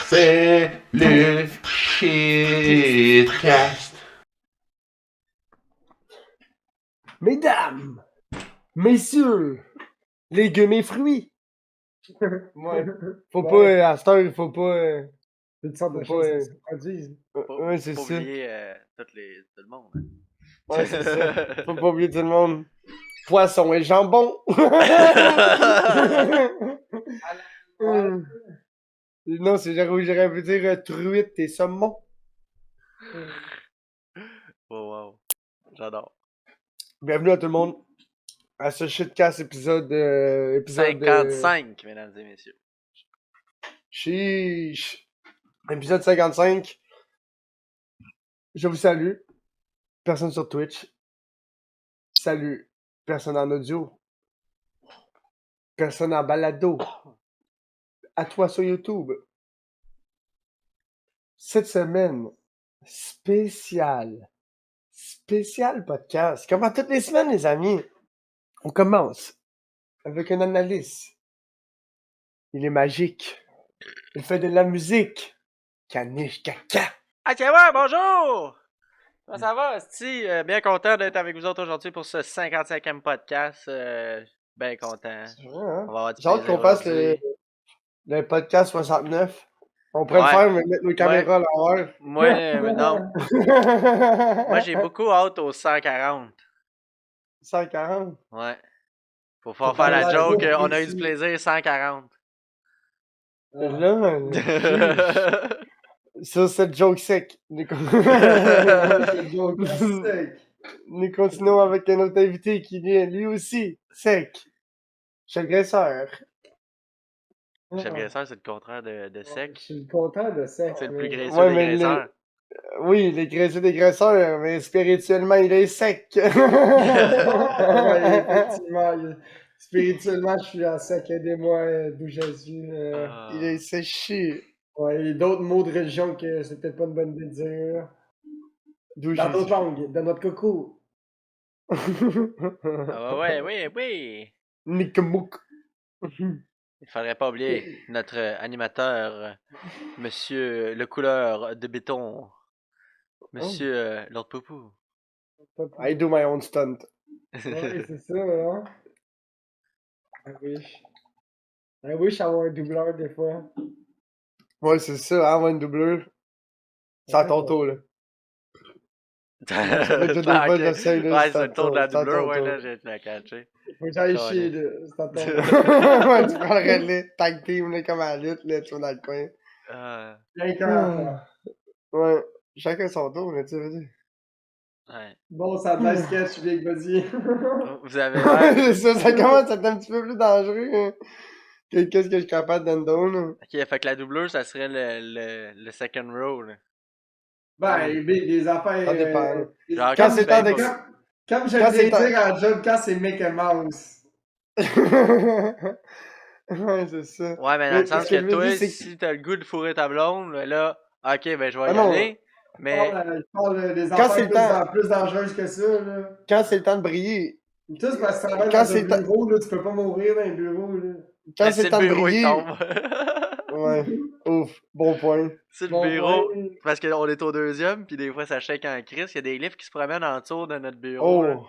C'est le shitcast. Mesdames, messieurs, légumes et fruits. Ouais. Faut pas, à cette heure, faut pas. Toutes sortes Faut de pas, choses qui se produisent. Ouais, c'est Faut ça. oublier tout le monde. Hein. Ouais, c'est ça. Faut pas oublier tout le monde. Poisson et jambon. Non, j'aurais pu dire truite et saumon. Oh, wow. J'adore. Bienvenue à tout le monde à ce shitcast épisode. 55, mesdames et messieurs. Chiche. Épisode 55. Je vous salue. Personne sur Twitch. Salut. Personne en audio. Personne en balado. À toi sur YouTube. Cette semaine, spécial podcast. Comme à toutes les semaines, les amis. On commence avec une analyse. Il est magique. Il fait de la musique. Caniche caca. Ah, tiens, ouais, bonjour! Comment ça va, Sti? Bien content d'être avec vous autres aujourd'hui pour ce 55e podcast. Bien content. C'est vrai, hein? On va avoir du J'ai hâte plaisir qu'on fasse aujourd'hui. le podcast 69. On pourrait le Ouais. faire, mais mettre nos caméras à l'envers. Non. Moi, j'ai beaucoup hâte au 140. 140. Ouais. Faut faire faire la la joke, joke on a eu ici. du plaisir 140. Là, sur cette joke sec. Nous continuons avec un autre invité qui vient lui aussi sec. Chez Graisseur. Chef graisseur, c'est le contraire de sec. Je suis content de ça. C'est le plus graisseux Ouais, des mais graisseurs. Oui, il est graisseux des graisseurs, mais spirituellement, il est sec. Ouais, effectivement. Spirituellement, je suis en sec. Aidez-moi d'où je suis. Ah. Il est séché. Ouais, il y a d'autres mots de région que c'est peut-être pas une bonne idée de dire. D'où Dans Jésus. d'autres langues, dans notre coco. Ah oui. Nickmouk. Il faudrait pas oublier notre animateur, Monsieur le couleur de béton. Monsieur Lord Poupou. I do my own stunt. Ouais, c'est ça, hein? I wish avoir un doubleur des fois. Ouais, c'est ça, hein, une doublure. C'est à ton tour, là. Ouais, toutes les fois, j'essaie, là, c'est le tour de la c'est à ton doublure, ouais, tour. là, j'ai la catché. Faut que j'aille Calais. chier, là. C'est à ton Ouais, tu parlerais de les tag team, là, comme à la lutte, là, tu vas dans le coin. Rien qu'un Ouais, chacun son tour, là, tu sais, vas-y. Ouais. Bon, ça a de la sketch, Big, vas-y. Vous avez l'air... ça commence à être un petit peu plus dangereux, hein. Qu'est-ce que je suis capable d'endo, là? Ok, fait que la doublure, ça serait le second row, là. Ben, Big, les affaires. Ça dépend. Genre, Quand comme c'est tu payes temps pour- d'ex- Comme je Quand viens c'est de temps- dire en job, quand c'est Mickey Mouse. Ouais, c'est ça. Ouais, mais dans le sens ce que que je veux toi, dire, c'est que- si t'as le goût de fourrer ta blonde, ben là, ok, ben je vais Ah y non. aller. Mais Je parle des Quand affaires c'est le temps- plus dangereuses que ça, là. Quand c'est le temps de briller, Tout c'est parce que ça travaille Quand dans c'est un bureau, là, tu peux pas mourir dans un bureau, là. quand ben, c'est si le temps de bureau il briller, tombe. ouais, ouf, bon point. C'est le Bon, bureau. ouais. Parce qu'on est au deuxième, puis des fois ça shake en crise. Il y a des lifts qui se promènent en dessous de notre bureau. là. Oh,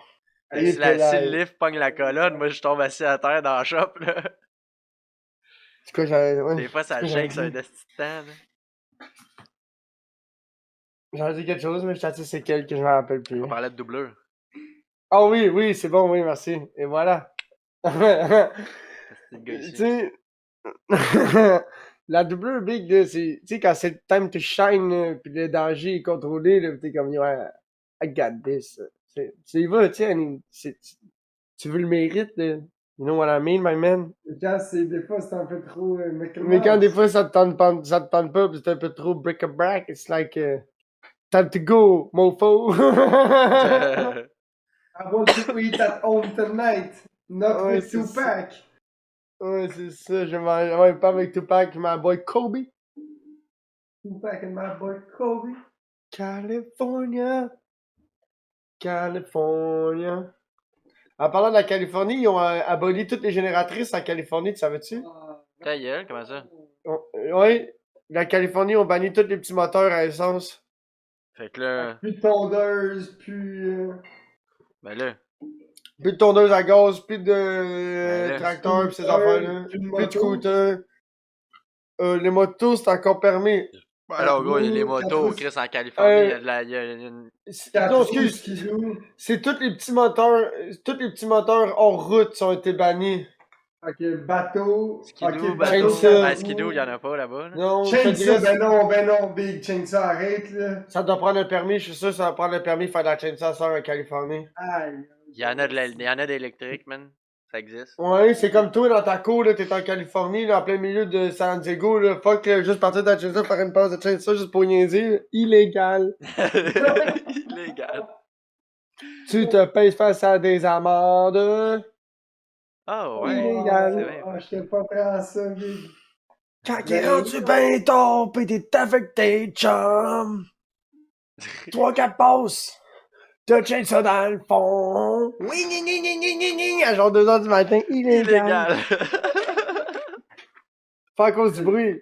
Fait que et si, si le pédale. lift pogne la colonne, moi je tombe assis à terre dans la shop. Là. C'est quoi, ouais, Des fois ça c'est quoi shake sur un j'allais dire? esti de temps. Là. J'allais dire quelque chose, mais je t'ai c'est quel que je me rappelle plus. On parlait de doublure. Ah oui, c'est bon, oui, merci. Et voilà. C'est le gars Tu ici. sais, la doublure big, là, c'est, tu sais, quand c'est le time to shine, là, pis le danger est contrôlé, là, pis t'es comme, ouais, I got this. Tu y vas, tu sais, tu veux le mérite, là. You know what I mean, my man? Quand c'est, des fois, c'est un peu trop Mickey Mais quand Mouse. des fois ça te tente pas, pis c'est un peu trop bric-a-brac, it's like, time to go, mofo. I want to eat at home tonight, not Ouais, with c'est Tupac. Ouais, c'est ça, je m'en, ouais, pas avec Tupac, ma boy Kobe. Tupac and my boy Kobe. California. En parlant de la Californie, ils ont aboli toutes les génératrices en Californie, tu savais-tu? Ta gueule, comment ça? Ouais, la Californie, on bannit tous les petits moteurs à essence. Fait que là, Plus de tondeuse, plus. ben là, Plus de tondeuse à gaz, plus de Ben là. tracteurs pis ces Scooter, affaires-là. plus de Plus de motos. scooters. Les motos, c'est encore permis. alors gros, il y a les roues, motos, quatre Chris, en Californie, Euh, il y a de la. Il y a une... Non, excuse. skidoo. C'est tous les petits moteurs hors route qui ont été bannis. Ok, bateau. Skidoo, Ok, bateau. Chainsaw. Ben, skidoo, il y en a pas là-bas. Là. Non, je te Chainsaw, dirais, ben non, Big Chainsaw, arrête là. ça doit prendre un permis. Je suis sûr que ça va prendre un permis de faire de la chainsaw en Californie. Aïe. Il y en a de il y en a d'électrique, man. Ça existe. Ouais, c'est comme toi dans ta cour, là, t'es en Californie, là, en plein milieu de San Diego, là. Fuck, là, juste partir de la chainsaw, faire une pause de chainsaw juste pour niaiser, là. Illégal. Illégal. Tu te payes face à des amendes. Ah ouais. Illégal. C'est vrai. Ah, j'étais pas prêt à ça, Big. Quand il est rendu ben tard, pis t'es avec tes chums. 3-4 passes. T'as chainsaw dans le fond. Oui, à genre 2h du matin. Illégal. Illégal. Pas à cause du bruit.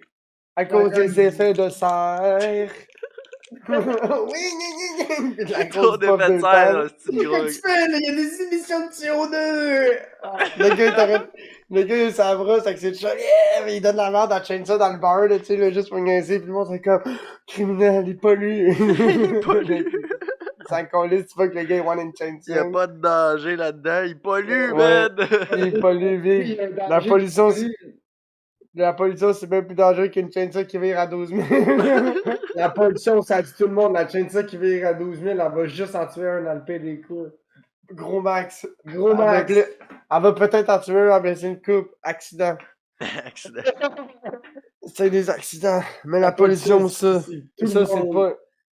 À cause des effets de serre. Oui, de la Trop grosse puff d'effets de de serre, temps. là, c'est gros. Qu'est-ce que tu fais, là? Il y a des émissions de CO2. Le gars, il t'arrête. Le gars, il s'en brosse avec ses chats. Yeah! Il donne la merde à Chainsaw dans le bar, là, tu sais, là, juste pour niaiser. Puis le monde, c'est comme, criminel, il pollue. Il pollue. C'est encore lisse, tu vois que le gars, il want une Il y a Chainsaw. pas de danger là-dedans. Il pollue, Ouais. man. Il pollue, vite. La pollution, la pollution, c'est bien plus dangereux qu'une chainsaw qui vire à 12 000. La pollution, ça dit tout le monde. La chainsaw qui vire à 12 000, elle va juste en tuer un dans le pays des coups. Gros max. Gros max. Elle va peut-être en tuer un, elle va blesser une coupe. Accident. Accident. C'est des accidents. Mais la pollution, ça,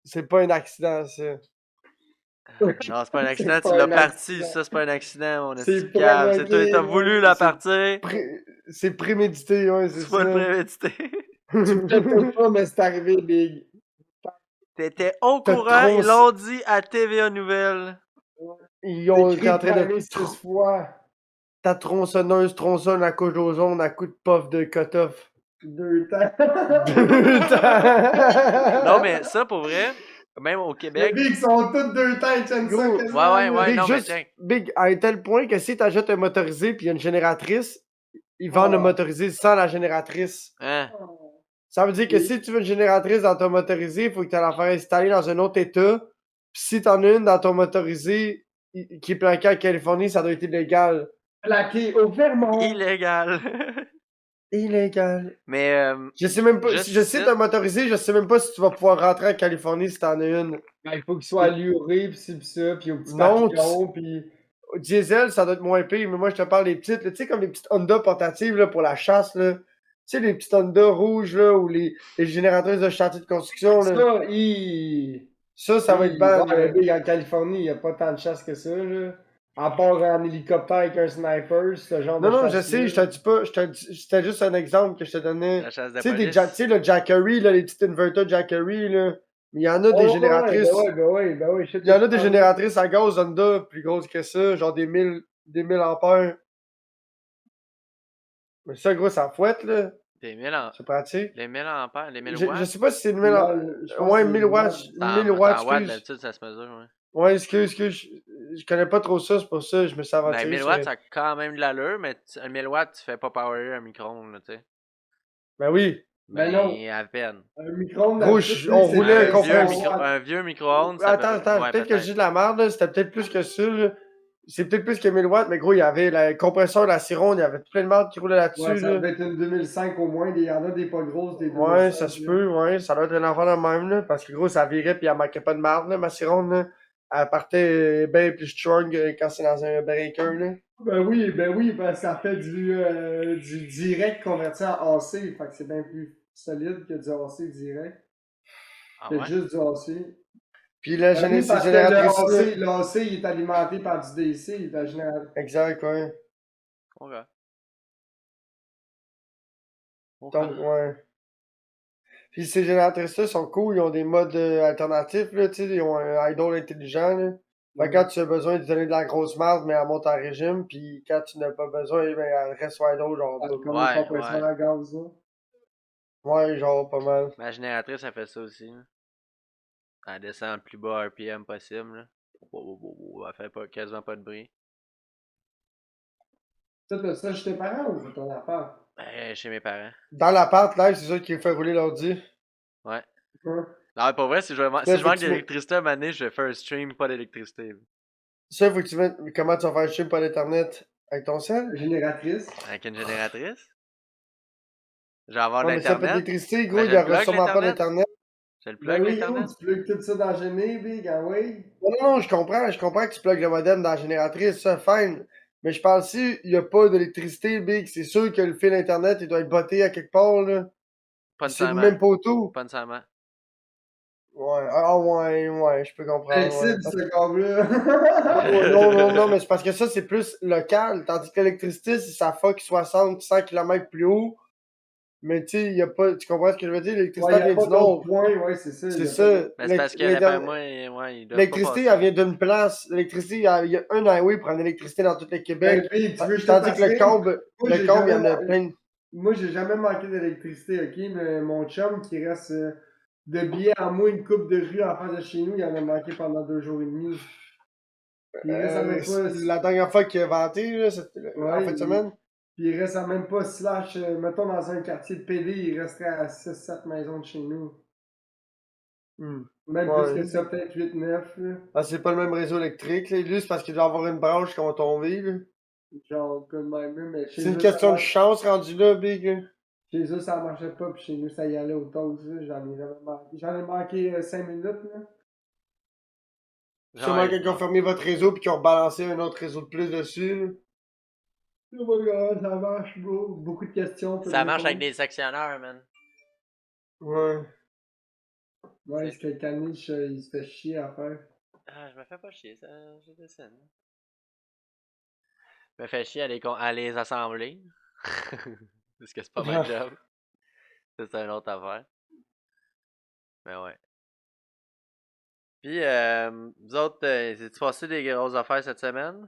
c'est pas un accident, ça. Non, c'est pas un accident, C'est tu pas l'as un parti, accident. ça, c'est pas un accident, mon C'est esti cave. C'est toi, provoqué, t'as voulu la c'est partir. C'est prémédité, ouais, c'est C'est pas le ça. prémédité. Peut-être pas, mais c'est arrivé, Big. T'étais au T'as courant, ils tronc- l'ont dit à TVA Nouvelles. Ils ont Écrit été en train de. primé 6 fois. Ta tronçonneuse tronçonne la couche d'ozone à coup de puff de cut-off. 2 temps. 2 temps! Non, mais ça, pour vrai, même au Les Québec. Big sont tous 2 temps, ils tiennent ça Gros, quasiment. ouais, Big, non, mais juste, tiens. Big, à un tel point que si t'achètes un motorisé pis y a une génératrice, ils vendent le Oh. motorisé sans la génératrice. Hein? Ça veut dire que si tu veux une génératrice dans ton motorisé, il faut que tu la faire installer dans un autre état. Pis si t'en as une dans ton motorisé qui est planqué en Californie, ça doit être illégal. Plaqué au Vermont. Illégal. Illégal. Mais, Je sais même pas, Juste si je sais ici. t'as motorisé, je sais même pas si tu vas pouvoir rentrer en Californie si t'en as une. Ben, il faut qu'il soit alluré, pis ci, pis ça, pis au petit Non, papillon, pis... Diesel, ça doit être moins pire, mais moi je te parle des petites, là, tu sais, comme les petites Honda portatives là, pour la chasse, là. Tu sais, les petites Honda rouges, là, ou les génératrices de chantier de construction, là. Ça va être ban. Ouais, mais Big, en Californie, il y a pas tant de chasse que ça, là. À part en hélicoptère avec un sniper, ce genre de Non, je chasse-là. sais, je te dis pas, c'était juste un exemple que je te donnais. la chasse de Tu sais, police. tu sais, le Jackery, là, les petites inverter Jackery, là. Mais il y en a des Oh, génératrices. Ben ouais, je sais Il y en a des tout. génératrices à gaz Honda plus grosses que ça, genre des 1000 ampères. Mais ça, gros, ça fouette, là. Des 1000 en... C'est pratique. Les 1000 ampères, les 1000 Je watts. sais pas si c'est une 1000 Je pense Ouais, que 1000 c'est watts. C'est en 1000 watts, watts, excuse. d'habitude, ça se mesure, ouais. Ouais, excuse. Je connais pas trop ça, c'est pour ça, je me suis Ben, aventuré 1000 sur- watts, ça a quand même de l'allure, mais un 1000 watts, tu fais pas power un micro-ondes, là, tu sais. Ben oui. Ben Ben, non. à peine. Un micro-ondes, Gros, d'habitude, on c'est roulait un très compresseur. fort. Un vieux micro-ondes, ça Attends, peut... ouais, peut-être que je dis de la merde, là. C'était peut-être plus que ça, là. C'est peut-être plus que 1000 watts, mais gros, il y avait le compresseur, la Ciron, il y avait plein de marde qui roulait là-dessus, Ouais, ça là. devait être une 2005 au moins. Il y en a des pas grosses, des 2005. Ouais, ça se peut, ouais, ça doit être un enfant de même, là, parce que gros, ça virait pis elle manquait pas de marde, là, ma Ciron, là. Elle partait bien plus strong quand c'est dans un breaker, là. Ben oui, parce que ça fait du direct converti en AC. Fait que c'est bien plus solide que du AC direct. Ah C'est ouais? juste du AC. Pis la Ben oui, ces parce que génératrices, le AC, il est alimenté par du DC, la génératrice. exact, ouais. Ok. Ok. Donc, ouais. Puis ces génératrices-là sont cool, ils ont des modes alternatifs, là, tu sais, ils ont un idle intelligent, là. Fait que quand tu as besoin de donner de la grosse marde, mais elle monte en régime, puis quand tu n'as pas besoin, ben elle reste wide old, genre double. Comme Ouais, les compresseurs à gaz, là. Ouais, genre pas mal. Ma génératrice, elle fait ça aussi. Là. Elle descend le plus bas RPM possible. Là. Elle fait pas, quasiment pas de bruit. Toi, t'as ça chez tes parents ou ton appart? Chez mes parents. Dans l'appart live, c'est ça qui fait rouler l'ordi. Ouais. Hein? Non, pour vrai, si je Ça, manque faut que tu d'électricité à un moment donné, je vais faire un stream, pas d'électricité. ça, faut que tu mettes comment tu vas faire le stream par l'internet avec ton sel. Génératrice. Avec une génératrice. Je vais avoir de Ouais, mais ça pas l'internet. d'électricité, gros, Ben, il je y le aura plug, sûrement pas l'internet. d'internet. Je le Ben plug, oui, gros, l'internet. tu plugues tout ça dans le géné, big, ah oui. Non, je comprends que tu plugues le modem dans la génératrice, ça, fine. Mais je pense si il y a pas d'électricité, big, c'est sûr que le fil internet, il doit être botté à quelque part, là. Pas C'est le nécessairement. même poteau. Pas nécessairement. Ouais, ouais, je peux comprendre, ouais. Flexible, ce câble-là. Ouais, non, mais c'est parce que ça, c'est plus local. Tandis que l'électricité, si ça fuck 60, 100 km plus haut, mais tu sais, il y a pas. Tu comprends ce que je veux dire? Ouais, L'électricité, y elle a vient pas du d'autre nord. point, ouais, c'est ça. C'est Y a pas ça. d'autre. Mais c'est parce que, d'après moi, ouais, ils doivent pas L'électricité, passer. elle vient d'une place. L'électricité, il y a un highway pour amener l'électricité dans tout le Québec. Ben, big, tu veux que je te Tandis que fasse rire? Moi, le j'ai câble, il y jamais, en a plein. moi, j'ai jamais manqué d'électricité, ok? Mais mon chum qui reste de billets à moi une coupe de rue en face de chez nous, il en a manqué pendant 2 jours et demi. Puis il reste à même pas. La dernière fois qu'il a vanté, là, en Ouais, fin de semaine. puis il reste à même pas slash, mettons dans un quartier de PD, il resterait à 6-7 maisons de chez nous. Hmm. Même plus que Ouais. ça, peut-être 8-9, là. Ah, c'est pas le même réseau électrique, là. Lui, c'est parce qu'il doit avoir une branche qui va tomber, là. Genre, comme même, mais C'est une question de chance rendu là, Big, là. chez eux, ça marchait pas, puis chez nous, ça y allait au toast, là. J'en ai jamais manqué. J'en ai manqué 5 minutes, là. Sûrement Genre, quelqu'un a fermé votre réseau puis qui ont rebalancé un autre réseau de plus dessus, là. Oh my god, ça marche, bro. Beaucoup de questions, peu de ça marche avec réponses. des sectionneurs, man. Ouais. Ouais, c'est que le caniche, il se fait chier à faire. Ah, je me fais pas chier, ça, je dessine. Je me fais chier à les assembler. Parce que c'est pas ma job. Ça, c'est une autre affaire. Mais ouais. Puis, vous autres, c'est-tu passé des grosses affaires cette semaine?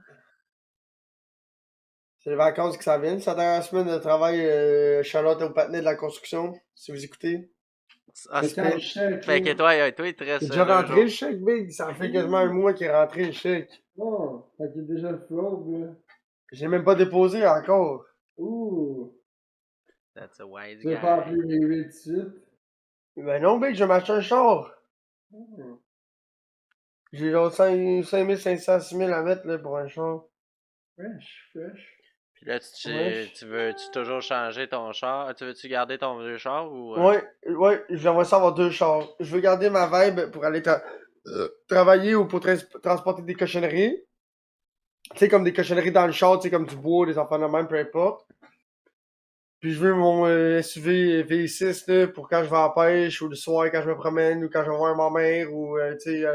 C'est les vacances qui s'en viennent. C'est la dernière semaine de travail, Charlotte au patinet de la construction, si vous écoutez. Ah, C'est c'est quand le chèque, fait que là. toi, il te C'est reste déjà 2 rentré le jours. chèque, Big. Ça fait quasiment un mois qu'il est rentré le chèque. Non, fait qu'il est déjà le flop, là. J'ai même pas déposé encore. Ouh. That's a wise Tu veux pas guy. appeler Riri tout de suite? Ben non, Big, je vais m'acheter un char. Hmm. J'ai genre 5500, 6000 à mettre là, pour un char. Fresh. Puis là, Ouais. tu veux-tu toujours changer ton char? Tu veux-tu garder ton vieux char ou... Ouais, j'aimerais ça avoir deux chars. Je veux garder ma vibe pour aller travailler ou pour transporter des cochonneries. Tu sais, comme des cochonneries dans le char, tu sais, comme du bois, des enfants de même, peu importe. Puis je veux mon SUV V6 là, pour quand je vais à la pêche ou le soir quand je me promène ou quand je vais voir ma mère ou tu sais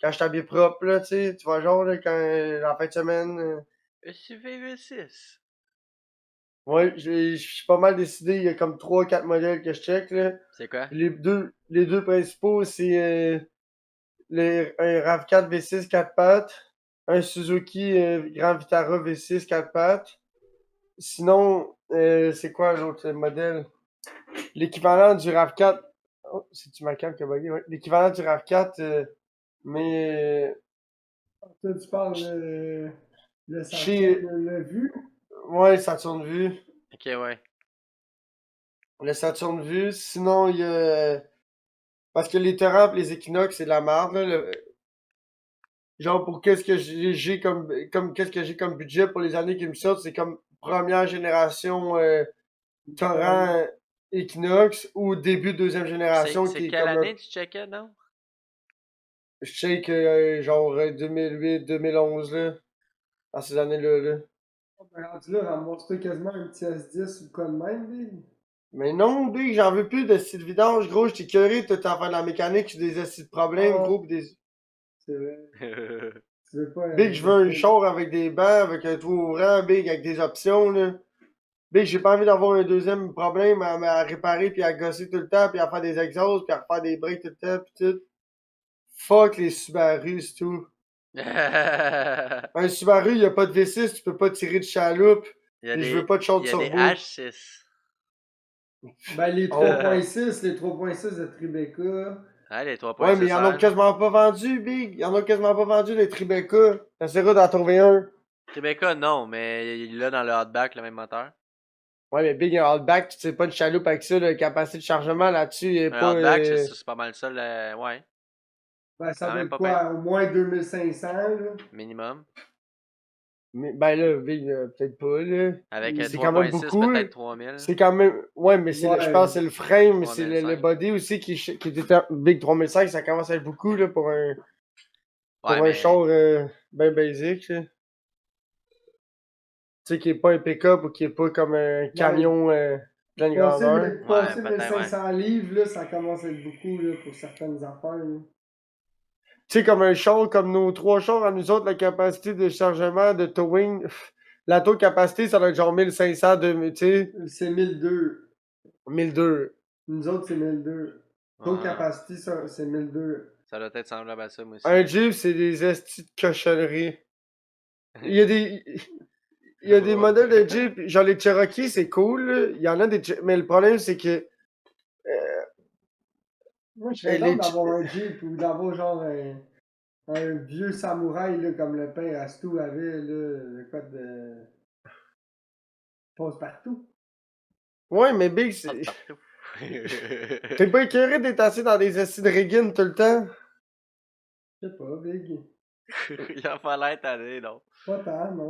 quand je t'habille propre là, tu vois genre là, quand la fin de semaine. SUV V6. Ouais, je suis pas mal décidé, il y a comme 3 4 modèles que je check là. C'est quoi? Les deux principaux, c'est un RAV4 V6 4 pattes, un Suzuki Grand Vitara V6 4 pattes. Sinon, c'est quoi l'autre modèle? L'équivalent du RAV4. Oh, c'est-tu ma cam qui a bugué? Ouais. L'équivalent du RAV4, mais Toi, tu parles le chez. Saturn, le vu? Ouais, Saturn Vue. Ok, ouais. Le Saturn Vue. Sinon, il y a. Parce que les Torrents et les Equinox, c'est de la merde, là. Genre, pour qu'est-ce que j'ai qu'est-ce que j'ai comme budget pour les années qui me sortent, c'est comme première génération Torrent Equinox ou début deuxième génération C'est qui est quelle comme année tu checkais, non? je sais que genre 2008, 2011 là, dans ces années-là là. Ben, rendu là, ramasse-toi quasiment un petit S10 ou quoi de même, big. Mais non, Big, j'en veux plus de style vidange, gros, j'étais curé, tout en faire de la mécanique, j'ai des astuces de problèmes, Ah, gros, pis des. c'est vrai. Tu veux pas Big, je veux un char avec des bancs, avec un trou ouvrant, Big, avec des options, là. Big, j'ai pas envie d'avoir un deuxième problème à réparer, puis à gosser tout le temps, puis à faire des exhausts, puis à refaire des breaks tout le temps, pis tout. Fuck les Subaru, c'est tout. Un Subaru, il n'y a pas de V6, tu peux pas tirer de chaloupe. Il y a Et je des, veux pas de char il de y a des turbo. H6. Ben, les Oh. 3.6, les 3.6 de Tribeca. Ah, les Ouais, mais 3.6 ils en ont R. quasiment pas vendu, Big. Ils en ont quasiment pas vendu, les Tribeca. T'essaieras d'en trouver un. Tribeca, non, mais il a dans le hotback le même moteur. Ouais, mais Big, un Outback, tu sais pas de chaloupe avec ça, la capacité de chargement là-dessus, il est Un pas. hotback, c'est pas mal ça, ouais, Ben, ça quand doit même être pas pire. quoi? Au moins 2500, là. Minimum. Mais, ben là, Big, peut-être pas, là. Avec C'est quand même 3.6, beaucoup. peut-être 3000. C'est quand même. Ouais, mais je Ouais. pense que c'est le frame, mais c'est le 3005. body aussi qui était Big 3005, ça commence à être beaucoup, là, pour un Ouais, mais. char ben basic, là. Tu sais, qui est pas un pick-up ou qui est pas comme un camion pleine grandeur. Passer peut-être, ouais. 1500 livres, là, ça commence à être beaucoup, là, pour certaines affaires, là. Tu sais, comme un char, comme nos 3 chars à nous autres, la capacité de chargement, de towing, la taux de capacité, ça doit être genre 1500, tu sais, C'est 1002. 1200. Nous autres, c'est 1002. Taux de Ouais. capacité, c'est 1002. Ça doit être semblable à ça, moi aussi. Un Jeep, c'est des estis de cochonneries. Il y a des. Il y a des modèles de Jeep, genre les Cherokee, c'est cool, là. Il y en a des mais le problème, c'est que Moi, je serais les content d'avoir un Jeep ou d'avoir genre un vieux samouraï, là, comme le père Astou avait, là, le code de passe partout. Ouais, mais Big, Passe partout. t'es pas écœuré d'être assis dans des estis de Reagan tout le temps? Je sais pas, Big. Il a pas l'air tanné, non. Pas tant, non.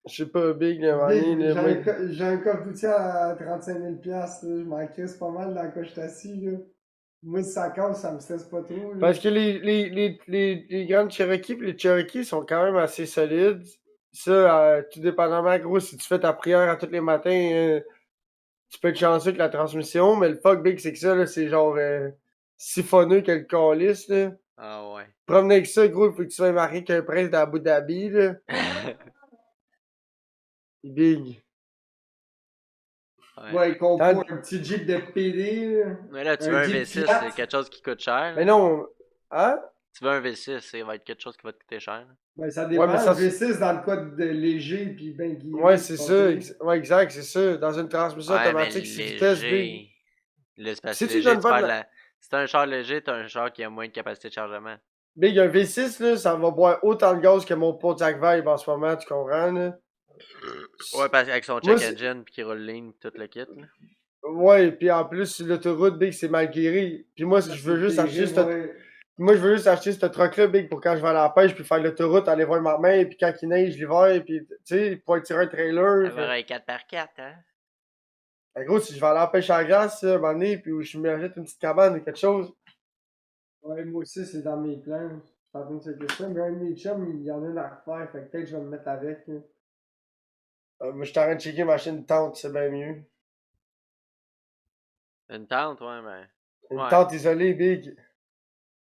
Je sais pas, Big, à un moment Big, donné, là, moi, j'ai un coffre d'outils à 35 000 $, là. Je m'en crisse pas mal dans la coche assis, là. Moi, si ça casse, ça me stresse pas trop, là. parce que les grandes Cherokees pis les Cherokees sont quand même assez solides. Ça, tout dépendamment, gros, si tu fais ta prière à tous les matins, tu peux être chanceux avec la transmission, mais le fuck big, c'est que ça, là, c'est genre siphonneux que le calice, là. Ah ouais. Promener avec ça, gros, il faut que tu sois marié qu'un prince d'Abu Dhabi, là. Big. Ouais, qu'on Tant- prend un petit Jeep de PD, là. Mais là, tu Un veux un Jeep V6, flat. c'est quelque chose qui coûte cher. Mais là. non, hein? Tu veux un V6, ça va être quelque chose qui va te coûter cher. Ben, ça Ouais, dépend. mais ça, Un V6 dans le code de léger, puis ben guillé. ouais, c'est ça. Ouais, exact, c'est ça. Dans une transmission Ouais, mais automatique, 6 vitesses, big. léger. Là, c'est parce que Si tu léger, donnes tu pas perds de la. Si t'as un char léger, t'as un char qui a moins de capacité de chargement. Big, un V6, là, ça va boire autant de gaz que mon Pontiac Vibe en ce moment, tu comprends, là? Ouais, parce qu'avec son Moi, check c'est- engine puis qui roule ligne pis tout le kit. Là. Ouais, puis en plus, sur l'autoroute, Big, c'est mal guéri. Puis moi, je veux juste acheter Moi, je veux juste acheter ce truck-là, Big, pour quand je vais à la pêche, puis faire l'autoroute, aller voir ma main, puis quand il neige l'hiver, puis, tu sais, pour tirer un trailer. Avoir un 4x4, hein. En gros, si je vais aller à la pêche à la glace, à un moment donné, puis où je m'achète une petite cabane ou quelque chose. Ouais, moi aussi, c'est dans mes plans. Je suis en train de se question. Mais un de mes chums, il y en a une à refaire. Fait que peut-être que je vais me mettre avec, là. Moi, je suis en train de checker ma chaîne tente, c'est bien mieux. Une tente, ouais, ben. Une Ouais. tente isolée, Big.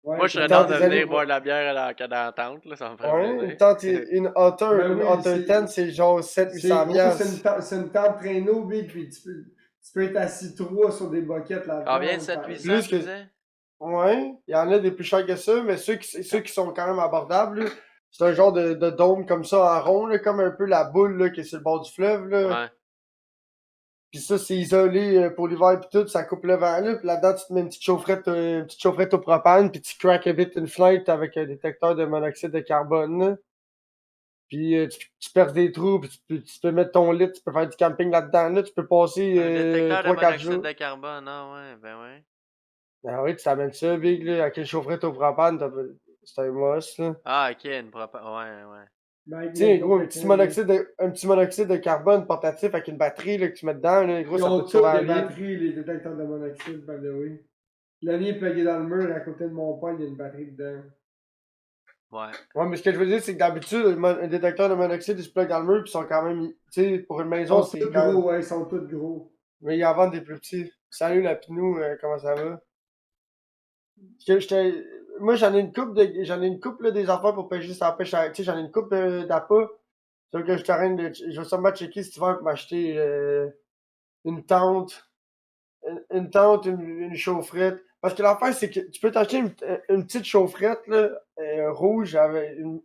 Ouais, Moi, je serais tente dans de isolée, venir ouais. boire de la bière dans la tente, là, ça me ferait Ouais, plaisir. une tente, une Otter, Ben une oui, Otter 10, c'est genre 700-800 c'est gros, piastres. c'est une tente traîneau, Big, puis tu peux être assis 3 sur des boquettes là-dedans. Combien de Faire- 700-800, Plus tu que- disais? Ouais, il y en a des plus chers que ça, mais ceux qui sont quand même abordables, là, c'est un genre de dôme comme ça en rond, là, comme un peu la boule là, qui est sur le bord du fleuve. Là. Ouais. Puis ça, c'est isolé pour l'hiver pis tout, ça coupe le vent là. Puis là-dedans, tu te mets une petite chaufferette au propane, puis tu craques vite une fenêtre avec un détecteur de monoxyde de carbone. Là. Puis tu perces des trous, puis tu peux mettre ton lit, tu peux faire du camping là-dedans. Là, tu peux passer Un détecteur de 3-4 monoxyde jours. de carbone, ah ouais, ben ouais. Ah oui, tu t'amènes ça, Big, là, avec une chaufferette au propane, c'est un must, là. Ah, ok, une propane, ouais, ouais. Ben, Tiens, gros, un petit monoxyde de carbone portatif avec une batterie là, que tu mets dedans, là, gros, Ils ça ont peut te sauver tous la des vie. batteries, les détecteurs de monoxyde, by the way. Le mien est plugué dans le mur, à côté de mon poing, il y a une batterie dedans. Ouais. Ouais, mais ce que je veux dire, c'est que d'habitude, un détecteur de monoxyde, il se plug dans le mur, puis ils sont quand même, tu sais, pour une Ils maison, sont c'est tous quand même... gros, ouais, ils sont tous gros. Mais ils en vendent des plus petits. Salut, la Pinou, comment ça va? Parce que moi, j'en ai une couple, là, des affaires pour pêcher sur la pêche à... Tu sais, j'en ai une couple d'appâts. Sauf que je vais sûrement checker si tu veux pour m'acheter une tente, une chaufferette. Parce que l'affaire, c'est que tu peux t'acheter une petite chaufferette là, rouge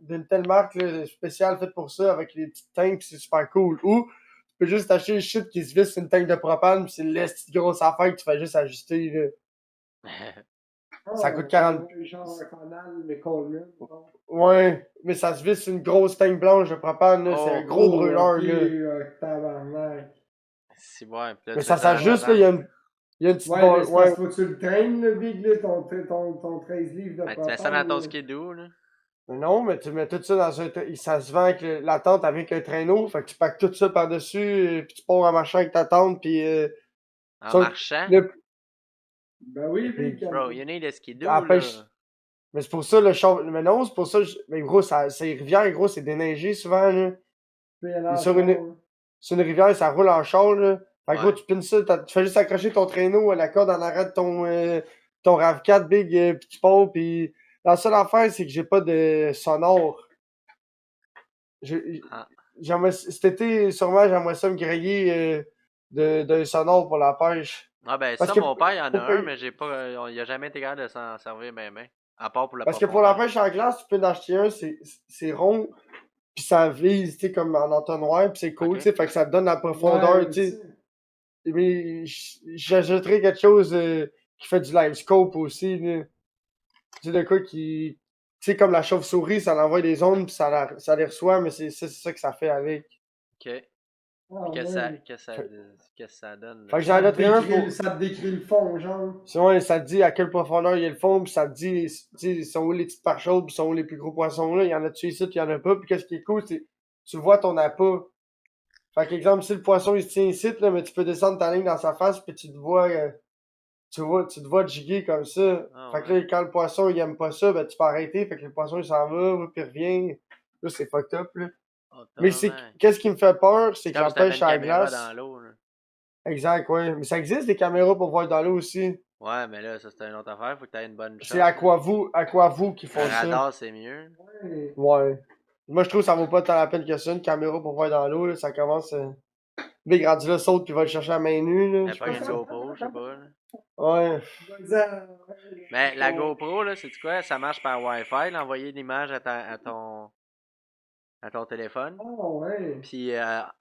d'une telle marque là, spéciale faite pour ça, avec les petites tanks, pis c'est super cool. Ou tu peux juste acheter une shit qui se visse sur une tank de propane, pis c'est une petite grosse affaire que tu fais juste ajuster. Là. Ça coûte 40. Genre un canal, mais Coleman. Ouais, mais ça se visse sur une grosse tank blanche de propane, là. C'est un gros brûleur, là. Tabarnak. Si, ouais, puis là, Mais tu ça mets ça dans la s'ajuste, là. Il y a patente. une petite Ouais, mais barre. c'est parce Ouais. qu'il faut que tu le traînes, le Big, là, ton 13 livres de Ben, tu mets ça dans propane. ton là. skidoo, là. Mais non, mais tu mets tout ça dans un. Ça se vend avec la tente avec un traîneau. Fait que tu packs tout ça par-dessus, puis tu pars en marchant avec ta tente, puis. En ça, marchant. le, Ben oui, Big. Bro, you need a skidoo, à la là. pêche. Mais c'est pour ça, le char. Mais non, c'est pour ça. Mais gros, c'est rivière, gros, c'est déneigé souvent, là. Puis il y en Et a sur encore, une, hein. sur une rivière, ça roule en char, là. Fait que gros, Ouais. tu pines ça, tu fais juste accrocher ton traîneau à la corde en arrière de ton RAV4 Big, pis tu pars, pis la seule affaire, c'est que j'ai pas de sonore. Ah. Cet été, sûrement, j'aimerais ça me griller d'un sonore pour la pêche. Ah, ben, Parce ça, que, mon père, il en a pour, un, mais j'ai pas. Il a jamais été capable de s'en servir, ben. À part pour la parce que pour la profondeur. pêche en glace, tu peux en acheter un, c'est rond, pis ça vise, tu sais, comme en entonnoir, pis c'est cool, tu Ok. sais, fait que ça te donne la profondeur, Ouais, tu tu sais. sais. Mais j'ajouterais quelque chose qui fait du live scope aussi, là. Tu sais, de quoi qui. Tu sais, comme la chauve-souris, ça l'envoie des ondes, puis ça les reçoit, mais c'est ça que ça fait avec. Ok. Ah, Puis ouais. Fait, qu'est-ce que ça donne, fait là? que j'en ajouterais un pour. Ça te décrit le fond, genre. Sinon, ça te dit à quelle profondeur il y a le fond, puis ça te dit, tu sais, sont où les petites parts chaudes, puis sont où les plus gros poissons là. Il y en a-tu ici, puis il y en a pas. Puis qu'est-ce qui est cool, c'est tu vois ton appât. Fait qu'exemple, si le poisson il se tient ici, là, mais tu peux descendre ta ligne dans sa face, puis tu te vois jiguer comme ça. Ah, Fait que ouais. là, quand le poisson, il aime pas ça, ben, tu peux arrêter. Fait que le poisson, il s'en va, puis il revient. Là, c'est fucked up, là. Oh, Mais qu'est-ce qui me fait peur, c'est c'est que comme la si t'avais pêche une à la caméra glace. dans l'eau, là. Exact, ouais. Mais ça existe des caméras pour voir dans l'eau aussi. Ouais, mais là, ça, c'est une autre affaire. Faut que t'aies une bonne C'est shot, là. Aquavou qui Un font ça. radar, c'est mieux. Ouais. Ouais. Moi, je trouve que ça vaut pas tant la peine que ça, une caméra pour voir dans l'eau, là. Ça commence. Big rendu là, saute, puis va le chercher à main nue, là. Mais Je pas sais une pas. GoPro, je sais pas, là. Ouais. Mais la GoPro, là, c'est quoi? Ça marche par Wi-Fi, là, envoyer l'image à ton téléphone. Ah, ouais. Puis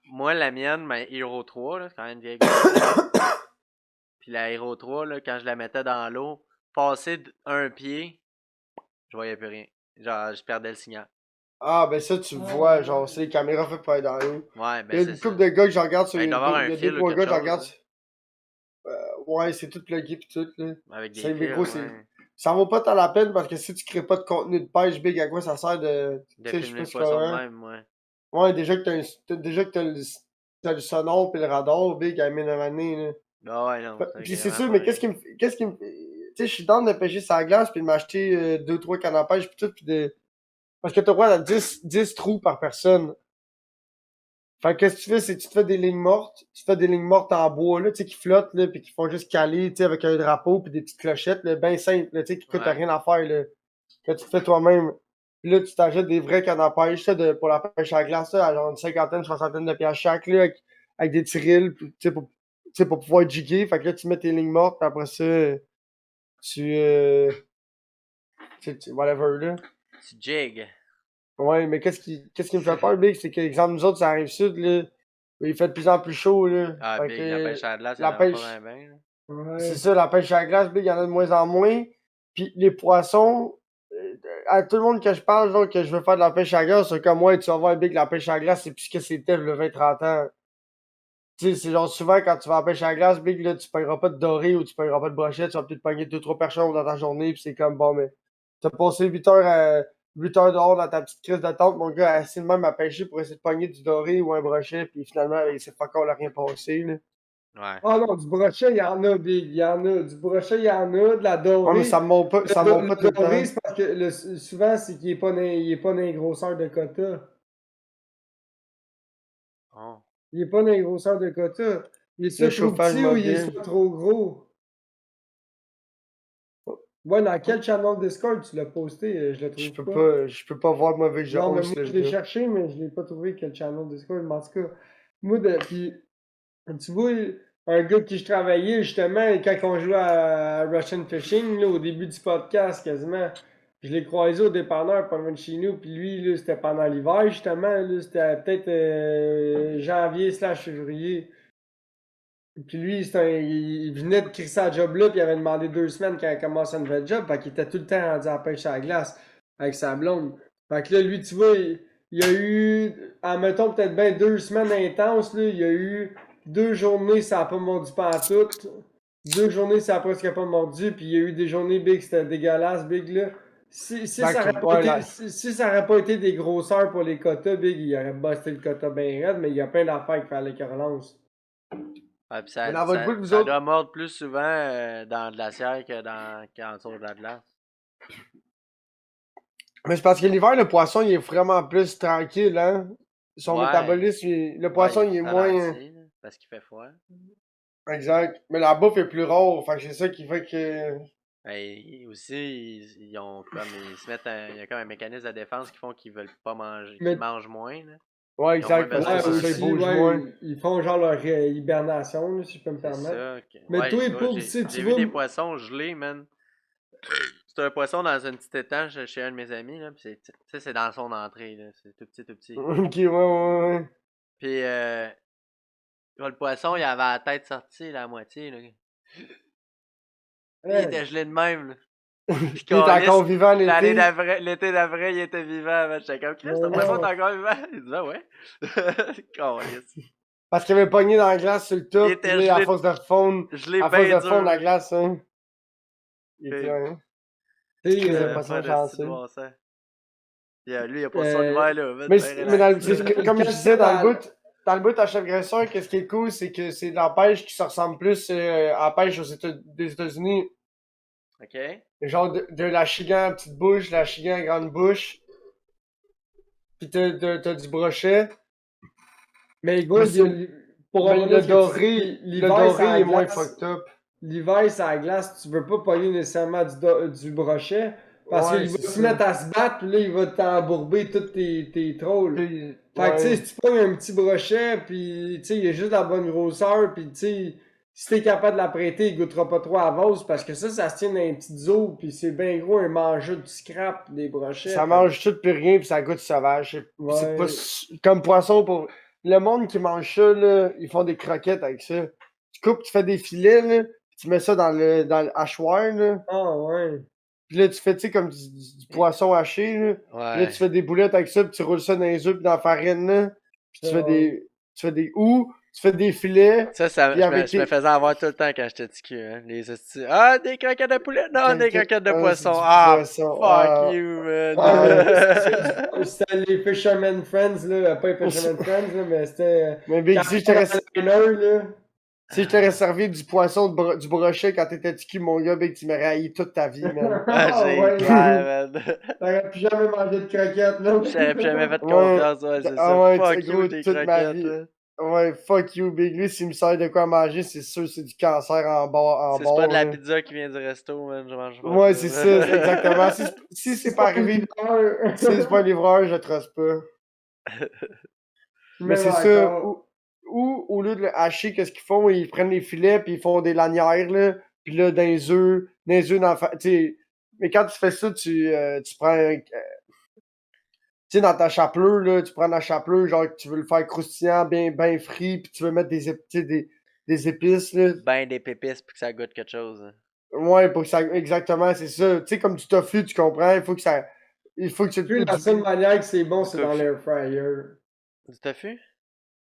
moi, la mienne, ma Hero 3, là, c'est quand même une vieille GoPro. Puis la Hero 3, là, quand je la mettais dans l'eau, passer un pied, je voyais plus rien. Genre, je perdais le signal. Ah, ben ça, tu le vois, genre, c'est les caméras faites pour être dans l'eau. Ouais, Il ben y a c'est une ça. couple de gars que je regarde sur Ben, il doit y avoir un il y a deux, fil ou trois quelque gars que je chose, regarde. là. Ouais, c'est tout plugué pis tout, là. Avec des C'est, mais fils, gros, ouais. ça vaut pas tant la peine parce que si tu crées pas de contenu de pêche big, à quoi ça sert de, De tu sais, je sais filmer pas le si tu poisson de comprends. même, ouais. Ouais, déjà que t'as le sonore pis le radar, big, à mine à maner, là. Ah ouais, non, c'est Pis c'est vraiment sûr, pas mais rien. qu'est-ce qui me, tu sais, je suis dans de pêcher sur la glace pis de m'acheter deux, trois cannes à pêche pis tout pis parce que t'as droit à 10 trous par personne. Fait que qu'est-ce que tu fais, c'est que tu te fais des lignes mortes, tu fais des lignes mortes en bois, là, tu sais, qui flottent, là, pis qui font juste caler, tu sais, avec un drapeau pis des petites clochettes, là, ben simple, là, tu sais, qui coûtent Ouais. rien à faire, là, que tu te fais toi-même. Pis là, tu t'achètes des vrais cannes à pêche, ça, pour la pêche à glace, là, à genre une cinquantaine, soixantaine de piastres chaque, là, avec des tirilles, tu sais, pour pouvoir jiguer. Fait que là, tu mets tes lignes mortes, pis après ça, tu, whatever, là. Tu jigs. Ouais, mais qu'est-ce qui me fait peur, Big, c'est que, exemple, nous autres, ça arrive sud, là, il fait de plus en plus chaud, là. Ah, Fait big, la que, pêche à la glace, il y en la aura pas pêche, bien, bien. c'est Ouais. ça, la pêche à la glace, Big, il y en a de moins en moins. Puis les poissons, à tout le monde que je parle, genre, que je veux faire de la pêche à la glace, c'est comme, ouais, tu vas voir, Big, la pêche à la glace, c'est plus ce que c'était, le 20-30 ans. Tu sais, c'est genre, souvent, quand tu vas à la pêche à la glace, Big, là, tu paieras pas de doré ou tu paieras pas de brochette, tu vas peut-être pogner 2-3 personnes dans ta journée, puis c'est comme, bon, mais t'as passé 8 heures dehors dans ta petite crise de tente, mon gars, assis de même à pêcher pour essayer de pogner du doré ou un brochet, puis finalement, il s'est pas encore rien passé, là. Ouais. Ah non, du brochet, il y en a, Big. Il y en a. Du brochet, il y en a. De la Ouais, mais dorée. ça monte pas tout Le le doré, temps. c'est parce que souvent, c'est qu'il est pas dans les grosseurs de quota. Oh. Il est pas dans les grosseurs de quota. Il est Le soit trop chauffage petit ou il est mobile. soit trop gros. Ouais, dans quel channel Discord tu l'as posté? Je le trouve pas. Je peux pas voir mauvais que je Non, mais moi, hausse le je l'ai gars. cherché, mais je l'ai pas trouvé quel channel Discord. Mais en tout cas, moi, puis, tu vois, un gars avec qui je travaillais, justement, quand on jouait à Russian Fishing, là, au début du podcast, quasiment. Je l'ai croisé au dépanneur pas loin de chez nous, puis lui, là, c'était pendant l'hiver, justement, là, c'était peut-être janvier/février. Puis lui, il venait de créer sa job là, puis il avait demandé 2 semaines quand il commençait un nouvel job, fait qu'il était tout le temps rendu à la pêche à la glace avec sa blonde. Fait que là, lui, tu vois, il y a eu, admettons, peut-être bien 2 semaines intenses, là, il y a eu 2 journées, ça n'a pas mordu pantoute. 2 journées, ça a presque pas mordu, puis il y a eu des journées big, c'était dégueulasse, big, là. Si ça aurait pas été des grosseurs pour les quotas, big, il aurait busté le quota bien raide, mais il y a plein d'affaires qu'il fallait qu'il relance. Ouais, pis Mais dans votre bout, vous ça autres. doit mordre plus souvent dans le glaciaire qu'en dessous de la glace. Mais c'est parce que l'hiver, le poisson, il est vraiment plus tranquille, hein. Son Ouais. métabolisme, le poisson, il est moins. Ralentit, là, parce qu'il fait froid. Exact. Mais la bouffe est plus rare. Fait que c'est ça qui fait que. Et aussi, ils ont comme ils se mettent il y a comme un mécanisme de défense qui font qu'ils veulent pas manger, Mais- qu'ils mangent moins. Là. Ouais, Ils ont moins exact. Parce besoin que de c'est ça, aussi, ils bougent ouais, moins. ils font genre leur hibernation, là, si je peux me C'est permettre. ça. Mais ouais, toi, écoute, Paul, j'ai tu sais, tu j'ai vois, vu des poissons gelés, man. C'est un poisson dans une petite étanche chez un de mes amis, là. Pis tu sais, c'est dans son entrée, là. C'est tout petit, tout petit. Ok, ouais. Puis le poisson, il avait la tête sortie, la moitié, là. Il était gelé de même, là. Puis Il est encore vivant l'année l'été. d'après, l'été d'après, il était vivant. Ben, j'étais comme, Chris, ton poisson est encore vivant? Il dit, ah ouais. Câlisse. Parce qu'il avait pogné dans la glace sur le Il top. était Puis là, à gelé- force de fondre. Gelé À force bien de fondre la dur. glace, hein. Il était, Et- hein. tu sais, Chris de Pas poisson de style chanceux. bon sens. Puis, lui, il a pas son hiver, là. Mais, Ben dans, relax. comme je Quand disais, c'est dans le bout à chef graisseur, qu'est-ce qui est cool, c'est que c'est de la pêche qui se ressemble plus à la pêche des États-Unis. OK? Genre de la chigan petite bouche, la chigan grande bouche. Pis t'as du brochet. Mais gros, Mais pour Mais revenir le à ce que tu doré, dis, le l'hiver, doré ça est moins glace. fucked up. L'hiver, ça glace, tu veux pas pogner nécessairement du brochet. Parce Ouais, qu'il va c'est se ça. mettre à se battre, puis là, il va t'embourber tous tes trolls. Puis, Fait que, tu sais, ouais. si tu pognes un petit brochet, puis, tu sais, il est juste la bonne grosseur, puis, tu sais, si t'es capable de la prêter, il goûtera pas trop à vose, parce que ça se tient dans les petites eaux, puis c'est bien gros un mangeur du scrap, des brochets. Ça Fait mange tout puis rien, puis ça goûte sauvage. C'est pas comme poisson pour. Le monde qui mange ça, là, ils font des croquettes avec ça. Tu coupes, tu fais des filets, là, puis tu mets ça dans le hachoir, là. Ah, ouais. Puis là, tu fais, tu sais, comme du poisson haché, là. Puis là, tu fais des boulettes avec ça, puis tu roules ça dans les œufs, puis dans la farine, là. Puis tu fais des houx, tu fais des filets. Ça, Puis avec je me faisais avoir tout le temps quand j'étais petit cul, hein. Les hosties. Ah, des croquettes de poulet? Non, des croquettes de poisson. c'est du Ah, poisson. fuck Ah. you, man. C'était les Fisherman Friends, là. Pas les Fisherman Friends, là, mais c'était. Mais Big, si je t'aurais là. Si je t'aurais servi du poisson du brochet quand t'étais petit cul, mon gars, Big, tu m'aurais haï toute ta vie, man. Ah, j'ai ouais. clair, man. T'aurais plus jamais mangé de croquettes, là. J'avais plus jamais fait Ouais. confiance, ouais, c'est Ah ça. ouais, Fuck gros, you, tes toute ma croquettes, vie. là. Ouais, fuck you, Big. Lui, s'il me sert de quoi manger, c'est sûr, c'est du cancer en bord. C'est pas de la pizza qui vient du resto, man. Je mange pas. Ouais, c'est ça, exactement. Si c'est pas arrivé, si c'est pas un livreur, je trosse pas. Mais c'est ça. Ou au lieu de le hacher, qu'est-ce qu'ils font? Ils prennent les filets, puis ils font des lanières, là. Puis là, dans les œufs dans tu sais. Mais quand tu fais ça, tu prends tu sais, dans ta chapelure, là, tu prends la chapelure, genre, que tu veux le faire croustillant, bien frit, puis tu veux mettre des épices, là. Ben des pépisses pour que ça goûte quelque chose. Hein. Ouais, pour que ça, exactement, c'est ça. Tu sais, comme du tofu, tu comprends, il faut que tu Plus la seule manière que c'est bon, c'est dans Tofu. l'air fryer. Du tofu?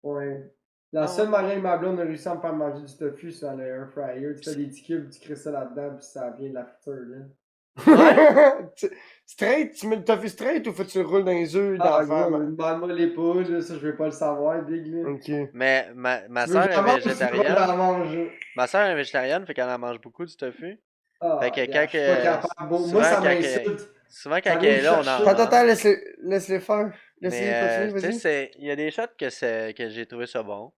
Ouais. La Ah seule ouais. manière que ma blonde a réussi à me faire manger du tofu, c'est dans l'air fryer. Tu fais des petits cubes, tu crées ça là-dedans, puis ça vient de la friture, là. Straight, tu mets le tofu straight ou faut que tu le roules dans les œufs dans la gros, femme? demande-moi les pouces, là, ça je veux pas le savoir, Big, là. Ok. Mais ma Tu veux soeur est vraiment que tu vas végétarienne. la manger. Ma soeur est végétarienne, fait qu'elle en mange beaucoup du tofu. Ah, Fait que yeah, quand je suis pas que- capable. Bon, souvent, moi, ça quand m'insulte. Souvent, Ça quand vient elle est là, on en chercher. Attends, mange. laisse-les faire. Laisse-les Mais, continuer, tu sais, vas-y. il y a des shots que j'ai trouvé ça bon.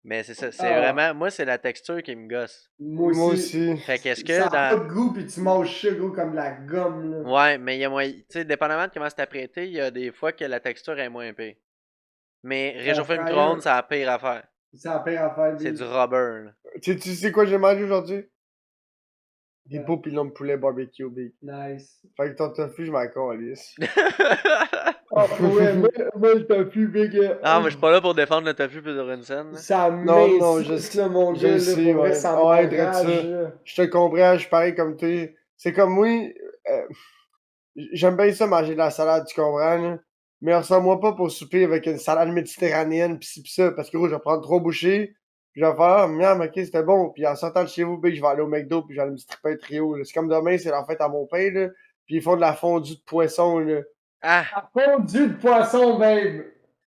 Mais c'est ça, c'est Ah. vraiment, moi, c'est la texture qui me gosse. Moi aussi. Fait qu'est-ce Ça que a pas dans. de goût, pis tu manges ça, gros, comme de la gomme, là. Ouais, mais il y a moyen. Tu sais, dépendamment de comment c'est apprêté, il y a des fois que la texture est moins pire. Mais réchauffer le fryer. micro-ondes, c'est la pire affaire. C'est la pire affaire. C'est Big. du rubber, là. Tu sais quoi j'ai mangé aujourd'hui? Des Ouais. beaux pilons de poulet barbecue, big. Nice. Fait que ton tofu, je m'en calisse. Ah, ouais, moi, le tofu, big. Ah, mais je suis pas là pour défendre le tofu plus de une scène, là. Ça Non, m'insulte, là, mon je gars, là, sais, pour vrai, ouais. ça Ouais, drette m'enrage, ça. là. Je te comprends, je suis pareil comme toi. C'est comme moi, j'aime bien ça manger de la salade, tu comprends, là. Mais reçois-moi pas pour souper avec une salade méditerranéenne pis ci pis ça, parce que gros, je vais prendre 3 bouchées, puis je vais faire, ah, miam, ok, c'était bon, puis en sortant de chez vous, ben, je vais aller au McDo, puis je vais aller me stripper un trio, là. C'est comme demain, c'est la fête à mon père, là, puis ils font de la fondue de poisson, là. Ah! Fondue de poisson, babe.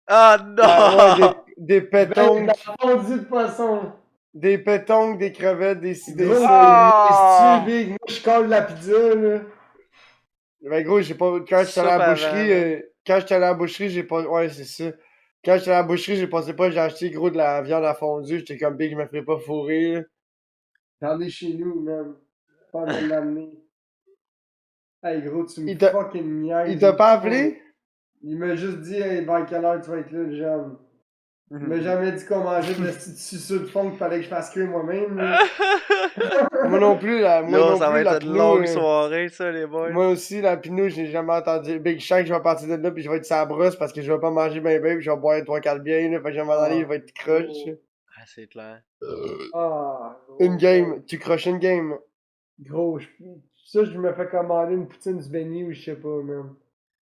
Ah Ouais, non! des Babe, pétonques, la fondue de poisson. des pétonques, des crevettes, des ci, des Gros, ça. c'est Ah! big. Moi, je colle la pizza, là. Ben gros, j'ai pas. Quand j'étais allé à Soupe la avant, boucherie, là. quand j'étais allé à la boucherie, j'ai pas. Ouais, c'est ça. Quand j'étais allé à la boucherie, j'ai pensé pas, j'ai acheté gros de la viande à fondue. J'étais comme big, je me ferais pas fourrer, là. J'en ai chez nous, man. Pas de l'amener. Hey, gros, tu me Il t'a fucking niaises. il t'a pas appelé? Il m'a juste dit, hey, vers quelle heure tu vas être là, le jeune. Il m'a jamais dit qu'on mangeait de la petite suceau de fond qu'il fallait que je fasse cuire moi-même, là. Moi non plus, moi Là, non ça va plus, la être une pinou. longue soirée, ça, les boys. Moi aussi, la pinou, j'ai jamais entendu. Big, je sens que je vais partir de là, puis je vais être sa brosse parce que je vais pas manger ben, puis je vais boire 3-4 bières, là. Fait que je vais m'en aller, je vais être croche. Gros. Ah, c'est clair. Ah, gros. Une game, tu croches une game. Gros, ça, je me fais commander une poutine du Benny ou je sais pas, man.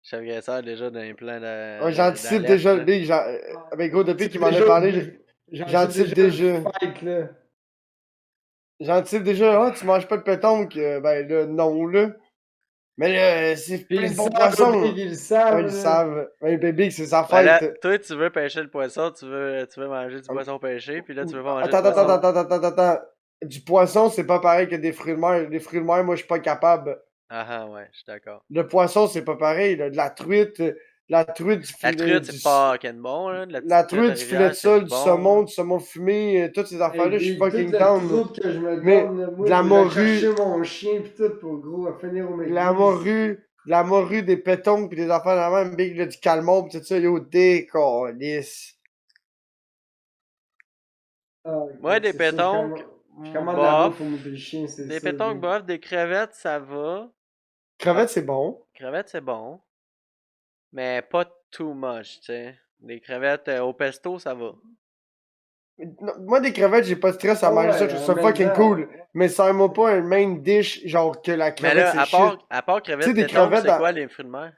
Chef Graisseur déjà dans les plans Ouais, j'anticipe d'alerte, déjà, là. big, ben gros, depuis C'est qu'il m'en a déjà parlé, obligé. j'anticipe déjà. le fight, là. J'anticipe déjà, ah, tu manges pas de pétanque? Ben là, non, là. Mais là, c'est Puis plein ils de le bons savent, poissons. big, ils le Ouais, savent, ils le là. savent. Ben, bébé, c'est sa Ben là, fête. toi, tu veux pêcher le poisson, tu veux manger du poisson pêché, puis là, tu veux pas manger de Attends, poisson. attends. Du poisson, c'est pas pareil que des fruits de mer. Les fruits de mer, moi, je suis pas capable. Ah ah, ouais, je suis d'accord. Le poisson, c'est pas pareil, là. De la truite, du La filet, truite, c'est pas fucking bon, là. De la la petite truite de truite, du filet rivière, de c'est sol, bon, du saumon fumé, toutes ces Hey, affaires-là, je suis big, tout fucking le down. trouble que je me Mais donne, là, de moi, la faut que j'aille chercher morue, mon chien pis tout pour, gros, finir au de McDo. la morue, des pétons, pis des affaires de la même, big, là, du calmon, pis tout ça, yo, décalisse. Ah, Ouais, des c'est ça, pétonques, je commande la bouffe bof. pour mon petit chien, c'est Des ça. pétonques, big. bof. Des crevettes, ça va. Crevette, c'est bon. Crevettes, c'est bon. Mais pas too much, tu sais. Des crevettes au pesto, ça va. Non, moi, des crevettes, j'ai pas de stress à Ah manger ça, ouais, je trouve ça fucking maintenant. cool. Mais ça moi pas un main dish, genre que la Mais crevette, là, c'est shit. à part Tu sais, crevettes des pétonques, crevettes, c'est quoi les fruits de mer?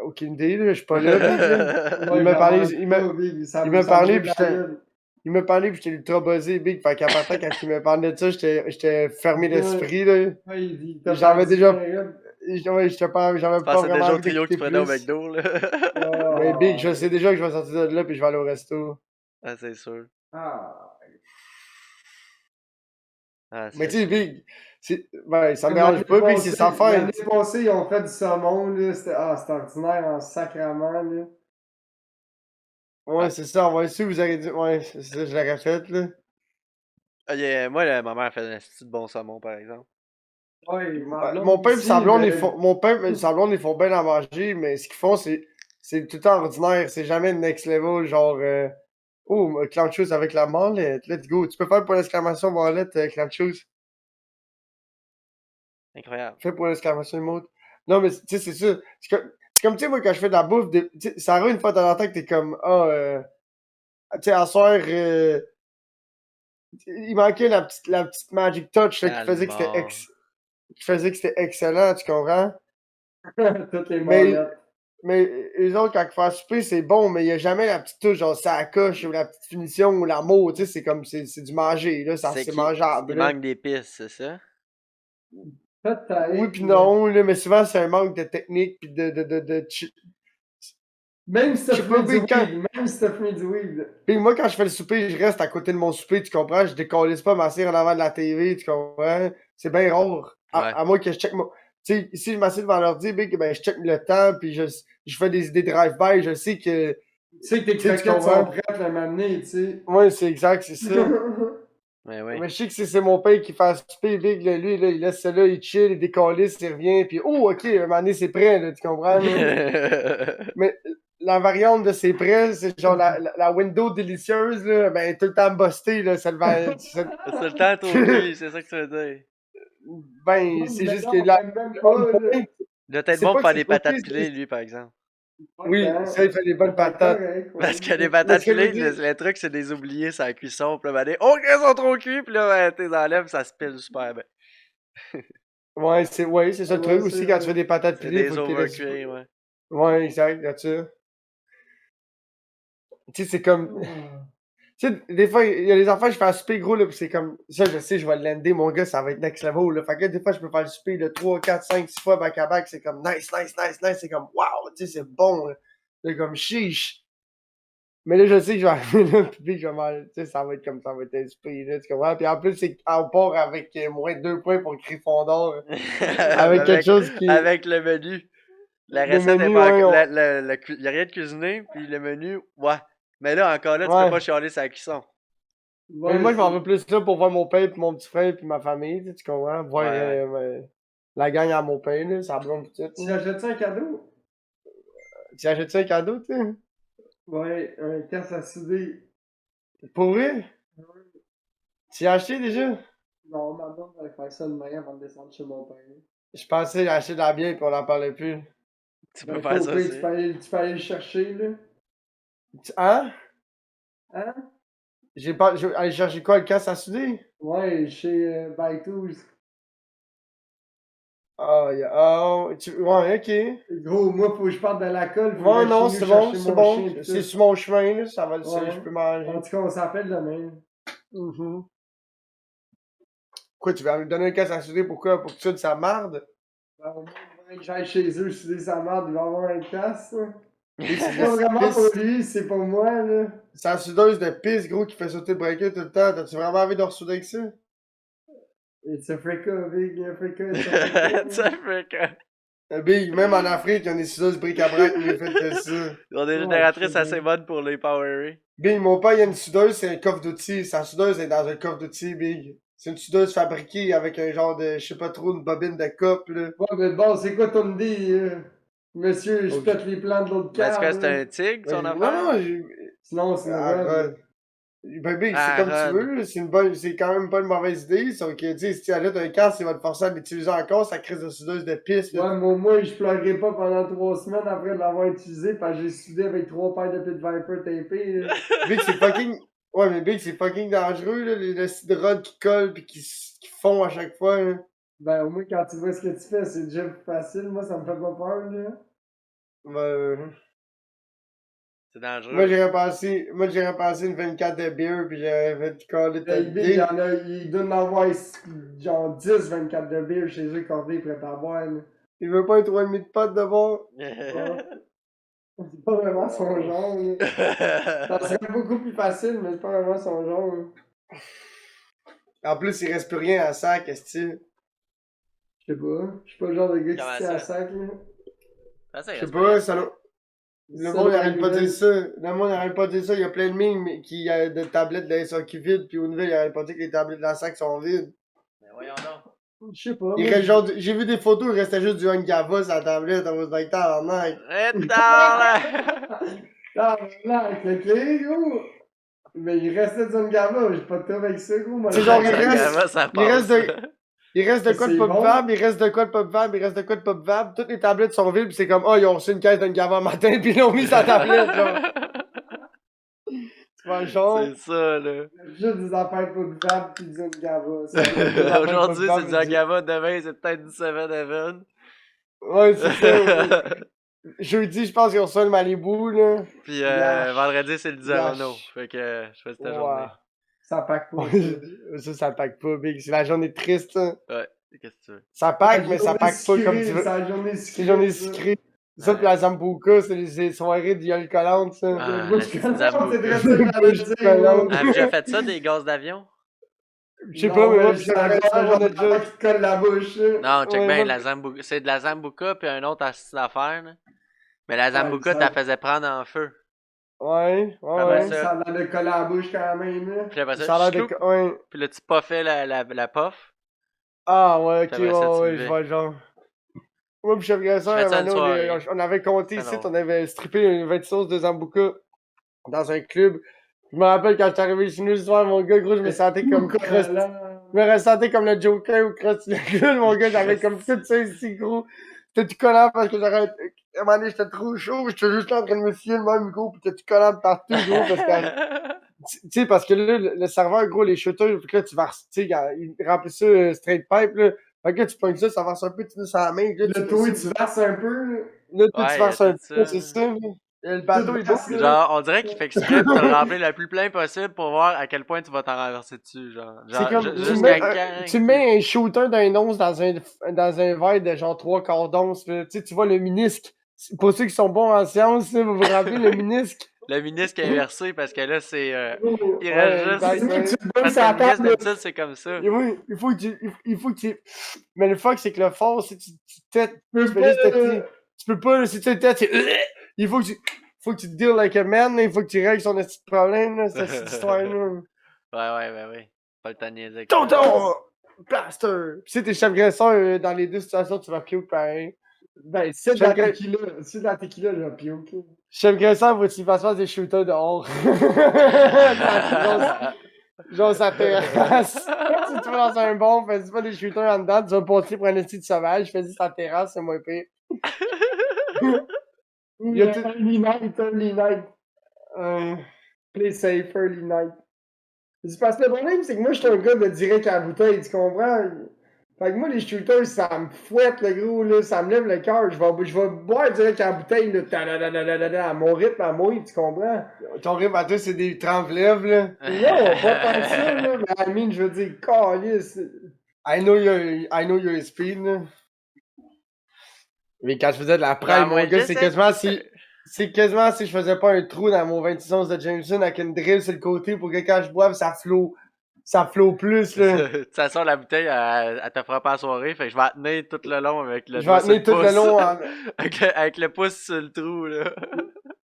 aucune idée, là, je suis pas là, big, là. Il Ouais, m'a j'en parlé, mange pas, big, il m'a ça me parlé, brûle pis la gueule. il m'a parlé, pis j'étais ultra buzzé, big. Fait qu'à partir, quand il m'a parlé de ça, j'étais fermé d'esprit, là. Ouais, il t'a J'avais parti déjà, bien raide. ouais, j'avais Tu pas pensais vraiment déjà au envie trio que tu d'écouter prenais au plus. McDo, là? Mais big, je Ah, sais déjà que je vais sortir de là, pis je vais aller au resto. Ah, c'est sûr. ah. Ah, Mais c'est tu sais, sûr. big, ouais, ça me dérange pas, big, c'est sa L'année fête. passée, ils ont fait du saumon, là. C'était ordinaire en sacrament, là. Ouais, Ouais. c'est ça, ouais, si vous avez dit, ouais, c'est ça, je l'aurais fait, là. Ah, moi, là, ma mère fait un petit de bon saumon, par exemple. Ouais, ma Mon blonde père et aussi, sa blonde, mais. mon père et sa blonde, ils font bien à manger, mais ce qu'ils font, c'est tout le temps ordinaire. C'est jamais le next level, genre, oh, clown shoes avec la mallette, let's go. Tu peux faire pour l'exclamation mallette, clown shoes. Incroyable. Fais pour l'exclamation emote. Non, mais tu sais, c'est ça. C'est comme, tu sais, moi, quand je fais de la bouffe, tu sais, ça arrive une fois de temps en temps que t'es comme, ah, tu sais, à soir, il manquait la petite magic touch, là, Calmar. qui faisait que c'était excellent, tu comprends? Toutes les Mais mallettes. Mais eux autres, quand ils font à souper, c'est bon, mais il n'y a jamais la petite touche, genre ça coche ou la petite finition ou l'amour, tu sais, c'est comme, c'est du manger, là, C'est c'est qu'il mangeable, il là. manque d'épices, c'est ça? Oui Peut-être, pis mais. non, là, mais souvent c'est un manque de technique pis Même si je t'as sais pas, fumé du pis weed, même si t'as fumé du weed. pis moi quand je fais le souper, je reste à côté de mon souper, tu comprends? Je décollisse pas m'asseoir en avant de la TV, tu comprends? C'est bien rare. Ouais. À moins que je check mon. Tu sais, si je m'assieds devant l'ordi, big, ben je check le temps, pis je fais des idées drive-by, je sais que. Tu sais que tes Tu sais, tu croquettes sont comprends? prêtes le m'amener, tu sais. Ouais, c'est exact, c'est ça. Mais oui. Mais je sais que c'est mon père qui fait à souper, big, là, lui, là, il laisse ça là, il chill, il décalisse, il revient, puis oh, ok, un moment donné, c'est prêt, là, tu comprends, là? Mais la variante de c'est prêt, c'est genre la window délicieuse, là, ben, tout le temps busté, là, ça le va. C'est le temps trop cul, c'est ça que tu veux dire. Ben, c'est Mais juste non, que là, même pas, là. Il doit être c'est bon pas pour que faire c'est des trop patates cul, pilées, lui, par exemple. oui, ça, il fait des bonnes Ben, patates. correct, ouais. Parce que les Mais patates ce que je veux pilées, dire- le truc, c'est de les oublier sur la cuisson. Puis là, ben, oh, qu'elles sont trop cuits, puis là, ben, t'es enlèves, ça se pile super bien. Ouais, c'est ça le Ouais, truc aussi, c'est quand vrai. tu fais des patates C'est pilées, des faut que tu laisses. overcuits, ouais. Ouais, exact, là-dessus. Tu sais, c'est comme. Tu sais, des fois, il y a des enfants, je fais un souper gros, là, pis c'est comme. Ça, je sais, je vais le lander, mon gars, ça va être next level, là. Fait que des fois, je peux faire le souper de 3, 4, 5, 6 fois back à back, c'est comme nice, nice, nice, nice, c'est comme wow, tu sais, c'est bon, là. C'est comme chiche. Mais là, je sais que je vais arriver là, pis je vais manger, tu sais, ça va être comme ça va être un souper, là, tu comprends? Pis en plus, c'est on part avec moins de 2 points pour Gryffondor, avec quelque chose qui. Avec le menu. La Le recette est menu, pas. ouais, Il y a rien de cuisiné, puis le menu, ouais. Mais là, encore là, tu peux ouais. pas chialer sa cuisson. Mais Ouais, moi, je m'en c'est- vais plus là pour voir mon père pis mon petit frère pis ma famille, tu sais, tu comprends? Voir Ouais, la gang à mon père, là, ça blonde pis tout, Tu là. achètes ça un cadeau? Tu achètes-tu un cadeau, tu sais? Ouais, un casse à souder. Pour vrai? Tu l'as acheté déjà? Non, ma blonde va faire ça demain avant de descendre chez mon père. Je pensais acheter de la bière pis on en parlait plus. tu peux Ben, faire toi, au ça pire, aussi. tu peux aller le chercher, là. Hein? Hein? J'ai pas. Je vais aller chercher quoi, le casse à souder? Ouais, chez Bytools. Ah, ouais, ok. Gros, moi, faut que je parte de la colle, faut que Ouais, j'aille chez non, nous c'est bon, chercher c'est mon bon. chien pis C'est tout. sur mon chemin, là, ça va, je Ouais. peux En manger. tout cas, on s'appelle demain. Mhm. Quoi, tu vas me donner un casse à souder, pourquoi? Pour que tu de sa marde? Ben, au moins, faudrait que j'aille chez eux, souder sa merde, il va avoir un casse, là. Oui, c'est C'est pas vraiment pour pisse. lui, c'est pour moi, là. C'est la soudeuse de pisse, gros, qui fait sauter le breaker tout le temps. T'as-tu vraiment envie de ressouder avec ça? It's Africa, big Africa, it's Africa. Ça fait que. Big, même en Afrique, il y a des soudeuses bric-à-brac mieux faites que ça. Ils ont des Ouais, génératrices je sais assez bonnes pour les powerer. Big, mon père, il y a une soudeuse, c'est un coffre d'outils. Sa soudeuse est dans un coffre d'outils, Big. C'est une soudeuse fabriquée avec un genre de, je sais pas trop, une bobine de coupe, là. Ouais, mais bon, c'est quoi ton idée, monsieur, je Ok. pète les plans de l'autre Mais est-ce que cave, c'est là. un tigre, son Mais, non, affaire? non, Sinon, c'est une robe. Arrête. Ben, Big, c'est Ah, comme tu Rod. veux, là. C'est quand même pas une mauvaise idée. Sauf que, tu sais, si tu achètes un casque, il va te forcer à l'utiliser encore, ça crée de soudeuse de pisse, là. Ouais, mais au moins, je pleurerai pas pendant 3 semaines après l'avoir utilisé, parce que j'ai soudé avec 3 paires de Pit Viper tapées, là. Big, c'est fucking. Ouais, mais Big, c'est fucking dangereux, là. Les styles de rod qui collent pis qui font à chaque fois, là. Ben, au moins, quand tu vois ce que tu fais, c'est déjà plus facile. Moi, ça me fait pas peur, là. Ben, C'est dangereux. moi, j'irais passer une 24 de bière pis j'aurais fait coller ta Hey, Big, il y en a, il doit en avoir genre 10, 24 de bière chez eux, cordés, prêts à boire, là. Il veut pas un 3,5 de potes de bord. C'est pas vraiment son genre, là. Ça serait beaucoup plus facile, mais c'est pas vraiment son genre, là. En plus, il reste plus rien à sac, est-ce que Je sais pas. Je suis pas le genre de gars qui Comment se tient à ça? sac, là. Ça, ça je sais reste pas, rien. ça Le Ça, monde dans n'arrête les pas de dire nouvelles. ça. Le monde n'arrête pas de dire ça. Il y a plein de mimes qui de tablettes de la SAQ vides, puis aux nouvelles, il n'arrête pas de dire que les tablettes de la SAC sont vides. Mais voyons donc. Je sais pas. Il moi, reste genre, j'ai vu des photos, il restait juste du Ungava sur la tablette, on va se dire, tabarnak. Ah, là, c'est clair, gros. Mais il restait d'une gava, j'ai pas de trouble avec ça, gros. Moi, C'est genre, il Ça reste- gamin, ça il reste passe. Il reste de quoi de C'est pop bon. vab, il reste de quoi de pop vab, il reste de quoi de pop vab. Toutes les tablettes sont vides, pis c'est comme, oh, ils ont reçu une caisse d'Ungava matin, pis ils l'ont mis sur la tablette, genre. Tu vois le genre? C'est ça, là. Juste des affaires pas de vab pis d'une gava. Aujourd'hui, c'est du Agava, demain, c'est peut-être du 7-Eleven. Ouais, c'est ça. Jeudi, je pense qu'ils ont reçu le Malibu, là. Puis Yash. vendredi, c'est le Diarno. Yash. Fait que je fais cette Ouais. journée. Ça pack pas. Ça pack pas, Big. C'est la journée triste, hein. Ouais, qu'est-ce que tu veux? Ça pack, mais ça pack pas comme tu veux. C'est la journée C'est sucrée. une journée ça. sucrée. Ça, pis la Zambuca, c'est les soirées d'Yol collante, ça. Ah, Moi, la je petite connais, Zambuca. c'est très ça que j'allais dire, Collant. moi. Ah, déjà fait ça, des gaz d'avion? Je sais pas, mais moi, pis c'est j'aimerais ça, j'en ai déjà. qui te colle la bouche, là. Non, check Ouais, bien, moi, la Zambuca. C'est de la Zambuca puis un autre astuce d'affaires, là. Mais la Zambuca, ça- t'as faisait prendre en feu. Ouais, Ah, ouais. ben, ça. Ça a l'air de coller à la bouche quand même, là. Puis après Ça ça, a l'air de. chloup, Ouais. puis là, tu puffais la puff. Ah, ouais, ok, Puis après ça, tu ouais, levais. je vois le genre. Moi, pis chef graisseur, Je fais à ça un une moment donné, soirée. on avait compté C'est ici, drôle. on avait strippé une 20 sauce de Zambuca dans un club. Je me rappelle quand j'étais arrivé chez nous ce soir, mon gars, gros, je me sentais comme Krusty. Je me ressentais comme le Joker ou Krusty le Gueule, mon gars, j'avais comme tout ça ici, gros. J'étais tout collant parce que j'aurais. À un moment donné, j'étais trop chaud, j'étais juste en train de me fier le même, gros, pis j'étais tout collant de partout, gros, parce que. Tu sais, parce que là, le serveur, gros, les shooters, puis là, tu vas, tu sais, il remplit ça straight pipe, là. Fait que là, tu pognes ça, ça verse un peu, tu mets ça à la main, là, tu Le mets toi, ça, tu verses un peu. là, tu Ouais, il y a verses un tout peu, ça. c'est ça, là. Le bateau, Tout il beau, verse, là. Genre, on dirait qu'il fait exprès de te le remplir le plus plein possible pour voir à quel point tu vas t'en renverser dessus, genre. C'est Genre, comme, jusqu'à quand tu mets un shooter d'un once dans un verre de genre 3/4 d'once, là. Tu sais, tu vois le minisque. Pour ceux qui sont bons en sciences, là, vous vous rappelez le minisque? le ministre inversé parce que là, c'est. Il Ouais, reste exact, juste. ouais. Tu le donnes Parce sur que la le ministre table, là. d'habitude, c'est comme ça. Oui, il faut que tu. Mais le fuck, c'est que le fort, si tu têtes, Tu peux tu fais juste pas, têter. Tu peux pas, là, si tu le têtes, c'est. Il faut que tu te deals like a man, là. Il faut que tu règles son petit problème, là, cette petite histoire-là. Ouais, ben oui. Pas le temps de niaiser avec ça. Tonton! Blaster! Pis si t'es chef graisseur, dans les deux situations, tu vas puke pareil. Ben, c'est de Chef la gra- tequila. C'est de la tequila, là, puis ok. Chef graisseur, faut qu'il fasse faire des shooters dehors. Genre sa terrasse. Si tu vas dans un bon, fais-y pas des shooters en dedans, tu vas passer pour un esti de sauvage, fais-y sa terrasse, c'est moins pire. Il y a tout. Early night. Play safe, early night. C'est parce que le problème, c'est que moi, je suis un gars de direct à la bouteille, tu comprends? Fait que moi, les shooters, ça me fouette, le gros, là, ça me lève le cœur. Je vais boire direct à la bouteille, là, à mon rythme, à moi, tu comprends? Ton rime à toi, c'est des trempe-lèvres, là. Non, pas tant que ça, là, mais I mean, je veux dire, calice. I know your speed, là. Mais quand je faisais de la Genre, prime, moi, mon gars, je c'est sais. quasiment si. C'est quasiment si je faisais pas un trou dans mon 26 onces de Jameson avec une drill sur le côté pour que quand je boive, ça flow plus, là. De toute façon, la bouteille, elle te fera pas la soirée, fait que je vais la tenir tout le long avec le Je vais doigt en sur le tenir tout le pouce. long avec le pouce sur le trou, là.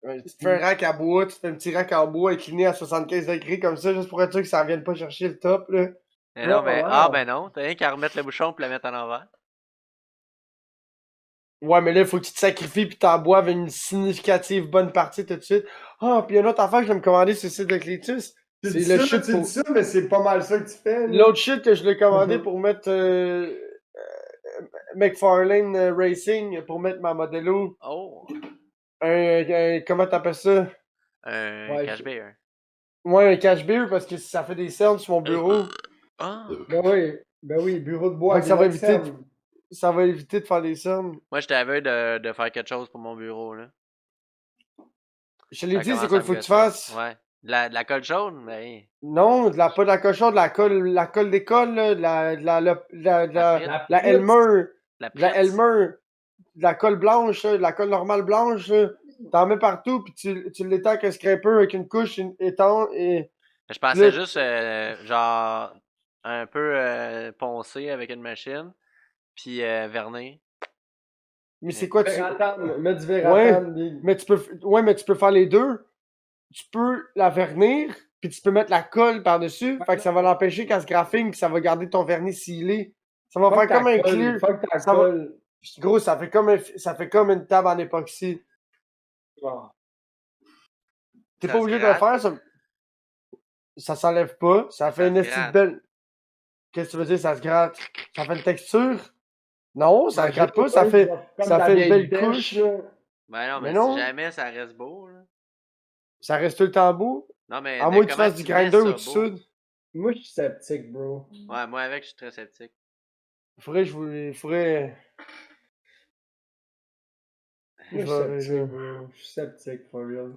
Ouais, tu te fais un rack à bois, tu te fais un petit rack en bois incliné à 75 degrés comme ça, juste pour être sûr que ça vienne pas chercher le top, là. Mais non, Ouais, ben non, t'as rien qu'à remettre le bouchon puis le mettre en envers. Ouais, mais là, il faut que tu te sacrifies pis t'en boives une significative bonne partie tout de suite. Ah, pis une autre affaire que je vais me commander sur le site de Cletus, Tu c'est dis le ça, shit tu pour... dis ça, mais c'est pas mal ça que tu fais, là. L'autre shit que je l'ai commandé Mhm. pour mettre McFarlane Racing, pour mettre ma Modelo. Oh, Comment t'appelles ça? un Ouais, cash beer. Ouais, un cash beer parce que ça fait des cernes sur mon bureau. Ah! Ben oui, bureau de bois Fait que avec ça va des éviter cernes. ça va éviter de faire des cernes. Moi, j'étais aveugle de faire quelque chose pour mon bureau, là. Je te l'ai Ça dit, c'est commence quoi à il me faut que tu gosser. fasses? Ouais. De la colle jaune, ben. Non, pas de la cochon, de la colle d'école, là, la Pritz. Elmer, La de la Pritz. Elmer, de la colle blanche, là, de la colle normale blanche, là. T'en mets partout, puis tu l'étends avec un scraper avec une couche étanche, et Je puis pensais là, juste, genre, un peu poncer avec une machine, puis verner. mais c'est quoi, Vératane, mets du ouais, Vératane, big. mais tu peux faire les deux. Tu peux la vernir, puis tu peux mettre la colle par-dessus, fait que ça va l'empêcher qu'elle se graphine, puis ça va garder ton vernis scellé. Ça va faire comme un clear. Fuck ta Ça va, colle. gros, ça fait comme une table en époxy. Ah. T'es Ça pas se obligé de le gratte. faire, ça s'enlève pas. Ça fait Ça une se petite gratte. belle. Qu'est-ce que tu veux dire, ça se gratte? Ça fait une texture? Non, ça Ben, se gratte je pas, sais pas, comme ça ta fait une vieille belle bêche, couche. là. Ben non, Mais mais si non, jamais ça reste beau, là. ça reste tout le temps beau. Non, mais À moins que tu comment fasses du tu mets grinder ou ça du beau? soude. Moi, je suis sceptique, bro. Ouais, moi avec, je suis très sceptique. Faudrait. Moi, je suis Je sceptique, bro. Je suis sceptique, for real.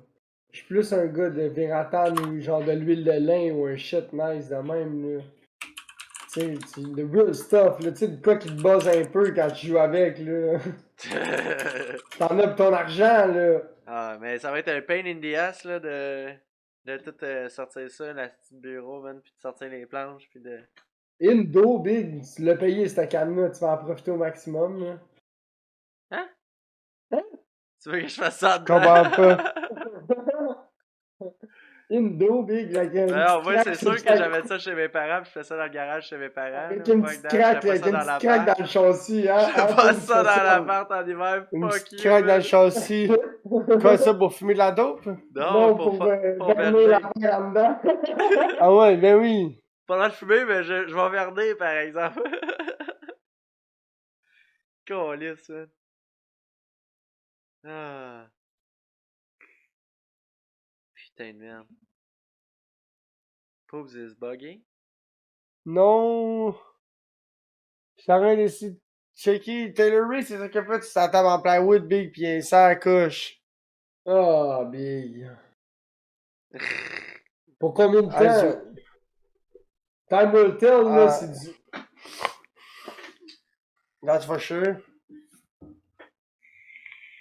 Je suis plus un gars de Vératane ou genre de l'huile de lin ou un shit nice de même, là. Tu sais, the real stuff, là. Tu sais, de quoi qui te buzz un peu quand tu joues avec, là. T'en as pour ton argent, là. Ah, mais ça va être un pain in the ass, là, de tout sortir ça, la petite bureau, man, puis de sortir les planches, puis de... Indo, big, tu l'as payé cette canne-là, tu vas en profiter au maximum, là. Hein? Hein? Tu veux que je fasse ça comprends dedans? pas. Indo, big, avec une Non, petite moi, craque c'est sur le sûr que j'avais ça chez mes parents, puis je fais ça dans le garage chez mes parents. avec Là. une Fuck petite that, je fais craque, pas avec ça une dans petite craque l'appart. dans le châssis, Je hein? fais Hein, pas toi, tu ça fais dans ça. l'appart en hiver, Une fuck petite you, craque dans le man. châssis. Quoi, ça, pour fumer de la dope? Non, Non, pour pour verner la verner. terre en dedans. Ah ouais, ben oui. Pas le droit de fumer, mais je vais verner, par exemple. Câlisse, man. Ah, putain de merde. Poop's is buggy. Non. Je t'arrête d'essayer de checker. Taylor Ray, c'est ça qu'il a fait. C'est sa table en plywood, big, pis il sert à couche. Ah, big. Pour combien de Ah, temps? Time will tell, là, Ah. c'est du... That's for sure.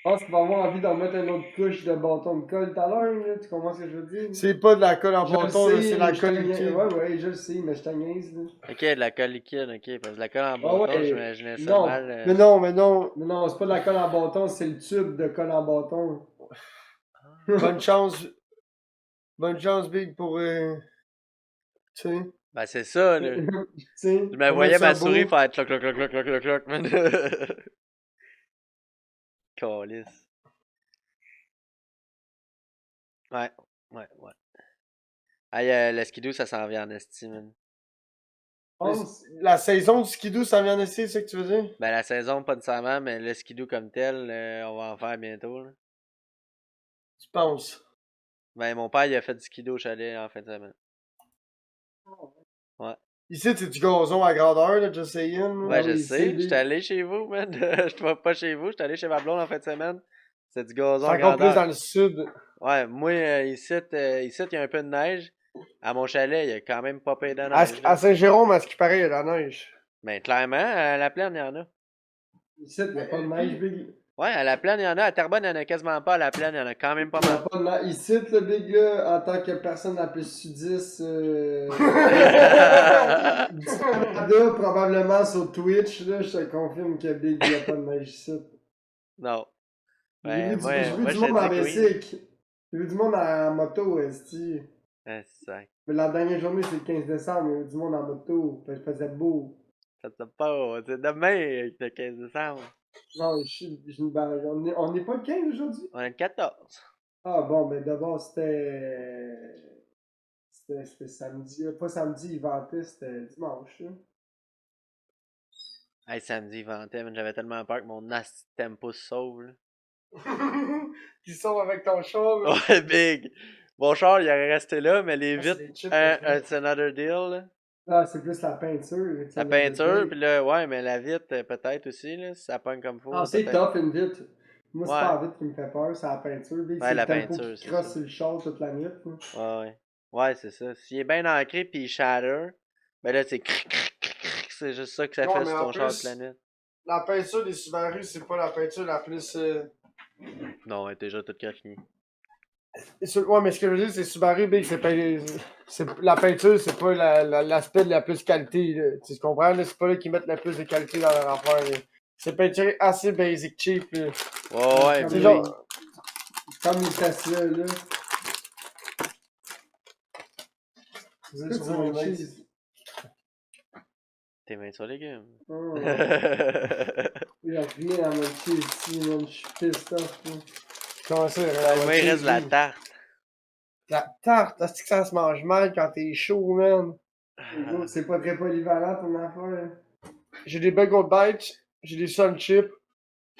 Je pense qu'il va avoir envie d'en mettre une autre couche de bâton de colle tout à l'heure, là. Tu comprends ce que je veux dire? C'est pas de la colle en Je le bâton, là, sais, c'est la mais je colle te niaise. liquide. Ouais, je le sais, mais je te niaise, là. Ok, de la colle liquide, ok. Parce que la colle en Ah bâton, ouais, j'imaginais ça non. mal. Mais non, mais non. Mais non, c'est pas de la colle en bâton, c'est le tube de colle en bâton. Bonne chance. Bonne chance, big, pour. Tu sais. Ben, c'est ça, là. Tu sais, Je me Pour voyais mettre ma ça souris beau. faire cloc cloc cloc cloc cloc cloc cloc, man. Câlisse. Ouais, ouais. Hey, le skidoo, ça s'en vient en esti, man. je pense. La saison du skidoo, ça vient d'essayer, c'est ça que tu veux dire? Ben, la saison, pas nécessairement, mais le skidoo comme tel, on va en faire bientôt, là. Tu penses? Ben, mon père, il a fait du skidoo au chalet en fin de semaine. Ouais. Ici, c'est du gazon à grandeur, là, just saying. là. Ouais, Ah je oui, sais. c'est J'étais allé chez vous, man. Je vais pas chez vous. J'étais allé chez ma blonde en fin de semaine. C'est du gazon C'est à encore plus grandeur. dans le sud. Ouais, moi, ici, il y a un peu de neige. À mon chalet, il y a quand même pas payé de À, neige. Là. à Saint-Jérôme, à ce qui paraît, il y a de la neige. Ben, clairement, à la plaine, il y en a. Ici, il n'y a pas de neige, Big. Ouais, à la plaine, il y en a. À Terrebonne, il y en a quasiment pas. À la plaine, il y en a quand même pas Il n'y a mal. pas de neige. Ici, le Big, là, en tant que personne la plus sudiste, du Canada, probablement sur Twitch, là, je te confirme que Big, il n'y a pas de neige ici. Non. J'ai Ben, vu, moi, j'ai vu moi du je te monde en dis que oui. bicycle. J'ai vu du monde en moto, esti. Ah, c'est Mais la dernière journée, c'est le 15 décembre, il y avait du monde en moto. Il faisait beau. ça te pas. C'est demain, le 15 décembre. Non, on n'est pas le 15 aujourd'hui? On est le 14. Ah bon, ben d'abord, c'était samedi. Pas samedi, il vantait, c'était dimanche. Là. Hey, samedi, il ventait, mais j'avais tellement peur que mon nasty tempo se sauve, là. Qui sont avec ton char. là. Ouais, big. Mon char, il aurait resté là, mais les Ah, c'est vitres, des chips, it's another deal, là. Ah, c'est plus la peinture. La peinture, pis là, ouais, mais la vitre, peut-être aussi, là, si ça pogne comme faut. Ah, c'est peut-être. top une vitre. Moi, c'est Ouais. pas la vitre qui me fait peur, c'est la peinture. Ouais, C'est la le tempo peinture, qui c'est crosse ça. sur le char toute la nuit. Là. Ouais. Ouais, c'est ça. S'il est bien ancré pis il shatter, ben là, c'est cric, cric, cric, cric, c'est juste ça que ça Ouais, fait mais sur en ton char plus- toute la nuit. La peinture des Subaru, c'est pas la peinture la plus. Non, elle est déjà toute caffinée. Ouais, mais ce que je veux dire, c'est Subaru, big, la peinture, c'est pas l'aspect de la plus qualité. Là. Tu comprends? Là? C'est pas là qu'ils mettent la plus de qualité dans leur affaire. Là. C'est peinture assez basic cheap. Là. Ouais, Comme C'est mais genre. Comme les Tesla, là. C'est Qu'est-ce que tu veux, cheese? Tes mains sur légumes. Oh. Il y a rien à mon cheese ici, man. Je suis pissed off. Là. Comment ça? Moi, il reste de la tarte. La tarte, est-ce que ça se mange mal quand t'es chaud, man? Gros, c'est pas très polyvalent ton affaire. J'ai des bagel bites, j'ai des sun chips,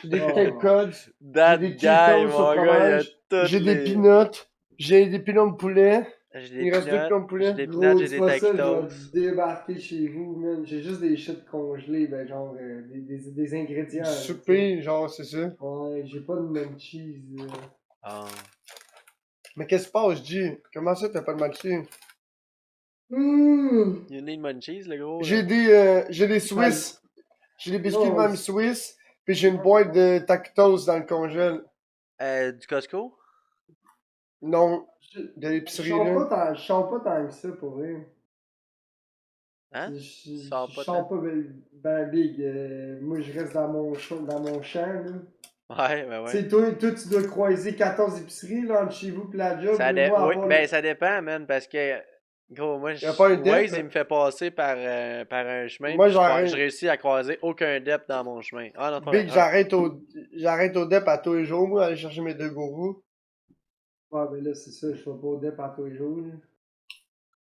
j'ai des Oh. Cape Cods, That j'ai des guy, Cheetos au mon gars, il a fromage, toutes j'ai des les... peanuts, j'ai des peanuts de poulet. J'ai des Il reste deux peanuts, plombs de poulet. j'ai des Gros, peanuts, j'ai dis des pas ça, je taquitos. vais débarquer chez vous, man. J'ai juste des shit congelés, ben genre des ingrédients. Du souper, genre, c'est ça. Ouais, j'ai pas de munchies. Ah. Mais qu'est-ce qui se passe, G? Comment ça, t'as pas de munchies? Mmh. You need munchies, le gros, là? J'ai des Swiss. J'ai des biscuits de Non, même Swiss, puis j'ai une boîte de taquitos dans le congèle. Du Costco? Non, Je de l'épicerie, sens là. pas tant que ça, pour vrai. Hein? Je Sors pas sens pas ben big. Moi, je reste dans mon champ, là. Ouais, ben Tu ouais. sais, toi, tu dois croiser 14 épiceries, là, entre chez vous pis la job. Ça Là, moi, à Oui, part ben ça dépend, man, parce que, gros, moi, Y a pas un Waze, dep? il me fait passer par un chemin, Moi, puis je j'arrête. réussis à croiser aucun dep dans mon chemin. Ah non, c'est pas vrai. Big, Un. j'arrête au dep à tous les jours, moi, aller chercher mes 2 gourous. Ouais, ben là, c'est ça, je vais pas au dep à tous les jours. Là.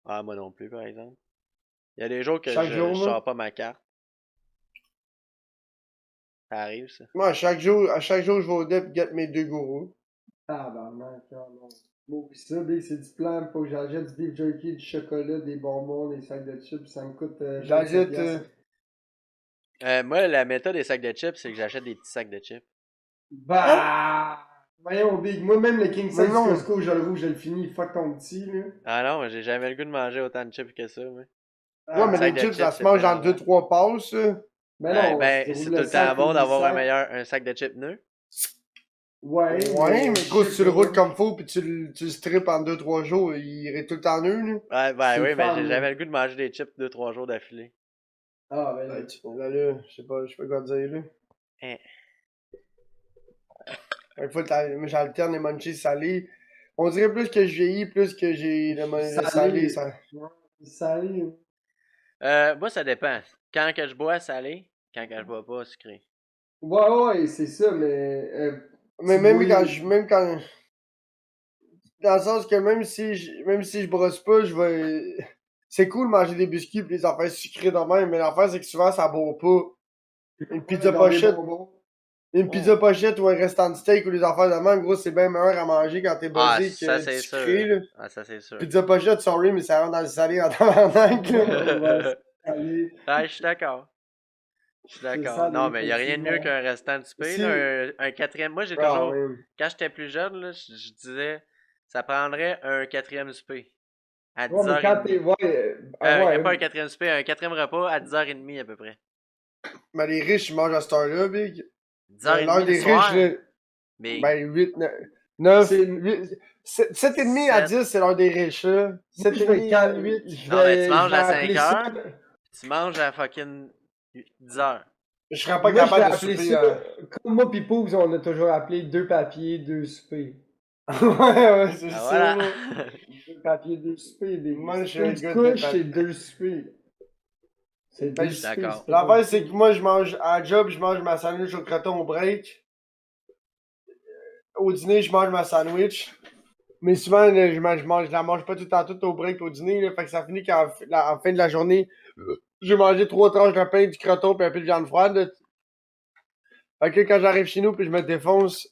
Ah, moi non plus, par exemple. Il y a des jours que Chaque je jour, moi. sors pas ma carte. Ça arrive, ça. Moi, à chaque jour, je vais au dep get mes 2 gourous. Ah, ben, non, non. Bon, pis ça, Big, c'est du plan. Faut que j'achète du beef jerky, du chocolat, des bonbons, des sacs de chips. Ça me coûte 27 J'achète, piastres. Moi, la méthode des sacs de chips, c'est que j'achète des petits sacs de chips. hein? Bah! Voyons, Big. Moi, même le King Mais Size non. Costco, je le roule, je le finis. Fuck ton petit, là. Ah non, j'ai jamais le goût de manger autant de chips que ça, moi. Ouais, Ah, mais Sac les de chips, ça chips, se c'est mange en épeurant. 2-3 passes, ça. ben Ouais, non, si ben, tu roules c'est tout le le temps sac bon ou d'avoir un sac. un sac de chips neuf. Ouais, Ouais, mais gros, si tu le roules là, comme faut, pis tu le strips en 2-3 jours, il irait tout le temps nul, là. Ouais, ben c'est oui, mais fun, j'ai là. jamais le goût de manger des chips 2-3 jours d'affilée. Ah, ben là. Là, je sais pas quoi dire, là. Hein. Une fois, moi, j'alterne les munchies salés. On dirait plus que je vieillis, plus que j'ai le salé, Salé. ça. Ouais, salé. Moi, ça dépend. Quand que je bois salé, quand que je bois pas sucré. Ouais, ouais, c'est ça, mais. Mais Tu bois. même quand, dans le sens que même si je brosse pas, je vais, c'est cool de manger des biscuits pis des affaires sucrées de même, mais l'affaire, c'est que souvent, ça boit pas. Une Ouais, pizza dans des pochette, bonbons. une Oh. pizza pochette ou un restant de steak ou des affaires de même, gros, c'est bien meilleur à manger quand t'es Ah, buzzé ça que du c'est sucré, sûr. là. Ah, ça c'est sûr. Pizza pochette, sorry, mais ça rentre dans le salé en tabarnak, là. Ouais, c'est salé. Ouais, je suis d'accord. Je suis C'est d'accord. Non, salé, mais il n'y a rien de mieux effectivement. qu'un restant de souper, Si, là. Un quatrième. Moi, j'ai ah, toujours. oui. Quand j'étais plus jeune, là, je disais, ça prendrait un quatrième souper à Ouais, mais quand t'es. 10h30. Ouais, ouais. Pas un quatrième souper, un quatrième repas à 10h30 à peu près. Mais les riches, ils mangent à cette heure-là, big. L'heure 10h30 le des riches, soir. là, Mais ben 8, 9, C'est. 8, 7h30 à 7. 10, c'est l'heure des riches, là. Moi, 7h30 à 8. Non, mais tu je manges vais à 5 appeler ça. heures, tu manges à fucking 10h. Je serais pas Moi, je vais capable de appeler souper ça. à... Comme moi, pis Pougs, on a toujours appelé 2 papiers, 2 soupers. ouais, c'est Ah, ça, voilà. moi. 2 papiers, 2 soupers. Moi, je Si suis tu veux un du gars de couche, c'est papier. 2 soupers. C'est Ben, 2 Je suis soupers. d'accord. C'est pas l'affaire, beaucoup. c'est que moi, je mange à la job, je mange ma sandwich au croton au break. Au dîner, je mange ma sandwich. Mais souvent, là, je la mange pas tout le temps toute au break au dîner, là. Fait que ça finit qu'en en fin de la journée, j'ai mangé 3 tranches de pain, du croton puis un peu de viande froide, là. Fait que quand j'arrive chez nous puis je me défonce,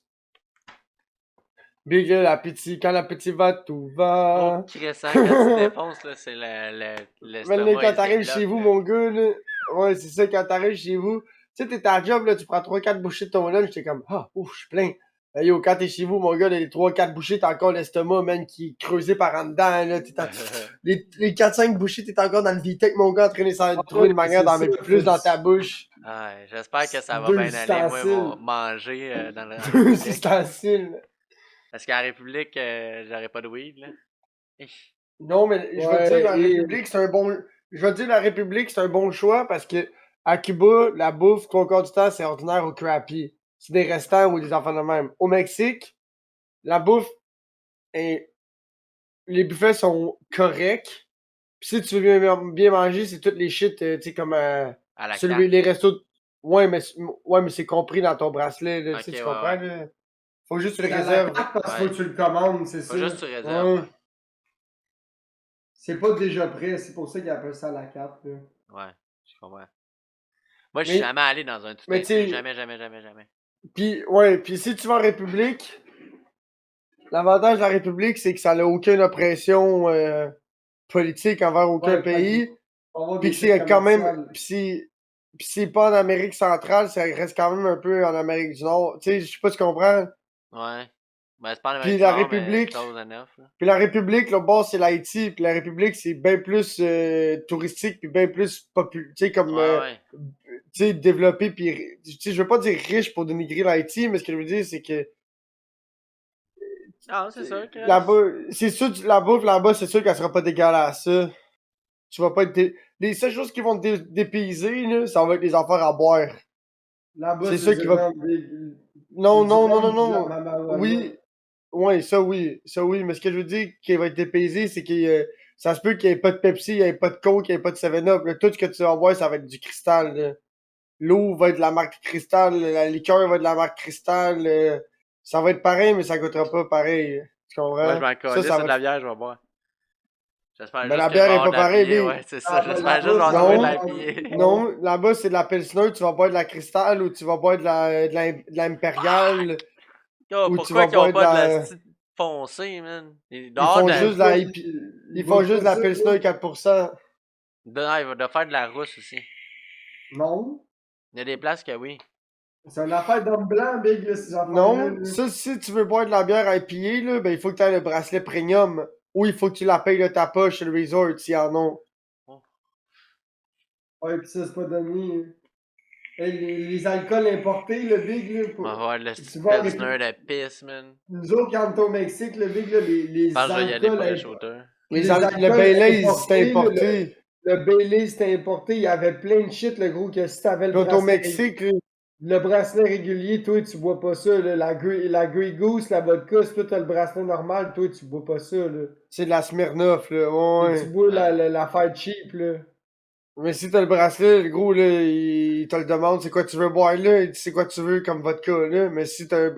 big, là, quand l'appétit va, tout Oh, va. crissant, quand tu te défonces, là, c'est Mais là, l'estomac, quand il se t'arrives chez débloque, vous, là. mon gars, là, ouais, c'est ça, quand t'arrives chez vous, tu sais, t'es à la job, là, tu prends 3-4 bouchées de ton lunch, t'es comme, ah, ouf, je suis plein. Ben, yo, quand t'es chez vous, mon gars, les 3-4 bouchées, t'as encore l'estomac, man, qui est creusé par en dedans, là, les 4-5 bouchées, t'es encore dans le VTech, mon gars, en train de Ah trouver ouais, une manière c'est d'en ça. mettre Faut plus dans ta bouche. Ouais, j'espère que ça va deux bien aller, moi, ustensiles. manger en Deux République. ustensiles. Parce qu'en République, j'aurais pas de weed, là. Non, mais je vais te dire, Ouais, la République, c'est un bon. Je vais te dire, la République, c'est un bon choix parce que à Cuba, la bouffe, trois quarts du temps, c'est ordinaire ou crappy. C'est des restants ou des enfants de même. Au Mexique, la bouffe est. Les buffets sont corrects. Puis si tu veux bien manger, c'est toutes les shit, tu sais, comme À la carte. les restos. Ouais, mais c'est compris dans ton bracelet, là, tu Ok, sais, tu ouais, comprends, ouais. là. Faut juste que tu c'est le à la réserves. carte parce qu'il Ouais. faut que tu le commandes, c'est Faut ça. juste que tu réserves, Ouais. ouais. C'est pas déjà prêt, c'est pour ça qu'ils appellent ça à la carte, là. Ouais, je comprends. Moi, je suis Mais, jamais allé dans un tout mais tu inclus. sais, Jamais, jamais, jamais, jamais. puis si tu vas en République, l'avantage de la République, c'est que ça n'a aucune oppression politique envers aucun Ouais, fait pays. on va avoir Puis des que fêtes c'est quand même. commerciales. Puis c'est pas en Amérique centrale, ça reste quand même un peu en Amérique du Nord. Tu sais, je sais pas si tu comprends. Ouais. Ben, c'est pas en Puis Amérique du la Nord, mais République. close enough, là. Puis la République, là, bon, c'est l'Haïti. Puis la République, c'est bien plus touristique, puis bien plus populaire. Tu sais, comme. Ouais, ouais. Tu sais, développé, puis. Tu sais, je veux pas dire riche pour dénigrer l'Haïti, mais ce que je veux dire, c'est que. Ah, c'est sûr, Chris. Là-bas, c'est sûr, la bouffe là-bas, c'est sûr qu'elle sera pas dégueulasse, ça. Tu vas pas être. Les seules choses qui vont te dépayser, là, ça va être les affaires à boire. Là-bas, C'est c'est ça qui va. vraiment Non, Du non, non, rhum non, ou de la non. marijuana. Oui, ouais, ça oui. Mais ce que je veux dire qu'il va être dépaysé, c'est que ça se peut qu'il n'y ait pas de Pepsi, il n'y ait pas de Coke, il n'y ait pas de 7-Up. Là. Tout ce que tu vas boire, ça va être du cristal. Là. L'eau va être de la marque Cristal, la liqueur va être de la marque Cristal. Ça va être pareil, mais ça goûtera pas pareil. Tu Moi, je comprends? m'en calisse, Ça c'est de va la être... bière, je vais boire. J'espère Ben, juste la que je vais bière est avoir pas de la pareille, pillée, mais... ouais, c'est ça. Ah, ben J'espère juste que je vais en là-bas, trouver de Non, la ça pillée. non, là-bas, c'est de la Pilsner, tu vas boire de la Cristal, ou tu vas boire de la Impériale, Yo, ou tu pourquoi vas qu'ils ont boire de pas de la la... style foncée, man? Il doit y Ils avoir de font la. juste boivent de la... pas, Ils ils font boivent juste pas de la ça, Pilsner là. 4%. Il doit faire de la rousse aussi. Non. Il y a des places que oui. C'est une affaire d'homme blanc, Big, là, ces affaires-là. Non, ça, si tu veux boire de la bière IPA, là, ben, il faut que tu aies le bracelet premium. Ou il faut que tu la payes de ta poche chez le resort, s'il y en a. Oh. Ouais, pis ça, c'est pas donné. Hey, les alcools importés, le Big, là, On va voir le tu style vas Pilsner de pisse, man. nous autres, quand on est au Mexique, le Big, là, Je pense que je vais y aller pour le shooter. les Le alcools Baileys, c'est importés, là, importé. le Baileys, c'était importé, il y avait plein de shit, le gros, que si t'avais Puis au Mexique, là, le bracelet régulier, toi, tu bois pas ça, là. La Grey Goose, la vodka, si toi, t'as le bracelet normal, toi, tu bois pas ça, là. c'est de la Smirnoff, là. Et Ouais. tu bois Ouais. l'affaire cheap, là. Mais si t'as le bracelet, le gros, là, il te le demande, c'est quoi tu veux boire, là. Il dit, c'est quoi tu veux comme vodka, là. Mais si t'as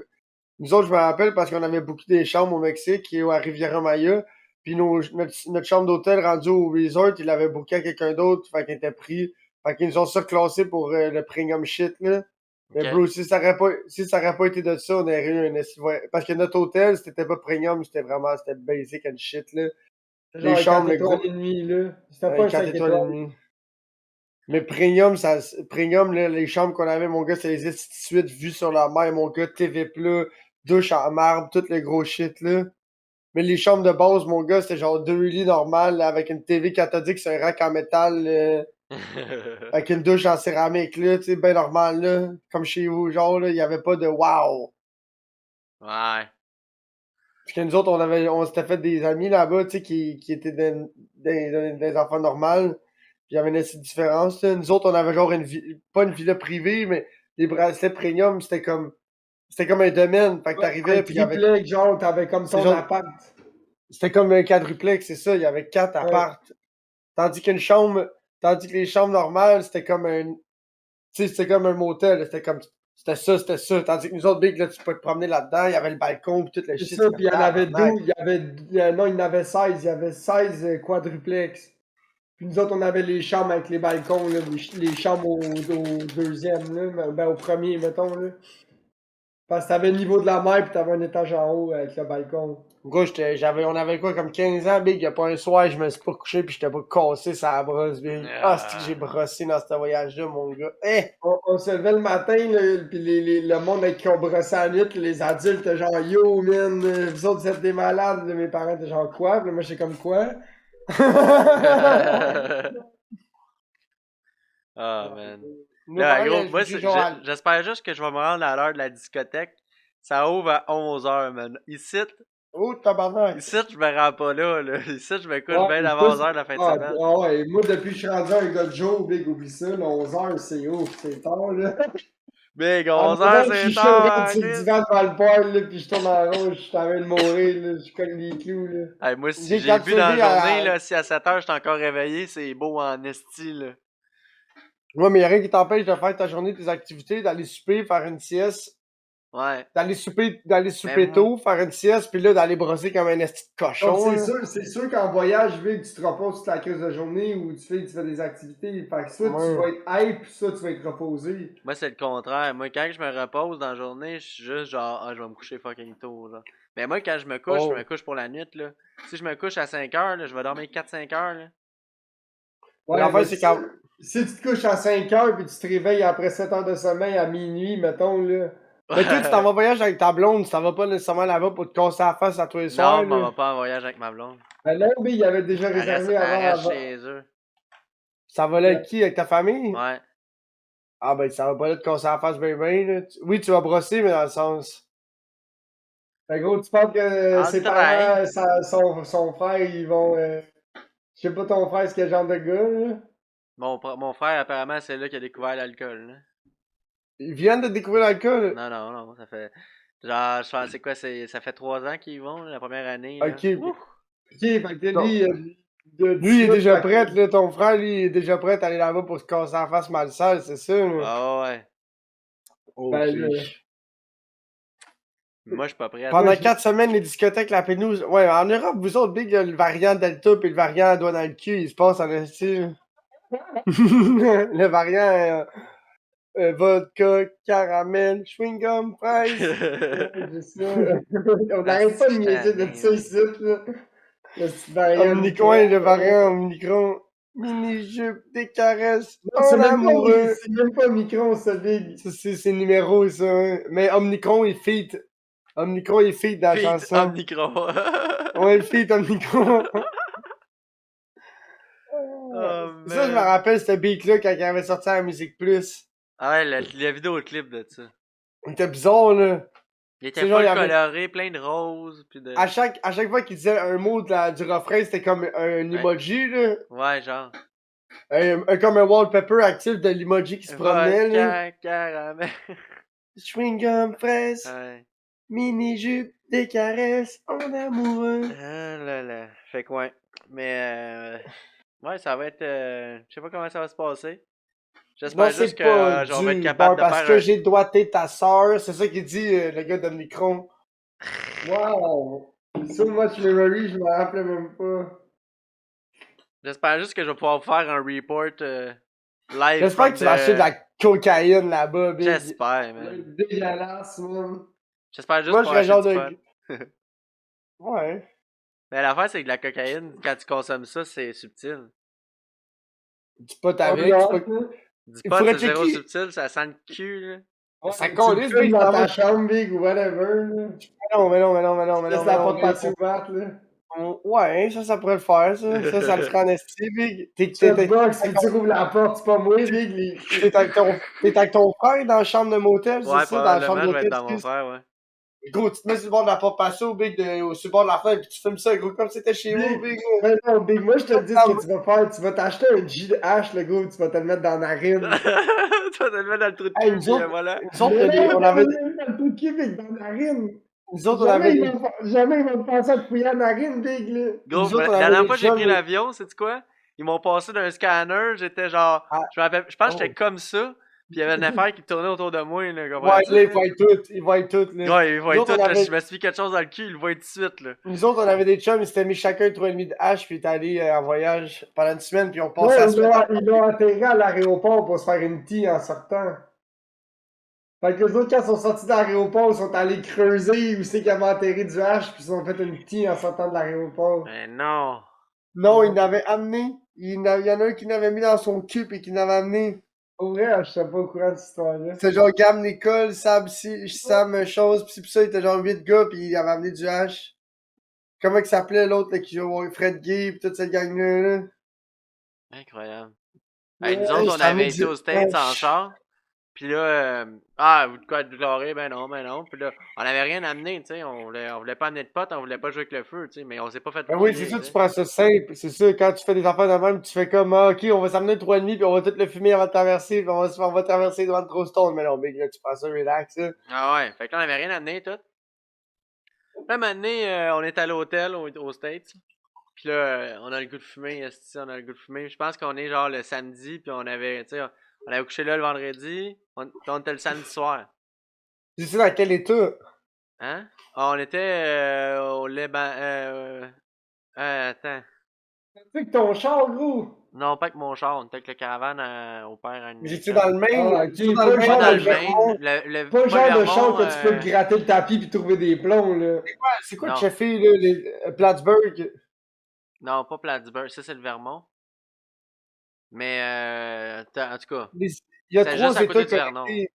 Nous autres, je me rappelle parce qu'on avait booké des chambres au Mexique et à Riviera Maya. Puis notre chambre d'hôtel rendue au resort, il l'avait booké à quelqu'un d'autre, fait qu'il était pris. Fait qu'ils nous ont surclassé pour le premium shit, là. Mais Ok. bro, si ça aurait pas été de ça, on aurait eu un parce que notre hôtel, c'était pas premium, c'était basic and shit, là. C'est Les genre un 4 chambres, le gros, étoiles et demi, là. C'était pas un 4 5 étoiles et étoiles. demi. Mais premium, là, les chambres qu'on avait, mon gars, c'était les suite vues sur la mer, mon gars, TV plat, douche en marbre, tout le gros shit, là. Mais les chambres de base, mon gars, c'était genre 2 lits normales, là, avec une TV cathodique sur un rack en métal, avec une douche en céramique, là, tu sais, ben normal, là. Comme chez vous, genre, là, il y avait pas de wow. Ouais. Parce que nous autres, on s'était fait des amis là-bas, tu sais, qui étaient des enfants normales. Puis il y avait une petite différence, là. Nous autres, on avait genre pas une villa privée, mais les bracelets premium, c'était comme un domaine. Fait que Ouais, un t'arrivais, puis il y avait, triplex, genre, t'avais comme c'est ton genre, appart. c'était comme un quadruplex, c'est ça. Il y avait 4 Ouais. apparts. Tandis qu'une chambre, tandis que les chambres normales, c'était comme tu sais, c'était comme un motel. C'était ça. Tandis que nous autres, big, là, tu pouvais te promener là-dedans. Il y avait le balcon, puis tout le C'est shit. ça, C'était puis il y en avait tabarnak. 12, non, il y en avait 16, il y avait 16 quadruplex. Puis nous autres, on avait les chambres avec les balcons, là, les chambres au deuxième, là, ben au premier, mettons, là. Parce que t'avais le niveau de la mer, puis t'avais un étage en haut avec le balcon. Gros, on avait quoi, comme 15 ans, big. Il y a pas un soir, je me suis pas couché, puis j'étais pas cassé ça brosse, big. Ah, c'est que j'ai brossé dans ce voyage-là, mon gars. Eh! On se levait le matin, là, puis le monde avec qui on brossait à la nuit, les adultes étaient genre yo man, vous autres vous êtes des malades, là, mes parents étaient genre quoi? Puis là, moi j'étais comme quoi? Ah, man. Nos Là, parents, gros, moi, j'ai genre. j'espère juste que je vais me rendre à l'heure de la discothèque. Ça ouvre à 11h, man. Oh, tabarnak! Ici, je me rends pas là, là. Ici, je me couche Ouais, bien mais avant toi, 11h la fin de ah, semaine. ah ouais, moi depuis que je suis rendu un gars de jour, big, oublie ça, là, 11h c'est ouf, c'est tard, là. Big, À 11h, 9h, je c'est suis chaud, tard, rentre hein, sur le Chris. divan devant le poêle, là, puis je tourne en rond, je suis en train de mourir, là, je cogne les clous, là. Hey, moi, si Dès j'ai quand bu tu dans la levé journée, là, si à 7h, je suis encore réveillé, c'est beau en esti, là. Ouais, mais y'a rien qui t'empêche de faire ta journée, tes activités, d'aller souper, faire une sieste, Ouais. d'aller souper Mais tôt, faire une sieste, puis là, d'aller brosser comme un esti de Donc, cochon, là. c'est sûr qu'en voyage, vu que tu te reposes toute la crise de journée ou tu fais des activités, fait que soit tu Ouais. vas être hype, soit tu vas être reposé. moi, c'est le contraire. Moi, quand je me repose dans la journée, je suis juste genre, ah, je vais me coucher fucking tôt, genre. Mais moi, quand je Oh. me couche pour la nuit, là. Si je me couche à 5h, là, je vais dormir 4-5 heures, là. Ouais, L'affaire, mais c'est quand. si tu te couches à 5 heures puis tu te réveilles après 7 heures de sommeil à minuit, mettons, là. Mais toi, tu t'en vas voyage avec ta blonde, tu t'en vas pas nécessairement là-bas pour te casser la face à tous les Non, soirs, je m'en là. vais pas en voyage avec ma blonde. Ben non, mais il avait déjà réservé Elle reste avant. chez eux. Ça va là avec qui? Avec ta famille? Ouais. Ah, ben, ça va pas là te casser la face ben là. Oui, tu vas brosser, mais dans le sens. Fait gros, tu penses que En ses train. parents, son frère, ils vont. Je sais pas ton frère, c'est quel genre de gars, là. Mon frère, apparemment, c'est là qui a découvert l'alcool, là. Ils viennent de découvrir l'alcool. Non, non, non, ça fait. Genre, je pense, c'est quoi, ça fait 3 ans qu'ils y vont, la première année, là. Ok. Fait Ouh! Ok, fait que Non. lui, il a Lui, il est 18, déjà fait que- prêt, là, ton frère, lui, il est déjà prêt à aller là-bas pour se casser la face mal sale, c'est ça, là? Ah ouais. Ok. Ben, là, Moi, je suis pas prêt à Pendant j'ai- 4 semaines, les discothèques, la pénouse. Ouais, en Europe, vous autres, Big, il y a le variant Delta puis le variant doigt dans le cul, il se passe en esti. Le variant vodka, caramel, chewing-gum, fraise. j'ai ça. On n'arrête pas de niaiser de ça ici, là. Le petit variant du Omnicron et le cœur. variant Omnicron. Mini-jupe, des caresses, Non, c'est en même pas, amoureux. c'est même pas micron, ça, Big. Ça, c'est numéro, ça. Hein. Mais Omnicron, il feat. Omnicron, il feat dans la Feat chanson. Omnicron. Ouais, le feat Omnicron. Oh Ça, je me man. rappelle, ce beat-là, quand il avait sorti à la Musique Plus. Ah ouais, le vidéoclip de ça. Il était bizarre, là. Il était C'est genre, full il y avait- coloré, plein de roses, pis de. À chaque fois qu'il disait un mot du refrain, c'était comme un emoji, là. Ouais, genre. Comme un wallpaper actif de l'emoji qui se promenait, là. Vodka, caramel. Chewing-gum, fraise, Ouais. mini-jupe, des caresses, en amoureux. Ah là là. Fait que ouais. Mais ouais, ça va être. Je sais pas comment ça va se passer. Non, J'espère c'est juste que pas genre, on va être du capable de parce faire que un. j'ai doigté ta sœur. C'est ça qu'il dit, le gars d'Omnicron. Wow! So much memory, je me rappelais même pas. J'espère juste que je vais pouvoir faire un report live J'espère from que tu vas acheter de la cocaïne là-bas, Big. J'espère, Ça va man. être dégueulasse, man. J'espère juste Moi, je pour serais acheter genre du de. pot. Ouais. Mais l'affaire, c'est que la cocaïne, quand tu consommes ça, c'est subtil. Du pot Oh, avec, non, du pot. hein? Du Il pot, faudrait c'est zéro checker. subtil, ça sent le cul, là. Ouais, Ça tu le calisse, Big, fumes dans ça ta va. chambre, Big, ou whatever, là. Tu laisses la porte passer ouverte, là. Ouais, ça pourrait le faire, ça. Ça le ferait en esti, Big. Shotbox, puis tu rouvres la porte, c'est pas moi, Big. T'es avec ton frère dans la chambre de motel, c'est Ouais, ça? Dans la chambre probablement, je vais être d'hôtel, dans mon excuse. frère, ouais. Gros, tu te mets sur le bord de la porte passée au Big, sur le bord de la fenêtre, puis tu filmes ça, gros, comme si c'était chez vous, Big. Ben non, Big, moi je te dis ce que tu vas faire. Tu vas t'acheter un G-H, le gros, tu vas te le mettre dans la narine. Tu vas te le mettre dans le trou de Hey, cul, puis voilà. nous autres, Mais non, on avait, dans le trou de cul, Big, dans la narine. nous autres, on avait des, Jamais ils vont te penser à te fouiller la narine, Big, là. Gros, nous autres, on la avait dernière des fois que j'ai chums, pris l'avion, sais-tu quoi? Ils m'ont passé d'un scanner, j'étais genre. ah, Je pense que oh. j'étais comme ça, puis il y avait une affaire qui tournait autour de moi, là, Ouais, comprends-tu? là, ils voient tout, là. Gros, ils Nous voient autres, tout, on là, si avait, je me suis mis quelque chose dans le cul, ils le voient tout de suite, là. nous autres, on avait des chums, ils s'étaient mis chacun 3,5 de hache, puis ils étaient allés en voyage pendant une semaine, puis on passait Ouais, la semaine. ils l'ont atterri à l'aéroport pour se faire une tea en sortant. Fait que les autres, quand ils sont sortis de l'aéroport, ils sont allés creuser où c'est qu'ils avaient atterri du H, puis ils ont fait une tea en sortant de l'aéroport. Mais non. Non, ils n'avaient amené. Il y en a un qui l'avait mis dans son cul, et qui l'avait amené. Au vrai, je sais pas au courant de cette histoire-là. C'était genre Gam Nicole, Sam chose, pis ça, il était genre 8 gars, pis il avait amené du hash. Comment il s'appelait l'autre là, qui joue au Fred Gay, pis toute cette gang-là, là? Incroyable. Hey, nous Ouais, autres, il on s'est amené avait été du aux States en hash. char. Puis là, vous de quoi de glorer? Ben non, ben non. Puis là, on avait rien amené, tu sais. On voulait pas amener de potes, on voulait pas jouer avec le feu, tu sais. Mais on s'est pas fait Ben oui, c'est fouiller, ça, tu tu sais. prends ça simple. C'est ça, quand tu fais des affaires de même, tu fais comme, ah, ok, on va s'amener 3,5 pis on va tout le fumer avant de traverser, pis on va traverser devant le gros stone. Mais non, big, là, tu prends ça relax, là. Ah ouais, fait que là, on avait rien amené, tout. Là, maintenant, on est à l'hôtel aux States. Puis là, on a le goût de fumer, esti, on a le goût de fumer. Je pense qu'on est genre le samedi, puis on avait, tu sais, on avait couché là le vendredi, puis on était le samedi soir. Tu sais dans quel état? Hein? Ah, on était au Liban. Attends. Tu sais que ton char, gros! Non, pas avec mon char, on était avec le caravane au père à une Mais j'étais dans le Maine, Ah, ok, j'étais dans pas le le Maine, genre Pas dans de le Vermont. Maine. Pas le genre de char Vermont, que tu peux te gratter le tapis puis trouver des plombs, là. C'est quoi non. de cheffer, là, Plattsburgh? Non, pas Plattsburgh, ça c'est le Vermont. Mais, en tout cas, Il y a c'est 3 juste à côté États du Vernon. connectés.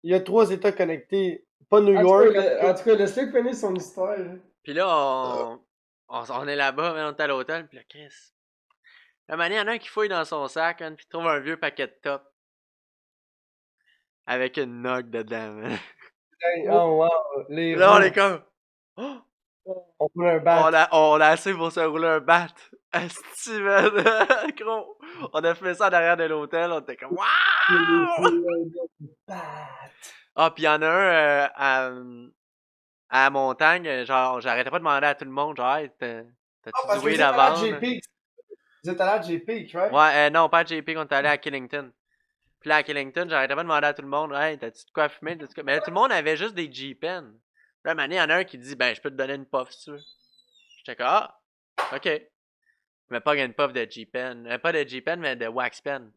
Il y a 3 États connectés. Pas New En tout cas, York. en tout cas, laisse-le finir son histoire, là. Puis là, on est là-bas, on est à l'hôtel, puis là, Chris. La manière, il y en a un qui fouille dans son sac, hein, puis il trouve un vieux paquet de top. Avec une nogue dedans, man. Oh wow, les Là, on roues. est comme. Oh! On roule un bat. On a assez pour se rouler un bat. Asti, man. Gros. On a fait ça derrière de l'hôtel. On était comme. Waouh! Ah, puis il y en a un à la montagne, genre, j'arrêtais pas de demander à tout le monde, genre, hey, t'as-tu du Parce que weed vous êtes à allé à vendre? JP. Vous êtes allé à JP, right? Ouais, non, pas à JP, on est allé à Killington. Puis là, à Killington, j'arrêtais pas de demander à tout le monde, hey, t'as-tu de quoi fumer? Mais là, tout le monde avait juste des G-Pen. Là, à un moment donné, il y en a un qui dit, ben, je peux te donner une puff, si tu veux. J'étais comme, ah, ok. Mais pas une puff de G-Pen. Pas de G-Pen, mais de Wax Pen.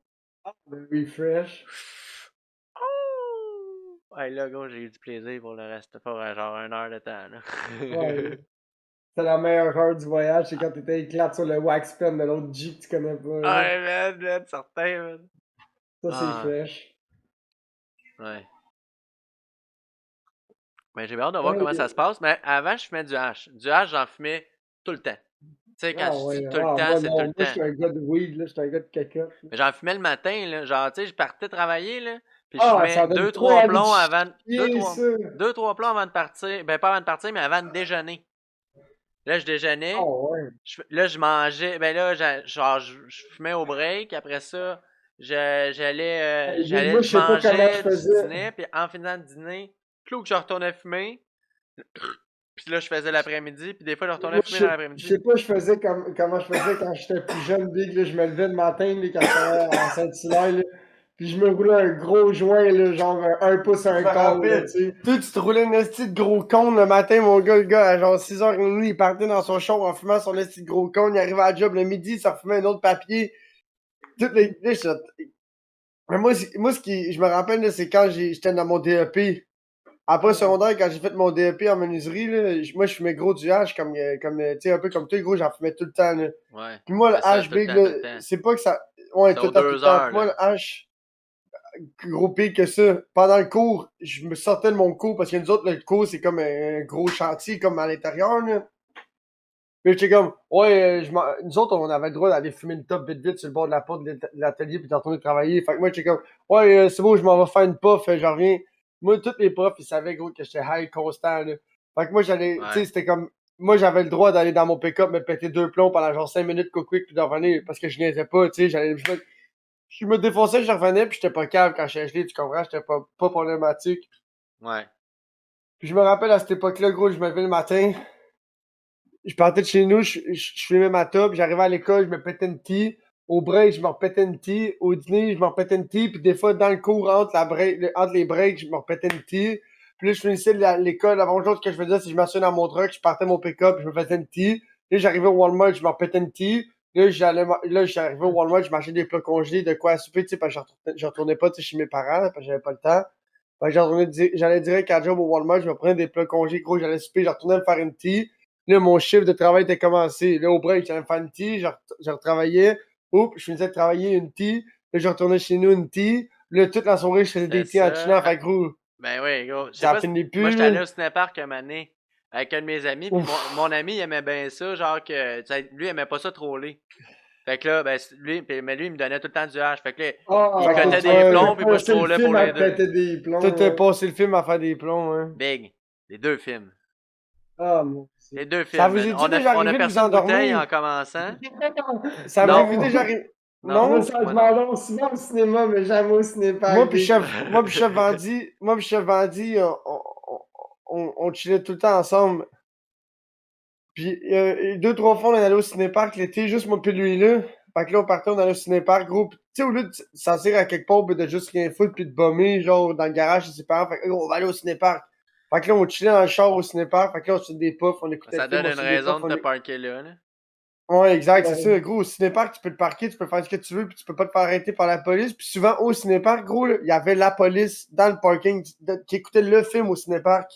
Le refresh. Oh! Ouais, là, gros, j'ai eu du plaisir pour le reste, pour genre 1 heure de temps, là. Ouais. C'est la meilleure heure du voyage, c'est quand t'étais éclate sur le wax pen de l'autre G que tu connais pas. Là. Ouais, man, certain, man. Ça, c'est Ah, fresh. ouais. Mais j'ai hâte de voir Ouais, comment ça se passe. Mais avant, je fumais du hash. Du hash, j'en fumais tout le temps. Tu sais, quand ah je dis ouais, tout le ah, temps, moi c'est tout non, le moi je temps. suis un gars de weed, là, je suis un gars de caca. Mais j'en fumais le matin, là. Genre, tu sais, je partais travailler, là. Puis je Ah, fumais ça donne deux, trop trois envie de plombs avant. chier, ça. Deux, trois plombs avant de partir. Ben, pas avant de partir, mais avant de déjeuner. Là, je Ah déjeunais. ouais. Là, je mangeais. Ben là, genre, je fumais au break. Après ça, Moi, je je sais pas comment je mangeais du faisais. dîner. Puis en finissant le dîner, clou que je retournais fumer. Puis là, je faisais l'après-midi. Puis des fois, je retournais Moi, fumer dans je l'après-midi. sais pas comment je faisais quand j'étais plus jeune, big, là, je me levais le matin, là, quand j'étais à Saint-Hilaire, là, puis je me roulais un gros joint, là, genre un pouce à Je un me quart, là, rappelle. tu sais. Toi, tu te roulais une esti de gros cône le matin, mon gars. Le gars, à genre 6h30, il partait dans son char en fumant son esti de gros cône. Il arrivait à la job le midi, il se refumait un autre papier. Toutes les. Là, mais moi, je me rappelle, là, c'est quand j'étais dans mon DEP. Après secondaire, quand j'ai fait mon DEP en menuiserie, là, moi, je fumais gros du hash, tu sais, un peu comme toi, gros, j'en fumais tout le temps, là. Ouais. Puis moi, le C'est ça, hash tout le big, temps, là, tout le temps. c'est pas que ça. Ouais, C'est tout aux le temps, tout le 2 temps. heures, Puis moi, là. le hash, gros pire que ça. Pendant le cours, je me sortais de mon cours parce que nous autres, le cours, c'est comme un gros chantier, comme à l'intérieur, là. Puis j'étais comme, ouais, nous autres, on avait le droit d'aller fumer une top vite vite sur le bord de la porte de l'atelier puis de retourner travailler. Fait que moi, j'étais comme, ouais, c'est bon, je m'en vais faire une puff, j'en reviens. Moi, tous les profs, ils savaient, gros, que j'étais high constant, là. Fait que moi, j'allais, tu sais, Ouais. c'était comme, moi, j'avais le droit d'aller dans mon pick-up, me péter 2 plombs pendant genre 5 minutes, quick, puis d'en revenir parce que je niaisais pas, tu sais, je me défonçais, je revenais, puis j'étais pas calme quand j'étais gelé, tu comprends? J'étais pas problématique. Ouais. Puis je me rappelle à cette époque-là, gros, je me levais le matin, je partais de chez nous, je fumais ma top, j'arrivais à l'école, je me pétais une tea. Au break, je me repétais une tea. Au dîner, je me repétais une tea. Puis des fois, dans le cours, entre les breaks, je me repétais une tea. Puis là, je finissais l'école. La première chose que je faisais, c'est que je m'asseyais dans mon truck, je partais mon pick-up, je me faisais une tea. Là, j'arrivais au Walmart, je me repétais une tea. Là, j'arrivais au Walmart, je mangeais des plats congelés, de quoi à souper, tu sais, parce que je retournais pas, tu sais, chez mes parents, parce que j'avais pas le temps. Fait que j'allais direct à job au Walmart, je me prenais des plats congelés, gros, j'allais souper, je retournais me faire une tea. Là, mon chiffre de travail était commencé. Là, au break, j'allais me faire une tea, je retravaillais. Oups, je finissais de travailler une tea. Là, je retournais chez nous une tea. Là, toute la soirée, je faisais C'était des teas en ça. chinant. Fait que, gros, Ben oui, gros. Je sais ça pas, finit moi, plus, j'étais là. allé au cinépark un moment donné avec un de mes amis, puis Ouf. mon ami, il aimait bien ça, genre que, tu sais, lui, il aimait pas ça troller. Fait que là, ben, mais lui, il me donnait tout le temps du hache. Fait que là, il Ah, Fait que cotait t'as des ouais, plombs, puis moi, je passé le trollais pour film à les te deux. péter des toi, plombs, t'as ouais. passé le film à faire des plombs, hein. Big. Les deux films. Ah, mon Les Dieu. deux Ça films, vous man. est-tu déjà On a arrivé de vous percé une bouteille endormir? en commençant. Ça vous Non. est déjà arrivé? Non. Moi, Non? ça, je Moi, non. m'endors souvent au cinéma, mais jamais au cinépark, big. Moi puis chef Vandy, on chillait tout le temps ensemble. Puis, 2, 3 fois, on allait au cinépark l'été, juste moi pis lui, là. Fait que là, on partait, on allait au cinépark, gros. Pis, tu sais, au lieu de s'asseoir à quelque part, pis de juste rien foutre, pis de bomber, genre, dans le garage de ses parents. Fait que, on va aller au cinépark. Fait que là, on chillait dans le char au cinépark. Fait que là, on se faisait des puffs, on écoutait Ça le film, donne on une se faisait des raison puffs, de te parker là, là. Ouais, exact, c'est Ouais. ça. Gros, au cinépark, tu peux te parquer, tu peux faire ce que tu veux, puis tu peux pas te faire arrêter par la police. Puis souvent, au cinépark, gros, là, il y avait la police dans le parking qui écoutait le film au cinépark.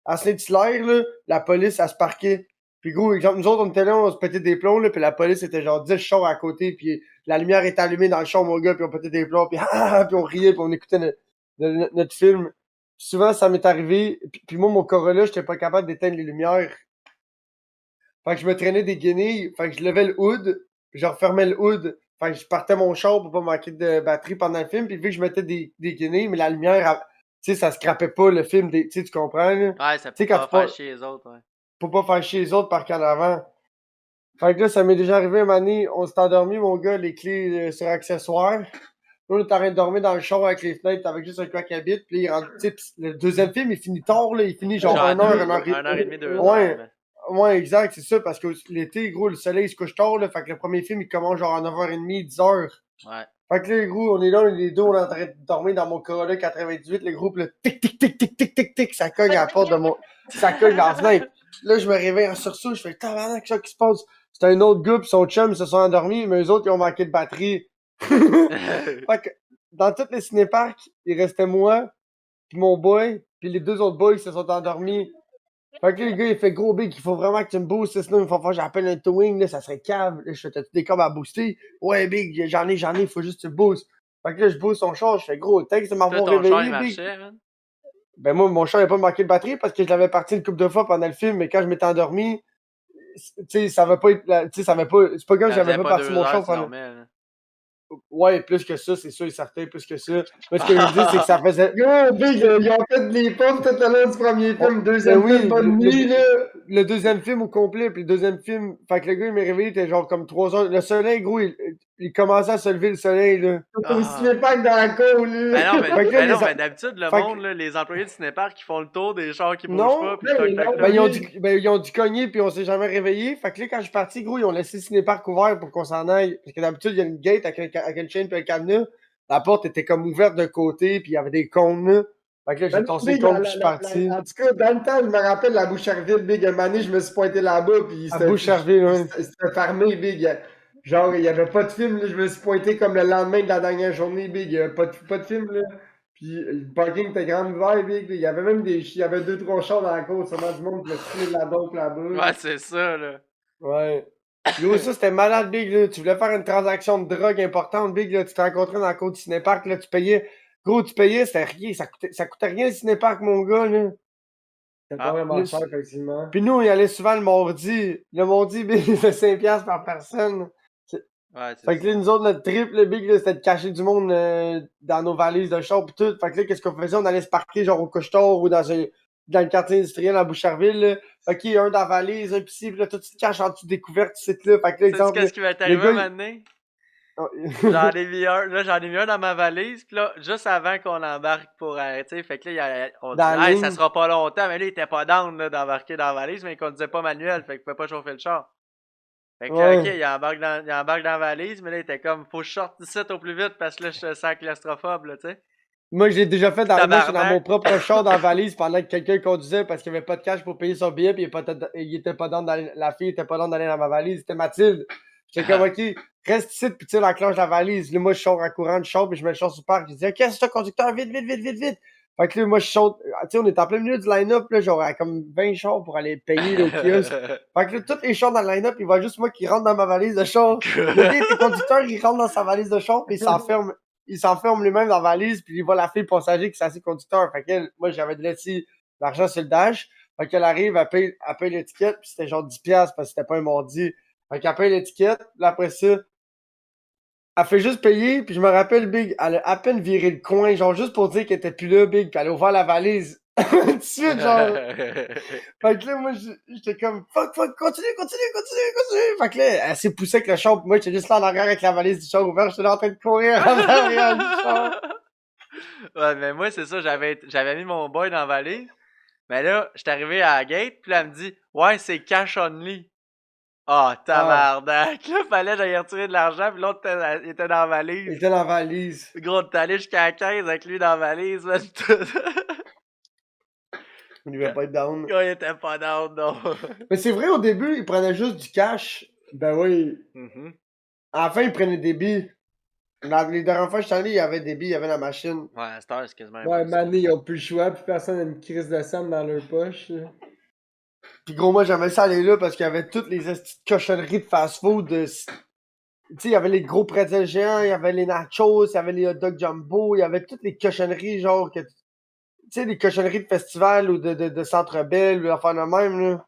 À Saint-Hilaire, là, la police, elle se parquait. Puis gros, exemple, nous autres, on était là, on se pétait des plombs, là, puis la police était genre 10 chars à côté, puis la lumière était allumée dans le char, mon gars, puis on pétait des plombs, puis, puis on riait, puis on écoutait notre film. Puis souvent, ça m'est arrivé, puis moi, mon Corolla, j'étais pas capable d'éteindre les lumières. Fait que je me traînais des guenilles, fait que je levais le hood, puis je refermais le hood. Fait que je partais mon char pour pas manquer de batterie pendant le film, puis vu que je mettais des guenilles, mais la lumière, tu sais, ça scrapait pas le film, tu sais, tu comprends, là? Tu Ouais, ça peut sais, quand pas tu faire pas, chier les autres, ouais. faut pas faire chier les autres par qu'en avant. Fait que là, ça m'est déjà arrivé un moment donné, on s'est endormi, mon gars, les clés sur accessoires. on est en train de dormir dans le char avec les fenêtres, avec juste un coq à bite, puis il rentre, tu sais, pis le deuxième film, il finit tard, là, il finit genre 1 heure, 1 heure et 1h30, 2h. Ouais. mais- Ouais, exact, c'est ça, parce que l'été, gros, le soleil se couche tard, là, fait que le premier film, il commence genre à 9h30, 10h. Ouais. Fait que là, gros, on est là, les deux, on est en train de dormir dans mon Corolla 98, le groupe, le tic, tic, tic, tic, tic, tic, tic, ça cogne à la porte de mon, ça cogne dans la fenêtre. Là, je me réveille en sursaut, je fais, tabarnak, qu'est-ce qui se passe? C'était un autre gars pis son chum, ils se sont endormis, mais eux autres, ils ont manqué de batterie. Fait que, dans tous les cinéparcs, il restait moi, pis mon boy, pis les deux autres boys se sont endormis. Fait que là, le gars, il fait gros big, il faut vraiment que tu me boostes, sinon il faut faire que j'appelle un towing, là, ça serait cave. Là, je fais, t'as-tu des câbles à booster? Ouais, big, j'en ai, il faut juste que tu me boostes. Fait que là, je booste son char, je fais gros, texte de Toi, m'avoir ton char, il réveillé, big. marchait, man. Ben moi, mon char n'a pas manqué de batterie parce que je l'avais parti une couple de fois pendant le film, mais quand je m'étais endormi, tu sais, ça va pas être, tu sais, ça va pas, c'est pas comme Ça j'avais faisait pas pas parti 2 mon heures, char tu pendant. dormais, là. Ouais, plus que ça, c'est sûr et certain, plus que ça. Mais ce que je veux dire, c'est que ça faisait. Gros, big, ils ont fait les pompes tout le long du premier film. Ben Deuxième oui, film, bonne nuit, là. le deuxième film au complet, puis le deuxième film, fait que le gars, il m'est réveillé, il était genre comme 3 heures. Le soleil, gros, il commençait à se lever, le soleil, là. Au Ah. cinépark dans la cour, là. Ben non, mais, Fait que là, ben non, les a- mais d'habitude, le fait monde, que- là, les employés du cinépark qui font le tour des chars qui bougent Non, pas, pis ben, toc, ils toc, l'ont toc. ben, Oui. ils ont dû cogner, puis on s'est jamais réveillé. Fait que là, quand je suis parti, gros, ils ont laissé le cinépark ouvert pour qu'on s'en aille. Parce que d'habitude, il y a une gate avec une chaîne puis un cadenas. La porte était comme ouverte de côté, puis il y avait des cônes, là. Fait que là, j'ai Ben, tossé le big, cône, puis je suis parti. en tout cas, dans le temps, je me rappelle la Boucherville, big, un moment donné, je me suis pointé là-bas, puis À Boucherville, ouais. c'était fermé, big. Genre, il y avait pas de film, là, je me suis pointé comme le lendemain de la dernière journée, big, il y avait pas de film, là. Puis le parking était grand ouvert, big, il y avait même il y avait 2-3 chars dans la cour, sûrement du monde qui me fumé de la dope là-bas. Ouais, c'est ça, là. Ouais. Yo, ça, c'était malade, Big, là. Tu voulais faire une transaction de drogue importante, Big, là. Tu t'es rencontré dans la côte du cinépark, là. Tu payais. Gros, tu payais, c'était rien. Ça coûtait rien le cinépark, mon gars, là. C'était Ah, pas vraiment le- cher, effectivement. Puis nous, on y allait souvent le mardi. Le mardi, Big, c'était 5$ par personne. Ouais, c'est Fait que là, nous autres, notre trip, le Big, là, c'était de cacher du monde dans nos valises de char pis tout. Fait que là, qu'est-ce qu'on faisait? On allait se parquer, genre, au couche-tard ou dans le quartier industriel à Boucherville, là. Ok, un dans la valise, un pis ci, pis là, toi, tu te caches en dessous des couvertes, tu sais, là. Fait que là, Sais-tu exemple, qu'est-ce qui va le t'arriver gars, un moment donné? J'en ai mis un, là, j'en ai mis un dans ma valise, pis là, juste avant qu'on embarque pour arrêter, fait que là, on Dans dit, la hey, ça ligne. sera pas longtemps, mais là, il était pas down, là, d'embarquer dans la valise, mais il conduisait pas manuel, fait qu'il pouvait pas chauffer le char. Fait que, Ouais. ok, il embarque dans la valise, mais là, il était comme, faut que je sorte d'ici au plus vite, parce que là, je te sens claustrophobe, là, tu sais. Moi, j'ai déjà fait dans, moi, j'étais dans mon Tabarnak. propre char dans la valise pendant que quelqu'un conduisait parce qu'il n'y avait pas de cash pour payer son billet puis il était pas dans la fille était pas dans d'aller dans ma valise. C'était Mathilde. J'étais comme, ok, reste ici puis tire la clenche de la valise. Là, moi, je sors en courant de char puis je mets le char sur le parc. Je dis, ok, c'est ça, conducteur, vite, vite, vite, vite, vite. Fait que là, moi, je saute. Tu sais, on est en plein milieu du line-up, là, genre, à comme 20 chars pour aller payer là, au kiosque. Fait que là, tous les chars dans le line-up, il va juste moi qui rentre dans ma valise de char. Le gars, il était conducteur, il rentre dans sa valise de char puis il s'enferme lui-même dans la valise, puis il voit la fille passager qui s'assied conducteur. Fait que moi, j'avais laissé l'argent sur le dash. Fait qu'elle arrive, elle paye l'étiquette, puis c'était genre 10$ parce que c'était pas un mardi. Fait qu'elle paye l'étiquette, puis après ça, elle fait juste payer, puis je me rappelle, Big, elle a à peine viré le coin, genre juste pour dire qu'elle était plus là, Big, puis elle a ouvert la valise. Tout de suite, genre. Fait que là, moi, j'étais comme, fuck, continue. Fait que là, elle s'est poussée avec le char, pis moi, j'étais juste là en arrière avec la valise du char ouverte, j'étais là en train de courir en arrière du char. Ouais, mais moi, c'est ça, j'avais mis mon boy dans la valise. Mais là, j'étais arrivé à la gate, puis là, elle me dit, ouais, c'est cash only. Ah, tabarnak. Là, fallait que j'aille retirer de l'argent, puis l'autre il était dans la Il valise. était dans la valise. Gros, t'es allé jusqu'à la 15 avec lui dans la valise, man. On devait pas être down. Gars, il était pas down, non. Mais c'est vrai, au début, il prenait juste du cash. Ben oui. Mhm. À la fin, il prenait des billes. Les dernières fois que je suis allé, il y avait des billes, il y avait la machine. Ouais, à cette heure, c'est quasiment Ouais, impossible. Mané, ils ont plus le choix, puis personne n'a une crise de sang dans leur poche. Là. Pis gros, moi, j'aimais ça aller là parce qu'il y avait toutes les petites cochonneries de fast-food. Tu sais, il y avait les gros pretzels géants, il y avait les nachos, il y avait les hot dogs jumbo, il y avait toutes les cochonneries, genre, tu sais, les cochonneries de festival ou de Centre Bell ou d'affaires de même, là.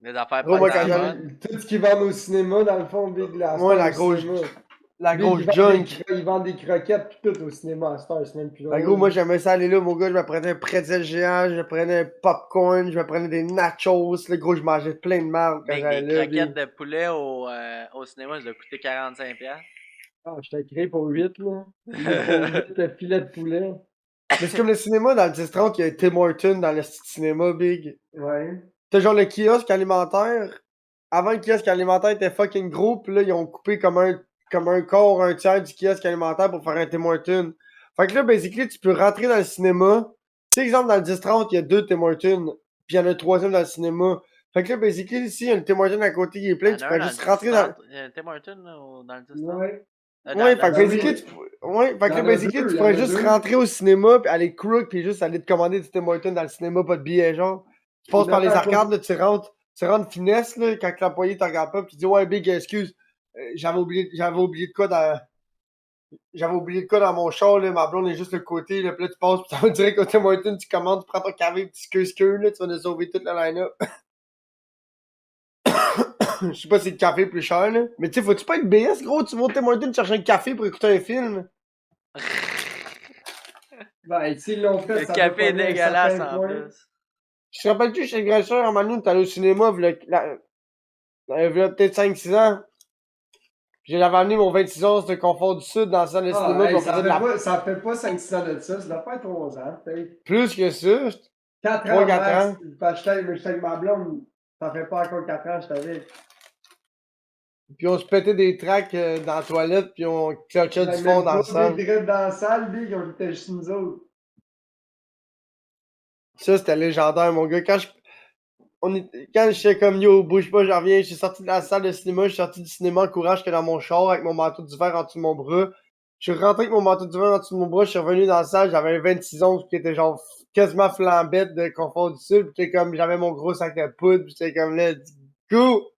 Des affaires Gros, pas moi, de quand la j'allais- bonne. Tout ce qu'ils vendent au cinéma, dans le fond, Big, la Ouais, Star la au grosse- cinéma. La Big, grosse ils vendent junk. ils vendent des croquettes pis tout au cinéma à Star, c'est même plus Ben gros, moi j'aimais ça aller là, mon gars, je me prenais un pretzel géant, je me prenais un popcorn, je me prenais des nachos, là, gros, je mangeais plein de marde quand Mec, j'allais des là. croquettes de poulet au cinéma, ça doit coûter 45$. Ah, j'étais créé pour 8, là. Pour 8 filets de poulet. Mais c'est comme le cinéma dans le 10-30, il y a Tim Horton dans le cinéma big. Ouais. T'as genre le kiosque alimentaire. Avant, le kiosque alimentaire était fucking gros, pis là, ils ont coupé comme un quart, un tiers du kiosque alimentaire pour faire un Tim Horton. Fait que là, basically, tu peux rentrer dans le cinéma. Tu sais, exemple, dans le 10-30, il y a 2 Tim Hortons, pis il y en a un troisième dans le cinéma. Fait que là, basically, si un Tim Horton à côté, il est Il y plein, en tu a un pourrais dans le juste rentrer dans... 10-30. Il y a un Tim Hortons là, dans le 10-30. Ouais. Ouais, fait que Ben basically, oui. ouais, fait Il que y là, en a basically, deux, tu il y en pourrais a juste deux. rentrer au cinéma, pis aller crook, pis juste aller te commander du Tim Hortons dans le cinéma, pas de billet, genre. Tu passes par les Attends, arcades, là, tu rentres finesse, là, quand l'employé te regarde pas, pis tu dis, ouais, big, excuse, j'avais oublié de quoi dans mon char, là, ma blonde est juste le côté, là, pis là, tu passes, pis ça va direct au Tim Hortons, tu commandes, tu prends ton café, petit queue, là, tu vas nous sauver toute la line-up. Je sais pas si le café est plus cher, là. Mais tu sais, faut-tu pas être BS, gros? Tu vas au Tim Hortons chercher un café pour écouter un film? ben, s'ils l'ont fait, Le ça doit café est pogner un dégueulasse certain en point. plus. Je te rappelle-tu, chez Grasseur, un moment donné, t'es allé au cinéma, v'là peut-être 5-6 ans. J'avais amené mon 26 onces de Confort du Sud dans la salle de cinéma, Ah, pis hey, on faisait de la... ça fait pas 5-6 ans de ça doit faire 3 ans, peut-être. Plus que ça, 4 ans 3-4 max. ans. Parce que j'étais avec ma blonde, ça fait pas encore 4 ans, je t'avais. Puis on se pétait des tracks dans la toilette, puis on clutchait du J'avais fond même dans pas la Big salle. Red dans la salle, Big, on était juste nous autres. Ça, c'était légendaire, mon gars. Quand j'étais comme yo, bouge pas, j'en reviens, j'ai sorti de la salle de cinéma, je suis sorti du cinéma en courant, j'étais dans mon char avec mon manteau d'hiver en dessous de mon bras. Je suis rentré avec mon manteau d'hiver en dessous de mon bras, je suis revenu dans la salle, j'avais un 26 onces qui était genre quasiment flambette de Confort du Sud, pis j'étais comme, j'avais mon gros sac de poudre, pis j'étais comme, let's go!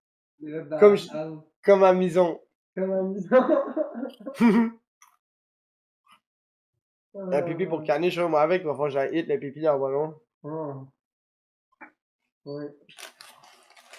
Big Red dans Comme, la salle. comme à Mison. Comme à la maison. Un pipi pour caniche, moi avec, il va falloir que j'aille hit le pipi dans le ballon. Ah, ouais.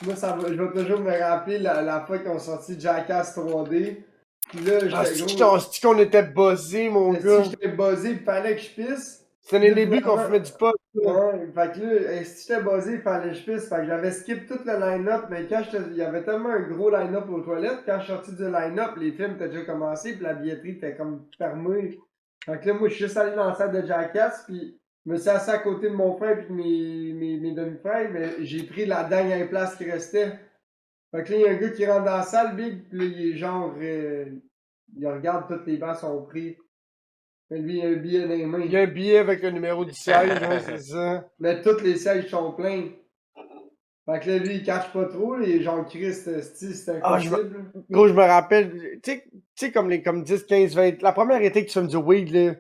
Moi, je vais toujours me rappeler la fois qu'ils ont sorti Jackass 3D. Puis là, Ah, j'étais gros. c'est qu'on était buzzés, mon Si gars. j'étais buzzé, il fallait que je pisse. C'était les Là, débuts qu'on finalement, fumait du pot, là. ouais, fait que là, si j'étais buzzé, il fallait que je pisse. Fait que j'avais skip tout le line-up, mais il y avait tellement un gros line-up aux toilettes, quand je suis sorti du line-up, les films étaient déjà commencés, puis la billetterie était comme fermée. Fait que là, moi, je suis juste allé dans la salle de Jackass, puis je me suis assis à côté de mon frère puis de mes demi-frères, mais j'ai pris la dernière place qui restait. Fait que là, il y a un gars qui rentre dans la salle, Big, puis là, il est genre, il regarde, toutes les bancs sont pris. Mais lui, il a un billet dans les mains. Il y a un billet avec le numéro du siège, ouais, c'est ça. Mais tous les sièges sont pleins. Fait que là, lui, il cache pas trop, là, il est genre Christ, c'est Ah, impossible. Gros, je me rappelle, tu sais, comme 10, 15, 20, la première été que tu fumes du weed, là.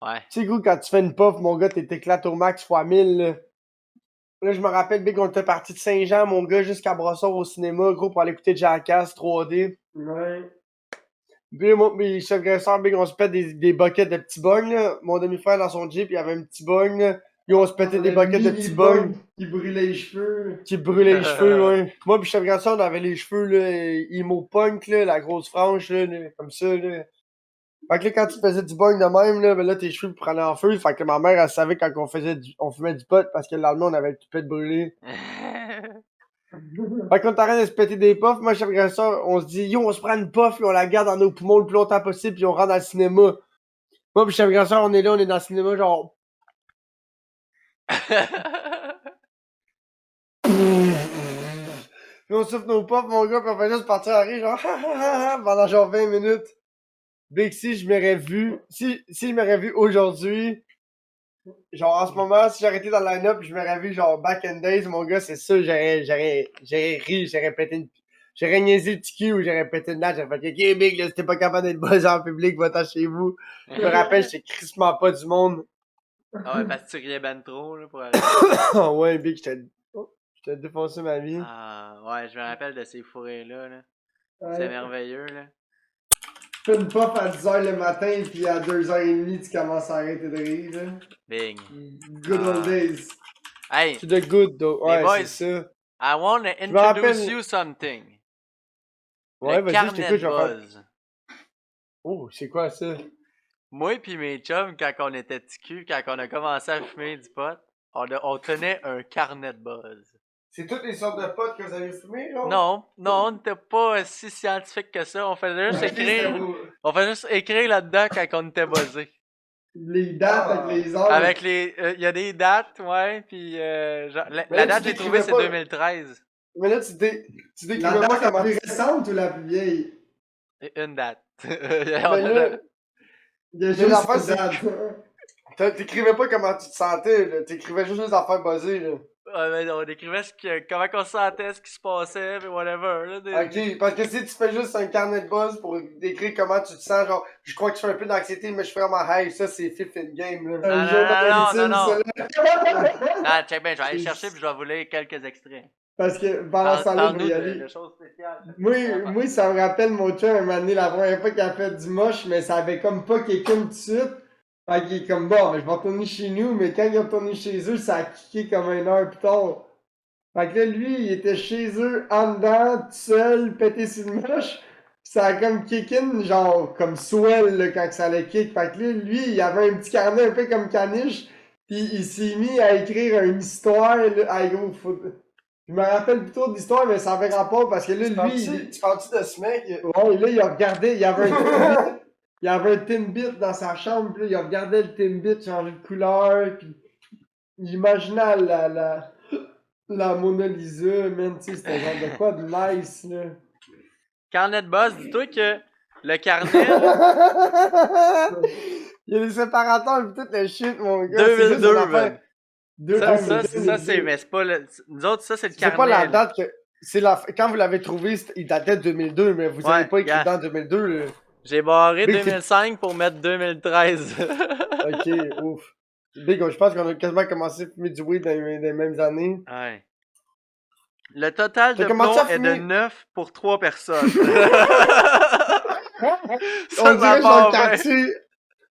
Ouais. Tu sais, gros, quand tu fais une puff, mon gars, t'éclates au max fois 1000, là. Là, je me rappelle, Big, on était parti de Saint-Jean, mon gars, jusqu'à Brossard au cinéma, gros, pour aller écouter Jackass 3D. Ouais. Puis, moi, mes chefs graisseurs, Big, on se pète des buckets de petits bongs, là. Mon demi-frère, dans son Jeep, il y avait un petit bong, là. Puis, on se pétait des buckets de petits bongs Qui brûlait les cheveux. qui brûlaient les cheveux, ouais. Moi, pis chef grasseur, on avait les cheveux, là, emo punk, là, la grosse frange, là, comme ça, là. Fait que là, quand tu faisais du bong de même, là, ben là, tes cheveux prenaient en feu. Fait que ma mère, elle savait quand on fumait du pot parce que le lendemain, on avait le toupet brûlé. Fait qu'on t'arrête de se péter des puffs. Moi, chef grasseur, on se dit, yo, on se prend une puff, puis on la garde dans nos poumons le plus longtemps possible, puis on rentre dans le cinéma. Moi, pis chef grasseur, on est là, on est dans le cinéma, genre. Puis on souffle nos puffs, mon gars, pis on fait juste partir à rire, genre, pendant genre 20 minutes. Big, si je m'aurais vu, si je m'aurais vu aujourd'hui, genre en ce moment, si j'aurais été dans le line-up, je m'aurais vu genre back in days, mon gars, c'est ça, j'aurais ri, j'aurais niaisé le tiki ou j'aurais pété une natte, j'aurais fait, ok, Big, là, si t'es pas capable d'être buzzé en public, va-t'en chez vous. Je me rappelle, j'étais crissement pas du monde. Ah ouais, parce que tu riais ben trop, là, pour aller. Ah ouais, Big, j'étais défoncé ma vie. Ah, ouais, je me rappelle de ces fourrés-là, là. Ouais. C'est merveilleux, là. Tu fais une puff à 10h le matin, puis à 2h30, tu commences à arrêter de rire, là. Bing. Good old days. Hey, C'est de good, though. Les Ouais, boys. c'est ça. I wanna me rappelle- introduce you something. Ouais, Le vas-y, je carnet t'écoute, de je vais faire. buzz. Oh, c'est quoi ça? Moi pis mes chums, quand on était petits culs, quand on a commencé à fumer du pot, on tenait un carnet de buzz. C'est toutes les sortes de potes que vous avez fumé, genre? Non, on n'était pas si scientifique que ça. On faisait juste écrire. On faisait juste écrire là-dedans quand on était buzzé. Les dates Ah. avec les heures. Avec les. Il y a des dates, ouais, puis. Genre, la Mais là, date tu j'ai trouvée, c'est décrivais pas- 2013. Mais là, tu La décrivais date pas la comment plus récente ou la plus vieille? Une date. Mais là, Il y a Mais juste l'affaire, une c'est date. t'écrivais pas comment tu te sentais, là. T'écrivais juste les affaires buzzées, là. Ouais, mais on décrivait comment on se sentait, ce qui se passait, puis whatever. Là, Ok, parce que si tu fais juste un carnet de buzz pour décrire comment tu te sens, genre, je crois que je fais un peu d'anxiété, mais je suis vraiment high, ça c'est fifth in game, là. Un Non, journal non, intime, non. ça, là. Ah, check bien, je vais aller C'est- chercher puis je vais vous lire quelques extraits. Parce que pendant ce temps-là, je vais Parle-nous y de aller. choses spéciales. Moi, ça me rappelle mon chum un moment donné, la première fois qu'il a fait du moche, mais ça avait comme pas kické tout de suite. Fait qu'il est comme bon, mais je vais retourner chez nous, mais quand il est retourné chez eux, ça a kické comme une heure plus tard. Fait que là, lui, il était chez eux, en dedans, tout seul, pété sur le moche. Ça a comme kick in, genre, comme swell, là, quand ça allait kick. Fait que là, lui, il avait un petit carnet un peu comme caniche, pis il s'est mis à écrire une histoire, là. Ah, gros, je me rappelle plutôt de l'histoire, mais ça avait rapport parce que là, lui, Tu parles-tu de ce mec? ouais, là, il a regardé, il y avait un Timbit, il y avait un Timbit dans sa chambre, puis là, il regardait le Timbit changer de couleur, puis il imaginait la Mona Lisa, man, tu sais, c'était genre de quoi de nice, là. Carnet de buzz, dis-toi que le carnet, là, Il y a des séparateurs et tout le shit, mon gars. 2002, c'est man. Deux Ça, times, c'est, mais c'est pas le. Nous autres, ça, c'est le C'est carnet. pas la là. date que. Quand vous l'avez trouvé, il datait de 2002, mais vous Ouais, avez pas écrit gars. dans 2002, là. J'ai barré Big, 2005 pour mettre 2013. Ok, ouf. Big, je pense qu'on a quasiment commencé à fumer du weed dans les mêmes années. Ouais. Le total de T'as commencé plomb à est de fumer? 9 pour 3 personnes. On dirait genre part le quartier.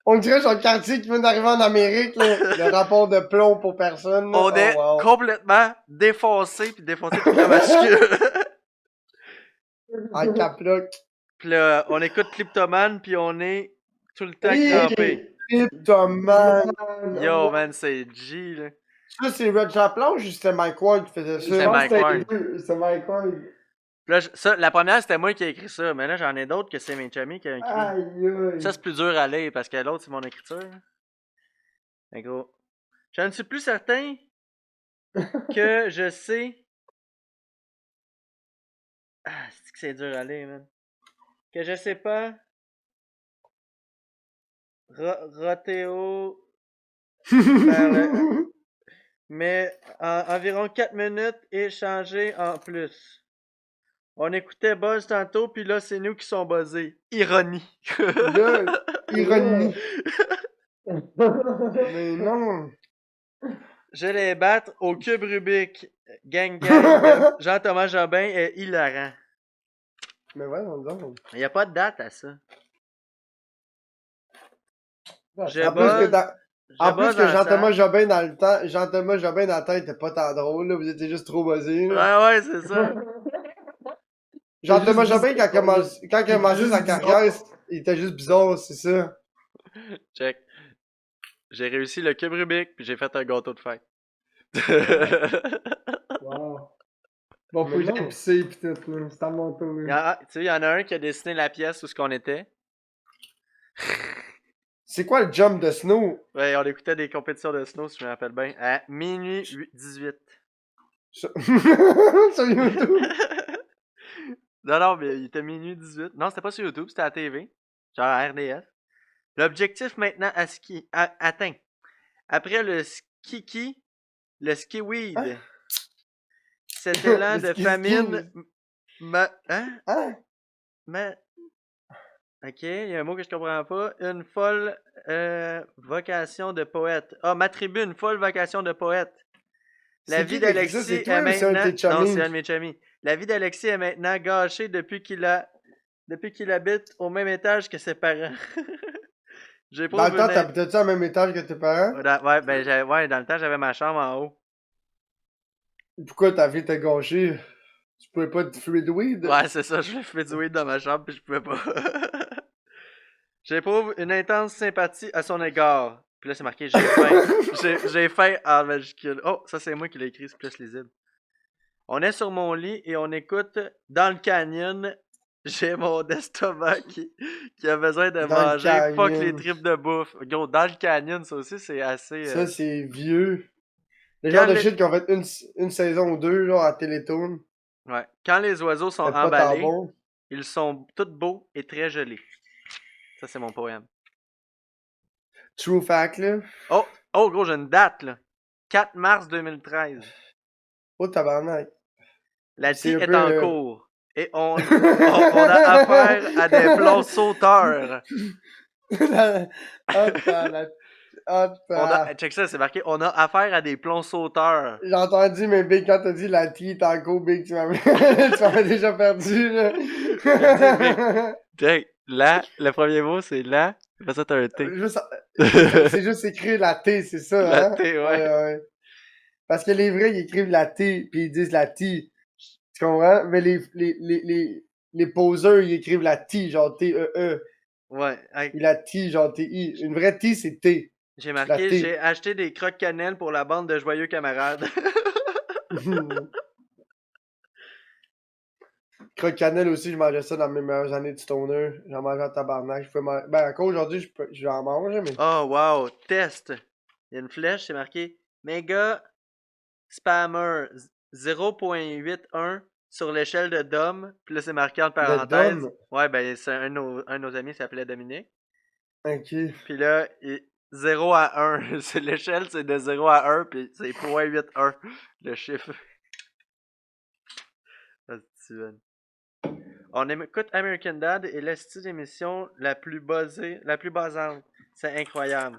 On dirait genre le quartier qui vient d'arriver en Amérique, là. Le rapport de plomb pour personne. Là. On est Oh, wow. complètement défoncé puis défoncé toute la bascule. En caploc. Puis là, on écoute Cliptoman puis on est tout le temps Hey! crampé. Cryptoman. Yo man, c'est G là. Ça, c'est Red Plonge ou c'était Mike Ward qui faisait Je ça? C'est pense Mike que c'était Ward. les deux, c'est Mike Ward. Puis là, ça, la première c'était moi qui ai écrit ça, mais là j'en ai d'autres que c'est mes chummies qui ont écrit. Aïe, aïe. Ça c'est plus dur à lire parce que l'autre c'est mon écriture. Mais gros, je ne suis plus certain que je sais. Ah, c'est que c'est dur à lire, man. Que je sais pas. Rotéo. Mais environ 4 minutes et changer en plus. On écoutait Buzz tantôt, puis là, c'est nous qui sont buzzés. Ironie. Là, ironie. Mais non. Je les battre au cube Rubik. Gang gang. Jean-Thomas Jobin est hilarant. Mais ouais, on donne. Il n'y a pas de date à ça. Je En plus que, buzz. dans- je en plus buzz que dans le Jean-Thomas sang. Jobin dans le temps, Jean-Thomas Jobin dans le temps, il était pas tant drôle, là. Vous étiez juste trop buzzés, là. Ouais, c'est ça. Jean-Thomas juste Jobin, quand il a commencé juste sa bizarre. carrière, il était juste bizarre, c'est ça. Check. J'ai réussi le cube Rubik, puis j'ai fait un gâteau de fête. Wow. Bon, faut Mais que j'aille non. pisser pis tout, là. C'est à mon tour, là. Tu sais, il y en a un qui a dessiné la pièce où ce qu'on était. C'est quoi le jump de Snow? Ouais, on écoutait des compétitions de snow, si je me rappelle bien, à minuit 18. Sur YouTube? Non, mais il était minuit 18. Non, c'était pas sur YouTube, c'était à la TV. Genre à RDS. L'objectif maintenant atteint. Après le ski-ki, le ski-weed. Hein? Cet élan Le de ski-ski. famine. Hein? Hein? Ok, il y a un mot que je comprends pas. Une folle vocation de poète. Ah, m'attribue une folle vocation de poète. La C'est vie qui qui a écrit ça? d'Alexis C'est toi est ou c'est un de maintenant. tes chummies? Non, c'est un de mes chummies. La vie d'Alexis est maintenant gâchée depuis qu'il habite au même étage que ses parents. J'ai Dans pas le temps, t'habitais-tu au même étage que tes parents? Ouais, ben dans le temps, j'avais ma chambre en haut. Pourquoi ta vie était gâchée? Tu pouvais pas te fumer de weed? Ouais, c'est ça, je voulais fumer du weed dans ma chambre puis je pouvais pas. J'éprouve une intense sympathie à son égard. Puis là, c'est marqué j'ai faim. J'ai faim en majuscule. Oh, ça c'est moi qui l'ai écrit, c'est plus lisible. On est sur mon lit et on écoute Dans le canyon. J'ai mon estomac qui a besoin de Dans le manger. Fuck les canyon. tripes de bouffe. Gros, Dans le canyon, ça aussi, c'est assez. Ça, c'est vieux. Le Quand genre de les- shit qu'on fait une saison ou deux, genre, à Télétoon. Ouais. Quand les oiseaux sont C'était pas tant emballés, bon. ils sont tous beaux et très jolis. Ça, c'est mon poème. True fact, là. Oh, gros, j'ai une date, là. 4 mars 2013. Oh, tabarnak. La C'est tea un est peu, en cours. Et on a affaire à des plombs sauteurs. Check ça, c'est marqué. On a affaire à des plombs sauteurs. J'ai entendu, mais Big, quand t'as dit la tea est en cours, Big, tu m'avais déjà perdu, là. Check. Là, le premier mot, c'est là. Après ça, t'as un T. C'est juste écrire la T, c'est ça, La hein? T, ouais. Parce que les vrais, ils écrivent la T, puis ils disent la T. Tu comprends? Mais les poseurs, ils écrivent la T, genre T-E-E. Ouais. Hey, Puis la T, genre T-I. Une vraie T, c'est T. j'ai La marqué, T. j'ai acheté des croques cannelle pour la bande de joyeux camarades. Croque cannelle aussi, je mangeais ça dans mes meilleures années de stoner. J'en mangeais en tabarnak. Ben, encore aujourd'hui, j'en mange, mais. Oh, wow. Test. Il y a une flèche, c'est marqué Mega Spammer 0.81 sur l'échelle de Dom. Puis là, c'est marqué en parenthèse. Dom? Ouais, ben, c'est un de nos amis s'appelait Dominique. Ok. Puis là, 0 à 1. C'est l'échelle, c'est de 0 à 1. Puis c'est 0.81 le chiffre. On écoute American Dad et l'esti d'émission la plus buzzante. C'est incroyable.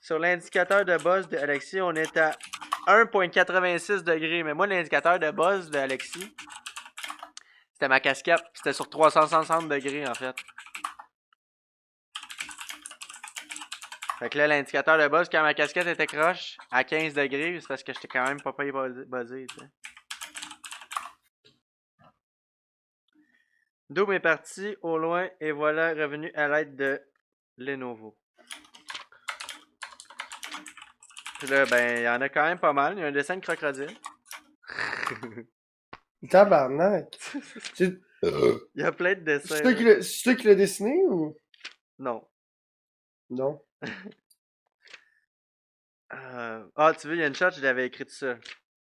Sur l'indicateur de buzz de Alexis, on est à 1.86 degrés. Mais moi, l'indicateur de buzz de Alexis, c'était ma casquette. C'était sur 360 degrés, en fait. Fait que là, l'indicateur de buzz, quand ma casquette était croche, à 15 degrés, c'est parce que j'étais quand même pas buzzé, tu sais. Doom est parti au loin et voilà revenu à l'aide de Lenovo. Puis là, ben, il y en a quand même pas mal. Il y a un dessin de crocodile. Tabarnak. Il y a plein de dessins. C'est toi qui l'as dessiné ou? Non. Non. Ah, tu veux, il y a une shot, je l'avais écrit tout ça. Je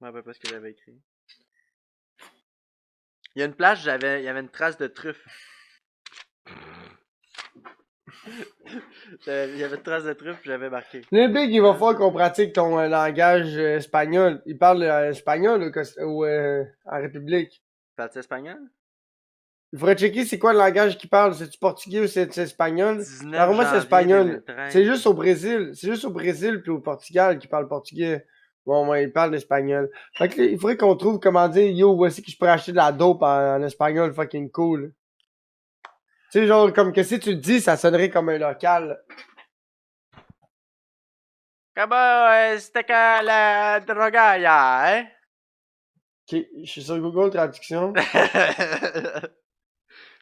me rappelle pas ce que j'avais écrit. Il y a une plage, il y avait une trace de truffe. Il y avait une trace de truffe, j'avais marqué. Le Big, il va falloir qu'on pratique ton langage espagnol. Il parle espagnol ou en République. Parti espagnol? Il faudrait checker c'est quoi le langage qu'il parle. C'est-tu portugais ou c'est espagnol? 19 Alors moi, c'est janvier espagnol. 2013. C'est juste au Brésil. C'est juste au Brésil puis au Portugal qui parle portugais. Bon, moi, il parle espagnol. Fait que là, il faudrait qu'on trouve comment dire yo, voici que je pourrais acheter de la dope en espagnol fucking cool. Tu sais, genre, comme que si tu le dis, ça sonnerait comme un local. Comment est-ce que la drogaia, hein? Ok, je suis sur Google Traduction.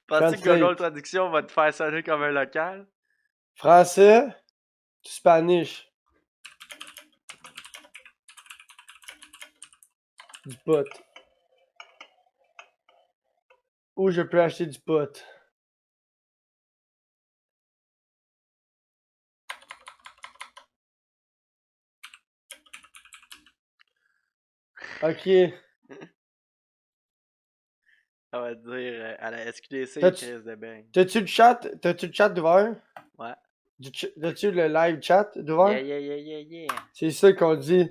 Penses-tu que Google Traduction va te faire sonner comme un local? Français, Spanish. Du pot. Où je peux acheter du pot? Ok. Ça va te dire à la SQDC, T'as-tu- crise de bang. T'as-tu le chat? T'as-tu le chat d'ouvert? Ouais. T'as-tu le live chat d'ouvert? Yeah. C'est ça qu'on dit.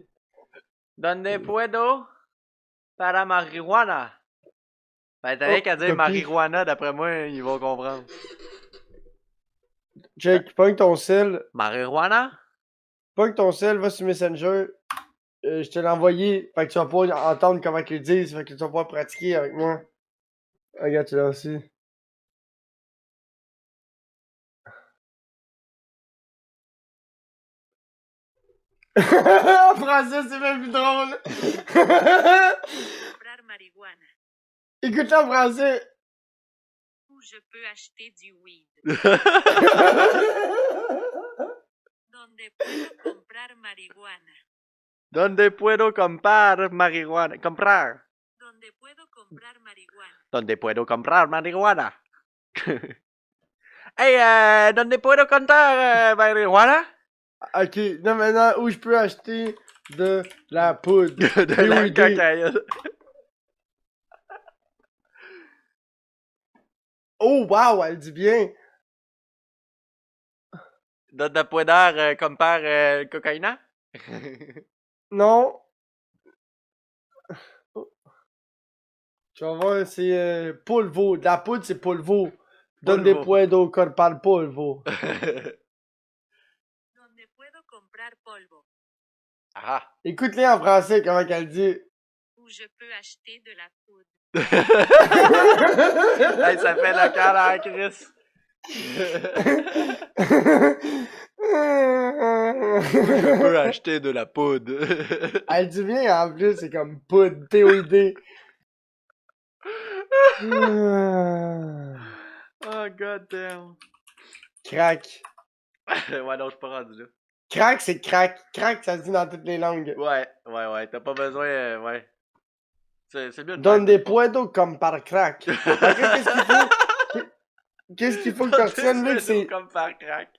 Donde puedo para marijuana? Ben, t'as rien qu'à dire copie. marijuana, d'après moi, ils vont comprendre. Jake, pogne ton sel. Marijuana? Pogne ton sel, va sur Messenger. Je te l'ai envoyé. Fait que tu vas pouvoir entendre comment ils le disent. Fait que tu vas pouvoir pratiquer avec moi. Regarde, tu l'as aussi. En français, c'est même plus drôle. Comprar marijuana. Écoute en français. Où je peux acheter du weed. Donde puedo comprar marihuana. Donde puedo comprar marijuana? Comprar. Donde puedo comprar marihuana. Donde puedo comprar marihuana. Hey, donde puedo comprar marihuana? Ok, non, maintenant, où je peux acheter de la poudre? De la POD. cocaïne. Oh, wow, elle dit bien. Donde puedo comprar cocaïna? Non. Tu vas voir, c'est polvo. De la poudre, c'est polvo. Donde Polvo. puedo comprar polvo. Donde puedo comprar polvo. Ah. Écoute-les en français, comment qu'elle dit. Où je peux acheter de la poudre. Hey, ça fait le cœur à Chris. Je peux acheter de la poudre. Elle dit bien en plus, c'est comme poudre, POD. Oh god damn. Crack. Ouais, non, je suis pas rendu là. Crack, c'est crack. Crack, ça se dit dans toutes les langues. Ouais, t'as pas besoin, ouais. C'est bien de Donde même, puedo comprar crack. Fait que qu'est-ce qu'il faut? Qu'est-ce qu'il faut que tu retiennes, là, que c'est... comme par crack.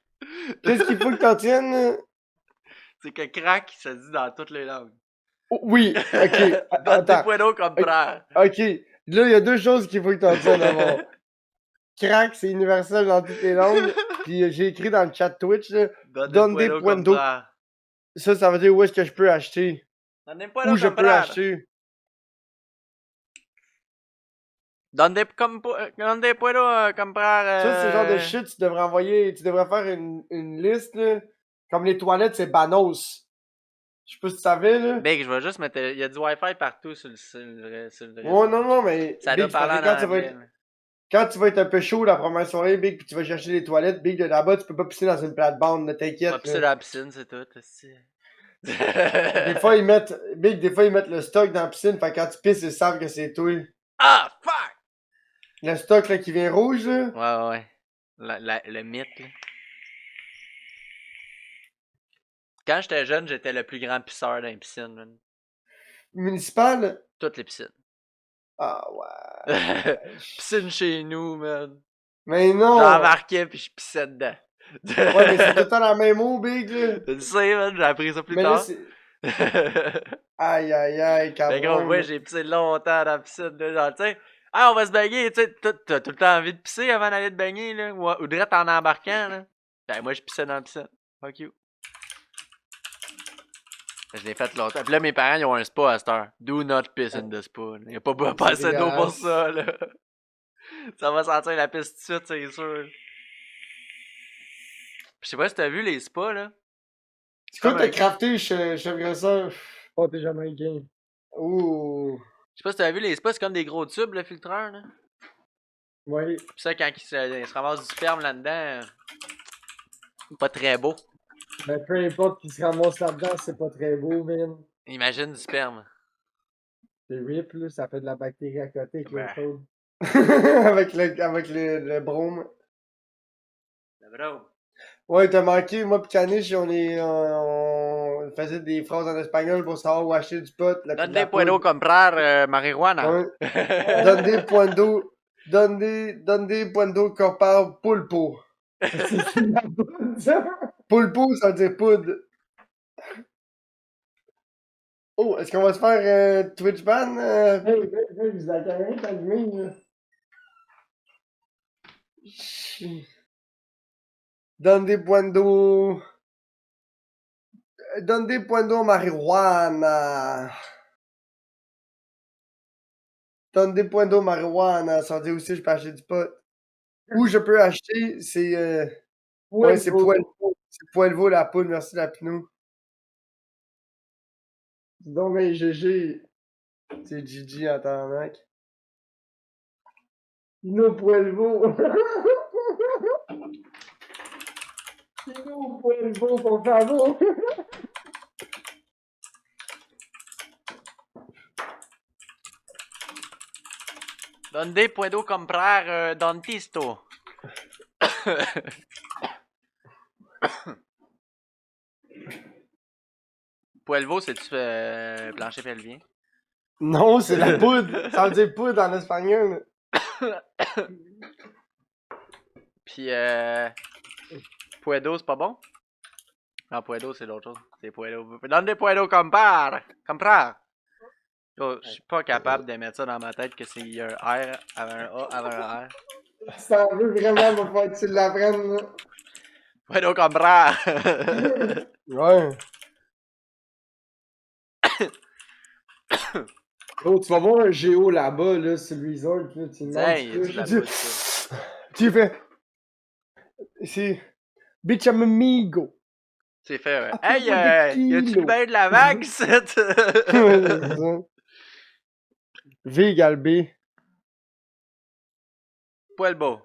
Qu'est-ce qu'il faut que tu retiennes, là? C'est que crack, ça se dit dans toutes les langues. Oh, oui, ok. Donde Attends. puedo comprar. Ok. Là, il y a deux choses qu'il faut que tu retiennes d'abord. Crack, c'est universel dans toutes les langues. Puis j'ai écrit dans le chat Twitch, là. Donde puedo. comprar. Ça veut dire où est-ce que je peux acheter. Donde puedo Où je peux comprar. acheter. Donde puedo comprar. Ça, c'est le genre de shit, tu devrais envoyer, tu devrais faire une liste, là. Comme les toilettes, c'est Banos. Je sais pas si tu savais, là. Big, je vais juste mettre. Il y a du Wi-Fi partout sur le Ouais, réseau. non, mais. Ça Big, doit parler en quand tu vas anglais. être, quand tu vas être un peu chaud la première soirée, Big, puis tu vas chercher les toilettes, Big, de là-bas, tu peux pas pisser dans une plate-bande, ne On va t'inquiète, pisser là. dans la piscine, c'est tout. Des fois, ils mettent, Big, des fois, ils mettent le stock dans la piscine, fait que quand tu pisses, ils savent que c'est toi. Ah, fuck! Le stock, là, qui vient rouge, là. Ouais. Le mythe, là. Quand j'étais jeune, j'étais le plus grand pisseur dans les piscines, man. Municipal. Toutes les piscines. Ah, ouais. Piscine chez nous, man. Mais non! J'embarquais pis je pissais dedans. Ouais, mais c'est tout le temps la même eau, Big, là. Tu sais, man, j'ai appris ça plus Mais là, tard. c'est. Aïe, aïe, aïe, Mais cabron. gros, moi, j'ai pissé longtemps dans la piscine, là, genre, tu sais. Ah, on va se baigner, tu sais, t'as tout le temps envie de pisser avant d'aller te baigner, là, ou direct en embarquant, là. Ben, moi, je pissais dans la piscine. Fuck you. Je l'ai fait longtemps. Puis là, mes parents, ils ont un spa à cette heure. Do not piss in the spa. Il n'y a pas assez d'eau pour dégueulasse. ça, là. Ça va sentir la pisse tout de suite, c'est sûr. Je sais pas si t'as vu les spas, là. C'est quoi comme t'as un- crafté, chef Grasseur? Oh, t'es jamaïcain. Ouh. Je sais pas si t'as vu les spas, c'est comme des gros tubes, le filtreur, là. Ouais. Puis ça, quand il se ramasse du sperme là-dedans, pas très beau. Ben, peu importe qui se ramasse là-dedans, c'est pas très beau, man. Imagine du sperme. C'est rip, là, ça fait de la bactérie à côté avec Ben. l'eau chaude. avec le brome. Bro. Ouais, t'as manqué, moi pis Caniche, on faisait des phrases en espagnol pour savoir où acheter du pot. Donde puedo comprar marihuana? Ouais. Donde puedo comprar pulpo. C'est la bonne, ça. Pulpo, ça veut dire poudre. Oh, est-ce qu'on va se faire Twitch ban? Hey, la caméra est allumée, là. Donde puedo marijuana. Donde puedo marijuana, ça veut dire aussi je peux acheter du pot. Où je peux acheter, c'est ouais, c'est Puelvo. C'est Puelvo la poudre, merci Lapinou. Dis donc, mais GG. C'est Gigi en tabarnak. Pino Puelvo. Pino Puelvo, por favor. Donde puedo comprar dentisto? Puelvo, c'est-tu plancher pelvien? Non, c'est la poudre. Ça veut dire poudre en espagnol. Puis, Puedo, c'est pas bon? Non, Puedo, c'est l'autre chose. C'est Puedo. Donde puedo comprar? Comprar. Yo, je suis pas capable de mettre ça dans ma tête que c'est y a un R avant un A avant un R. Si t'en veux vraiment, il va falloir que tu l'apprennes, là. Puedo comprar. Ouais. Oh, tu vas voir un géo là-bas, là, sur le resort, là, tu demandes Tiens, il y a ce du que- là-bas, ça. Tu fais. C'est. Bitch, I'm amigo. C'est fait, ouais. Appelle-moi Hey, des y a-tu kilos. le bain de la vague, cette? C'est ça. V égale B. Puelbo.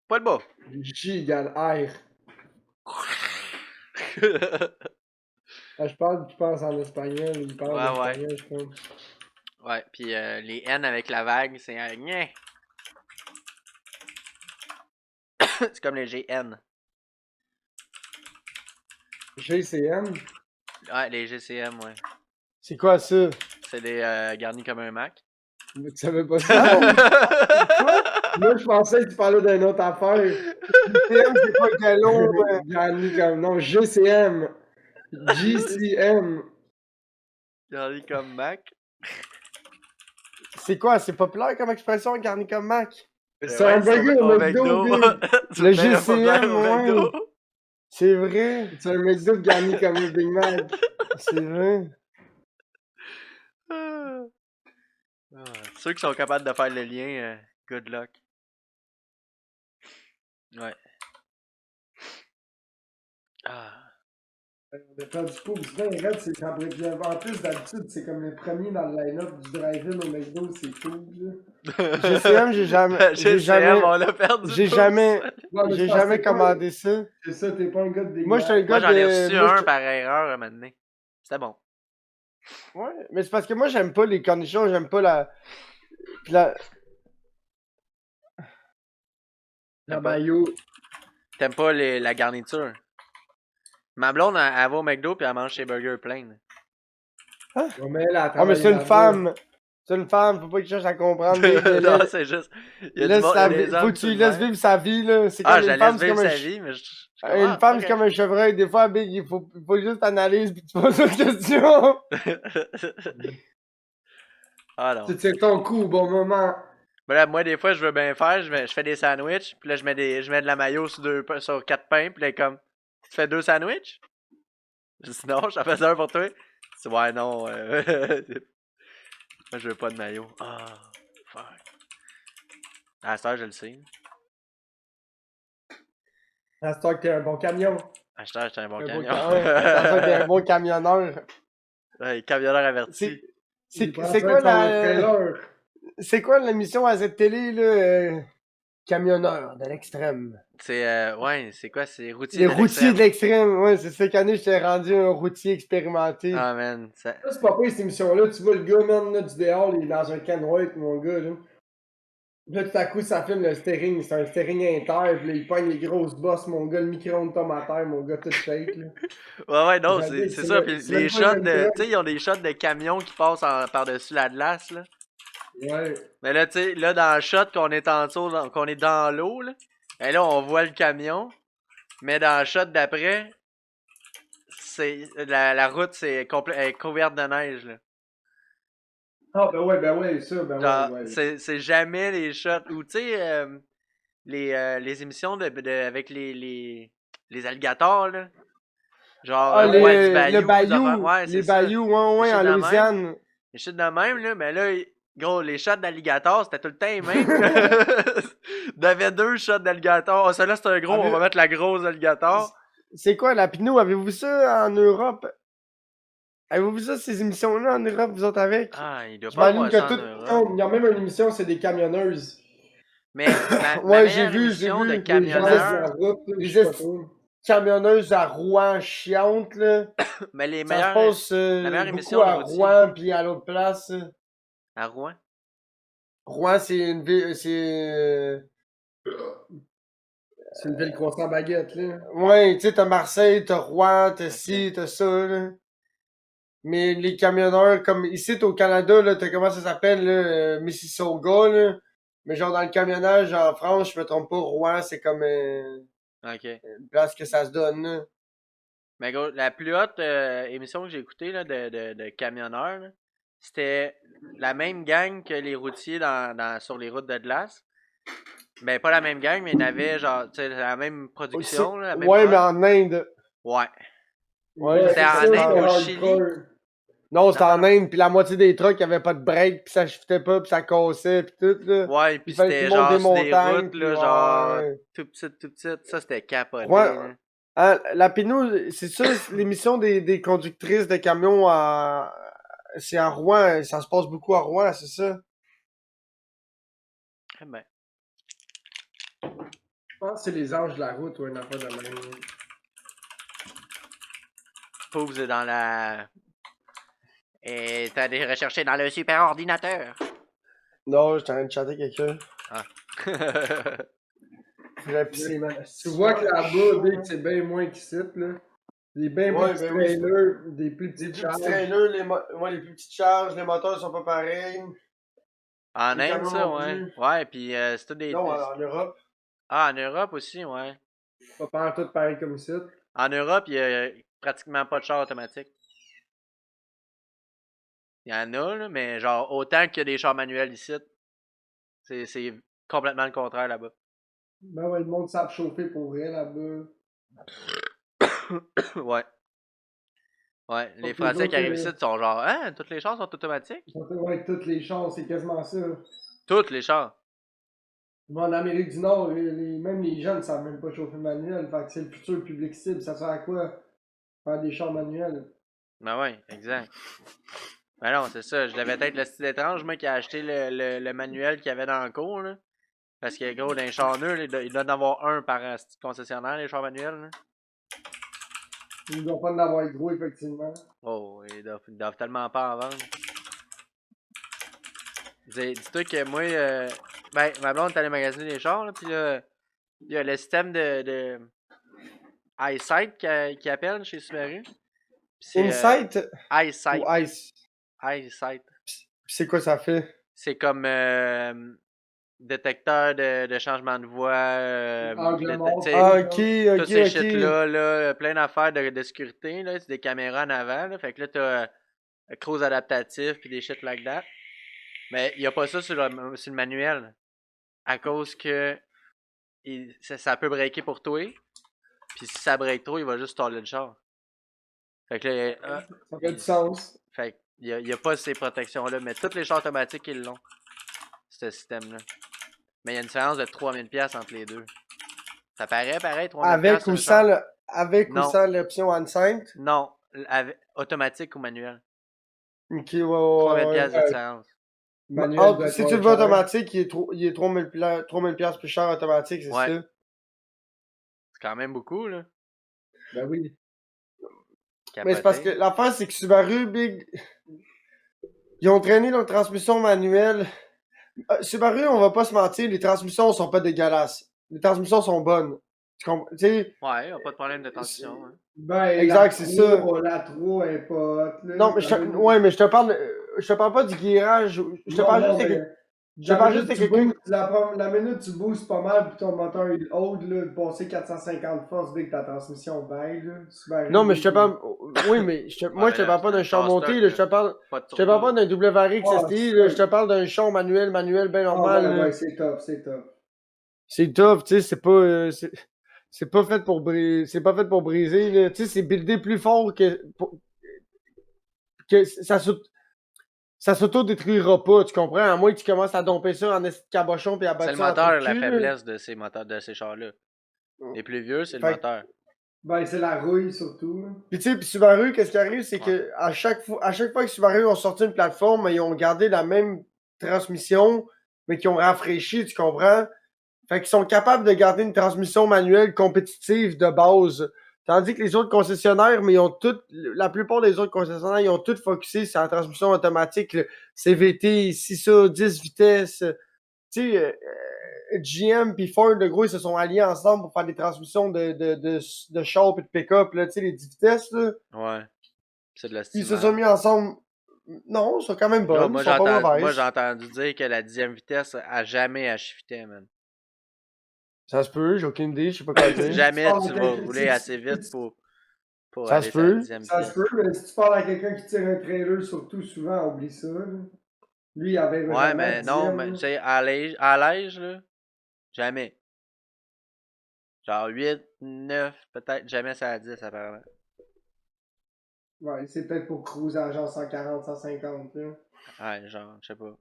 Puelbo. J égale R. Ah, je pense en espagnol, il parle Ouais, en ouais. espagnol, je crois. Ouais, puis les N avec la vague, c'est un gnien. C'est comme les GN. GCM? Ouais, les GCM, ouais. C'est quoi ça? C'est des garnis comme un Mac. Mais tu savais pas ça? Moi, je pensais que tu parlais d'une autre affaire. GCM, c'est pas galon. Garni comme. Non, GCM. GCM. Garnis comme Mac. C'est quoi? C'est populaire comme expression, garni comme Mac? C'est un burger au McDo, big. Le GCM, ouais. C'est vrai. C'est un McDo garni comme un Big Mac. C'est vrai. Ceux qui sont capables de faire le lien, good luck. Ouais. Ah. On a perdu coup, c'est bien raide, c'est quand en plus d'habitude, c'est comme le premier dans le line-up du drive-in au McDo, c'est cool, là. GCM, j'ai jamais. GCM, on l'a perdu. J'ai tous. jamais. Ouais, mais J'ai je pense jamais que c'est pas- commandé ça. C'est ça, t'es pas un gars de Big Moi, Mac. j'étais un Moi, gars j'en ai de. reçu moi, un j'étais- par erreur un moment donné. C'était bon. Ouais, mais c'est parce que moi, j'aime pas les cornichons, j'aime pas la. Puis la. La maillot. T'aimes pas la garniture. Ma blonde, elle va au McDo puis elle mange ses burgers pleins. Ouais, mais elle a Ah, mais travaillé c'est une là-bas. femme. C'est une femme, faut pas qu'il cherche à comprendre. Mais Non, c'est juste. Il y a du monde, il y a des Faut hommes que tu sur le laisses même. vivre sa vie, là. C'est comme Ah, je une la femme, laisse c'est vivre comme un. sa vie, mais je Une femme, c'est comme un chevreuil. Des fois, Big, il faut juste analyser puis tu poses une question. Ah non. Tu tires ton coup au bon moment. Ben là, moi, des fois, je veux bien faire, je fais des sandwichs, puis là, je mets de la mayo sur 4 pains, puis là, comme, tu fais 2 sandwichs? Je dis non, j'en fais un pour toi. Je dis, ouais, non, moi, je veux pas de mayo. Ah, fuck. À cette heure, je le sais. À ce temps que t'es un bon camion. À cette heure, j'étais un bon Un camion. bon, ouais, t'es un bon camionneur. Ouais, camionneur averti. C'est quoi c'est quoi l'émission à cette télé, là? Camionneur de l'extrême. Ouais, c'est quoi? C'est routier Les de routiers de l'extrême. l'extrême, ouais, c'est cette année, j'étais rendu un routier expérimenté. Ah, man. Ça, c'est pas pire cette émission-là. Tu vois le gars, man, là, du dehors, il est dans un can white, mon gars, là. Là, tout à coup, ça filme le steering. C'est un steering inter, puis là, il pogne les grosses bosses, mon gars, le micro-ondes tombe à terre, mon gars, tout shake, là. Ouais, non, J'avais- c'est c'est ça. le- Puis c'est les même pas shots le de. même Tu sais, ils ont des shots de camions qui passent par-dessus la glace, là. Ouais. Mais là, tu sais, là, dans le shot qu'on est en dessous, qu'on est dans l'eau, là. Et là, on voit le camion. Mais dans le shot d'après, la route elle est couverte de neige, là. Ah, ben ouais, ça, ben Genre, ouais. c'est jamais les shots. Ou, tu sais, les émissions avec les alligators, là. Genre, Ah, ouais, du le bayou. bayou, Ouais, les c'est ça. bayous, ouais, shit en de même. Louisiane. Les shit de même, là. Mais là, gros, les shots d'alligator, c'était tout le temps les mêmes, là. Il y avait 2 shots d'alligator. Ah, celui-là, c'est un gros, on va mettre la grosse alligator. C'est quoi la Pinot? Avez-vous vu ça en Europe? Avez-vous vu ça, ces émissions-là en Europe, vous autres avec? Ah, il doit Je pas m'aligne avoir que ça en tout- Europe. Il y a même une émission, c'est des camionneuses. Mais ma Ouais, j'ai meilleure vu, émission de Les gens de camionneur, la route, là, Les je sais pas trop. Camionneuses à Rouen chiantes, là. mais les Ça se meilleures passe la meilleure beaucoup émission de à routier. Rouen puis à l'autre place. à Rouen. Rouen, c'est une ville. C'est une ville croissant baguette, là. Ouais, tu sais, t'as Marseille, t'as Rouen, t'as ci, t'as ça, là. Mais les camionneurs, comme ici au Canada, là, t'as comment ça s'appelle, là, Mississauga, là. Mais genre dans le camionnage en France, je me trompe pas, Rouen, c'est comme Ok. une place que ça se donne, là. Mais gros, la plus haute émission que j'ai écoutée là, de camionneurs, là, c'était la même gang que les routiers sur les routes de glace. Ben, pas la même gang, mais il y en avait genre, tu sais, la même production, là, la même Ouais, mais prod. en Inde. Ouais. Ouais, je Ouais, sais C'était que en c'est Inde ou au ça. Chili. Non, c'était en Non. Inde, pis la moitié des trucks, y'avait pas de break, pis ça shiftait pas, pis ça cassait, pis tout, là. Ouais, Il puis fallait que tout c'était le monde des genre sur des montagnes, routes, pis là, genre ouais. tout petites, tout petites. Ça, c'était capoté, Rouen, là. hein, la Pénou, c'est ça, l'émission des conductrices de camions c'est à Rouen, ça se passe beaucoup à Rouen, c'est ça? Eh ben, Je pense que c'est les anges de la route ou une affaire de même. Pouf, c'est dans la. Et t'as allé rechercher dans le super ordinateur. Non, j'étais en train de chatter quelqu'un. Ah. Faudrait pisser, man. Tu vois que là-bas, Big, c'est bien moins qu'ici, là. Des bien Ouais, plus ben petits oui. trailers, des plus Les petites plus petits charges. trailers, ouais, les plus petites charges, les moteurs sont pas pareils. En Les Inde, camions ça, non ouais. plus. Ouais, puis c'est tout des. Non, en Europe. Ah, en Europe aussi, ouais. Pas tout pareil comme ici. En Europe, il y a pratiquement pas de char automatique. Il y en a, là, mais genre autant qu'il y a des chars manuels ici. C'est complètement le contraire là-bas. Ben ouais, le monde savent chauffer pour vrai là-bas. Ouais. Ouais. Les Donc les Français qui autres, arrivent ici sont genre, hein, toutes les chars sont automatiques? ouais, toutes les chances, c'est quasiment ça. Toutes les chars. Mais en Amérique du Nord, même les jeunes ne savent même pas chauffer manuel. Fait que c'est le futur public cible. Ça sert à quoi? Faire des chars manuels. Ben ouais, exact. Ben non, c'est ça. Je l'avais peut-être le style étrange, moi, qui a acheté le manuel qu'il y avait dans le cours, là. Parce que, gros, dans les chars neufs, il doit en avoir un par concessionnaire, les chars manuels, là. Ils ne doivent pas en avoir gros, effectivement. Oh, ils doivent tellement pas en vendre. Dis-toi que moi, ben, ma blonde est allée magasiner des chars, là, pis là, il y a le système de EyeSight qui appelle chez Subaru. Pis c'est Insight EyeSight. ou Ice? EyeSight. C'est quoi ça fait? C'est comme détecteur de changement de voix, Angle mort. tu sais, Ah, ok, tous ces ok. shit-là, là, plein d'affaires de sécurité, là, c'est des caméras en avant, là, fait que là, t'as cruise adaptatif puis des shit like that. Mais il n'y a pas ça sur le manuel. À cause que ça peut breaker pour toi. Puis si ça break trop, il va juste staller le char. Fait que là, Ça fait du sens. fait que il y a pas ces protections-là. Mais tous les chars automatiques, ils l'ont. Ce système-là. Mais il y a une différence de 3000$ entre les deux. Ça paraît pareil, 3000$ Avec un ou char. sans avec ou Non. sans l'option Insight? Non. Automatique ou manuel. Ok, ouais, 3000$ ouais. de différence. Manuel doit Si être tu le veux cher. automatique, il est 3000 piastres plus cher automatique, c'est Ouais. ça? C'est quand même beaucoup, là. Ben oui. Mais c'est parce que Capoté. l'affaire, c'est que Subaru, Big, ils ont traîné leur transmission manuelle. Subaru, on va pas se mentir, les transmissions sont pas dégueulasses. Les transmissions sont bonnes. Tu sais, Ouais, y a pas de problème de transition. Hein. Ben, exact, c'est ça. La 3 est pas hot, là. Non, mais ouais, mais je te parle pas du guirage. Je te Non, parle non, juste de, mais je te parle juste de quelqu'un. La minute tu boostes pas mal puis ton moteur il hold, là, de passer 450 forces dès que ta transmission baille, là. Subaru, Non, mais je te parle. Oui, mais moi, je te là, parle pas c'est un d'un char char monté, stock, là. là. Pas de Je te parle pas turbo. d'un WRX Ah, STI, c'est là. Je te parle d'un char manuel bien Ah, normal, ouais, là. ouais, c'est top, c'est top. C'est tough, tu sais, c'est pas fait pour briser, c'est pas fait pour briser, là. Tu sais, c'est buildé plus fort que ça s'auto-détruira pas, tu comprends? À moins que tu commences à domper ça en esti de cabochon puis à C'est battre le ça en trou de moteur, la cul, là. faiblesse de ces moteurs, de ces chars-là. Les plus vieux, c'est le Fait que- moteur. Ben, c'est la rouille surtout, là. Puis tu sais, puis Subaru, qu'est-ce qui arrive, c'est Ouais. que à chaque fois que Subaru ont sorti une plateforme, ils ont gardé la même transmission, mais qui ont rafraîchi, tu comprends? Fait qu'ils sont capables de garder une transmission manuelle compétitive de base. Tandis que les autres concessionnaires, mais ils ont la plupart des autres concessionnaires, ils ont tout focusé sur la transmission automatique, le CVT, ici, ça, 10 vitesses. Tu sais, GM puis Ford, de gros, ils se sont alliés ensemble pour faire des transmissions de char et de pick-up, là, tu sais, les 10 vitesses, là. Ouais. C'est de la Puis ils se sont mis ensemble. Non, ils sont quand même Yo, bonnes. Ils sont pas moi, mauvaises. j'ai entendu dire que la 10e vitesse a jamais à shifter, man. Ça se peut, j'ai aucune idée, je sais pas quoi dire. Jamais parles tu à vas quelqu'un- rouler assez vite pour Ça aller se sur la peut. 10e Ça vitesse. se peut, mais si tu parles à quelqu'un qui tire un trailer, surtout souvent, oublie ça. Là. Lui, il avait Ouais, jamais mais non, dixième, mais là. tu sais, à l'âge, là, jamais. Genre 8, 9, peut-être, jamais ça à 10, apparemment. Ouais, c'est peut-être pour cruiser à genre 140, 150. Là. Ouais, genre, je sais pas.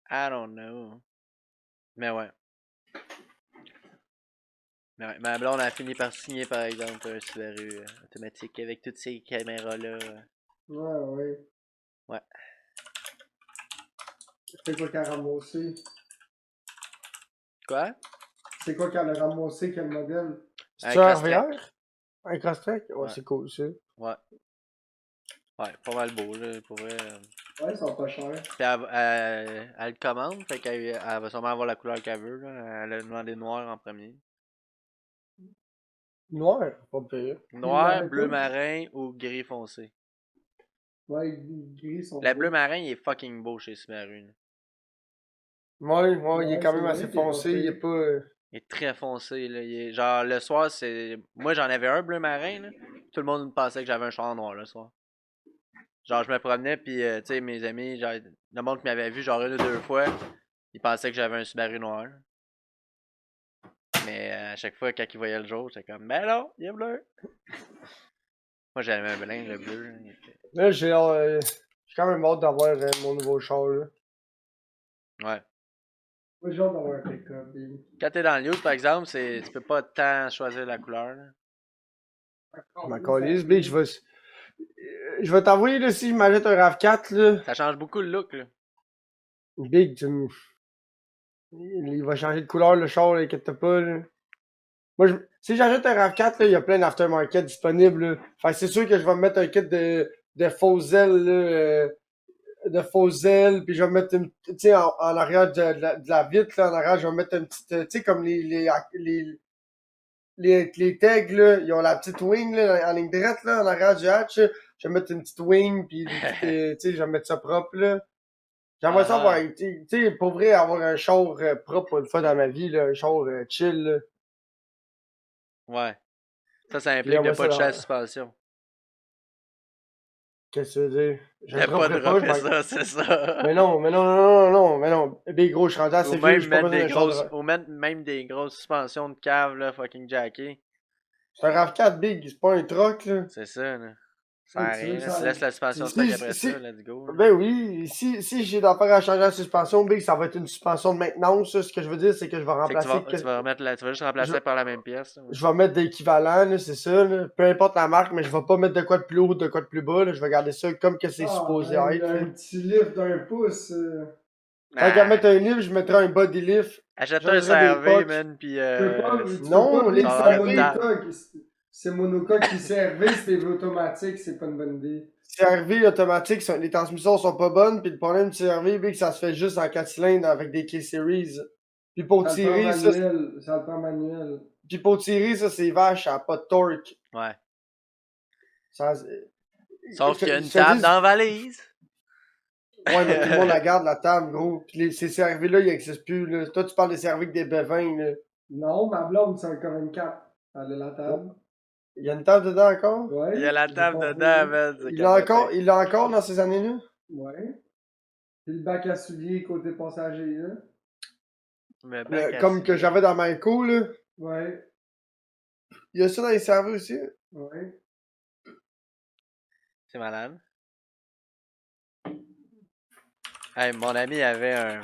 I don't know. Mais ouais. Mais ouais, ma blonde a fini par signer, par exemple, un Subaru automatique avec toutes ces caméras-là. Ouais. Ouais. C'est quoi qu'elle a ramassé? Quoi? C'est quoi qu'elle a ramassé, quel modèle? C'est-tu un RVR? Un Crosstrek? Ouais, Ouais. c'est cool, ça. Ouais. Ouais, pas mal beau, là, pour vrai. Ouais, ils sont pas chers. Puis elle le commande, fait qu'elle va sûrement avoir la couleur qu'elle veut, là. Elle a demandé noir en premier. Noir, pas pire. Noir, avec bleu quoi? marin ou gris foncé. Ouais, les gris sont Le beaux. bleu marin, il est fucking beau chez Subaru. Là. Ouais, il est Ouais, quand c'est même vrai assez qu'il est pas foncé, il est pire. pas... Il est très foncé, là. Il est... Genre, le soir, c'est... Moi, j'en avais un bleu marin, là. Tout le monde pensait que j'avais un char noir le soir. Genre, je me promenais, puis, tu sais, mes amis, genre, le monde qui m'avait vu, genre, 1 ou 2 fois, ils pensaient que j'avais un Subaru noir. Mais à chaque fois, quand ils voyaient le jour, j'étais comme, ben non, il est bleu. Moi, j'avais un blanc, le bleu. Là, j'ai quand même hâte d'avoir mon nouveau char, là. Ouais. Moi, j'ai hâte d'avoir un pick-up. Quand t'es dans le news, par exemple, tu peux pas tant choisir la couleur, là. Ma calisse, Big, je vais t'avouer, là, si je m'achète un RAV4, là, Ça change beaucoup le look, là. Big, il va changer de couleur, le char, là, inquiète pas, là. Moi, si j'achète un RAV4, là, il y a plein d'aftermarket disponibles, là. Fait que c'est sûr que je vais me mettre un kit de fausses ailes, là, de fausses ailes, puis je vais mettre une, tu sais, en arrière de la vitre, là, en arrière, je vais mettre une petite, tu sais, comme les tags, là, ils ont la petite wing, là, en ligne droite, là, en arrière du hatch, là. Je vais mettre une petite wing, puis une petite, tu sais, je vais mettre ça propre, là. J'aimerais ça avoir, tu sais, pour vrai, avoir un char propre pour une fois dans ma vie, là, un char chill, là. Ouais. Ça implique Puis de moi, pas de ça, chasse à suspension. qu'est-ce que tu veux dire? Je De le pas dropperai pas, je dropper m'en... ça, c'est ça. Mais non, mais non. Big gros, je suis rendu Ou assez vieux, même j'ai pas mettre besoin des d'un char de... grosses. Ou mettre même des grosses suspensions de cave, là, fucking jacké. C'est un RAV4 Big, c'est pas un truck, là. C'est ça, là. Ça sert à Tu veux rien, que là. ça Tu laisses la suspension si- stock après ça, let's go. Là. Ben oui, si j'ai d'affaires à changer la suspension, Big, ça va être une suspension de maintenance, ça. Ce que je veux dire, c'est que je vais C'est que remplacer... tu vas remettre tu vas juste remplacer Je- par la même pièce. Là, ouais. Je vais mettre d'équivalent, là, c'est ça, là. Peu importe la marque, mais je vais pas mettre de quoi de plus haut, de quoi de plus bas, là. Je vais garder ça comme que c'est supposé Ah, être, là. un petit lift d'un pouce. Tant qu'à Ah, mettre un lift, je mettrais un body lift. achète-toi un J'aurais des CRV, pocs. man, pis Tu peux pas Non, les vivre ça sans va avoir une table. monocoque. C'est monocoque qui servait, c'était automatique, c'est pas une bonne idée. CRV automatique, les transmissions sont pas bonnes, puis le problème du CRV, Big, ça se fait juste en 4 cylindres avec des K-Series. Puis pour Ça le prend tirer, ça, manuel. Ça le prend manuel. puis pour tirer, ça, c'est vache, ça a pas de torque. Ouais. Ça, Sauf qu'il y a une je te table dis- dans la valise. Ouais, mais tout le monde la garde, la table, gros. Puis ces CRV-là, ils existent plus, là. Toi, tu parles des CRV avec des bevins, là. Non, ma blonde, c'est un Corin 4. Elle a la table. Il y a une table dedans encore? Ouais. Il y a la j'ai table pas dedans, vu. man. c'est Il l'a capoté. encore, il l'a encore dans ces années-là? Ouais. Puis le bac à souliers côté passager, là. Mais bac à Comme que souliers. j'avais dans ma écho, là. Ouais. Il y a ça dans les CRV aussi? Ouais. C'est malade. Hey, mon ami avait un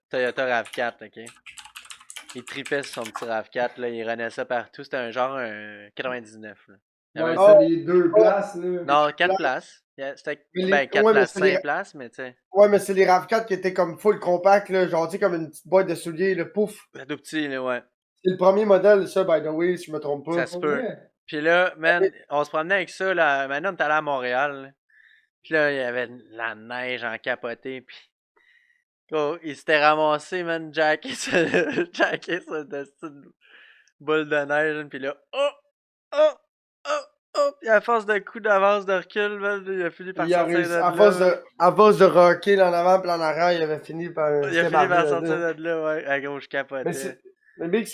Toyota RAV4, ok? Il tripait sur son petit RAV4, là, il renait ça partout. C'était un genre un 99, là. Il y avait Ouais, un- c'est les deux places, là. Non, 4 places. C'était Mais les- ben 4 ouais, mais places, c'est les- 5 places, mais tu sais, Ouais, mais c'est les RAV4 qui étaient comme full compact, là. Genre, tu sais, comme une petite boîte de souliers, le pouf. c'est tout petit, là, ouais. C'est le premier modèle, ça, by the way, si je me trompe pas. Ça se Pour peut. vrai. Puis là, man, on se promenait avec ça, là. Maintenant, on est allé à Montréal, là. Puis là, il y avait de la neige en capoté, puis oh, il s'était ramassé, man, jacké sur une boule de neige, puis là, oh, oh, oh, oh, à force de coups d'avance, de recul, man, il a fini par Il a sortir réussi, de à là. force de rocker en avant puis en arrière, il avait fini par Il a se fini par débarrer sortir là. de là, ouais. Ah, gros, je Mais capotais. c'est. Mais mec,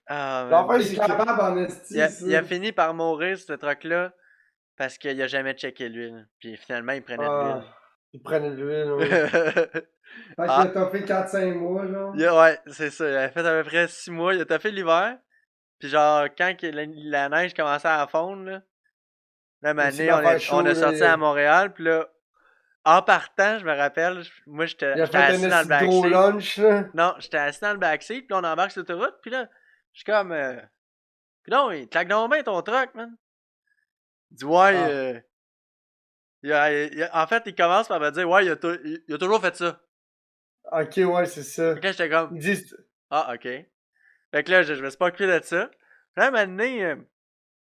Ah, man. l'affaire, C'est c'est que. capable en esti, Il a ça. fini par mourir, ce truc-là, parce qu'il a jamais checké l'huile. Puis finalement, il prenait de Ah, il prenait de l'huile, oui. l'huile. Fait qu'il Ah, a toffé 4-5 mois, genre. ouais, c'est ça. Il a fait à peu près 6 mois. Il a taffé l'hiver. Puis genre, quand la neige commençait à fondre, là, Il a une fini année, par faire on chaud, a là. sorti à Montréal. Puis là, en partant, je me rappelle, moi, Il a j'étais fait un assis dans le esti de gros backseat. lunch, là. Non, j'étais assis dans le backseat. Puis là, on embarque sur l'autoroute. Puis là, je suis comme... Puis non, il claque dans main ton truck, man. Il dit, ouais... en fait, il commence par me dire, ouais, il a toujours fait ça. Ok, ouais, c'est ça. Fait que là, j'étais comme, Ils disent. ah, ok. Fait que là, je me suis pas occupé de ça. Puis là, maintenant,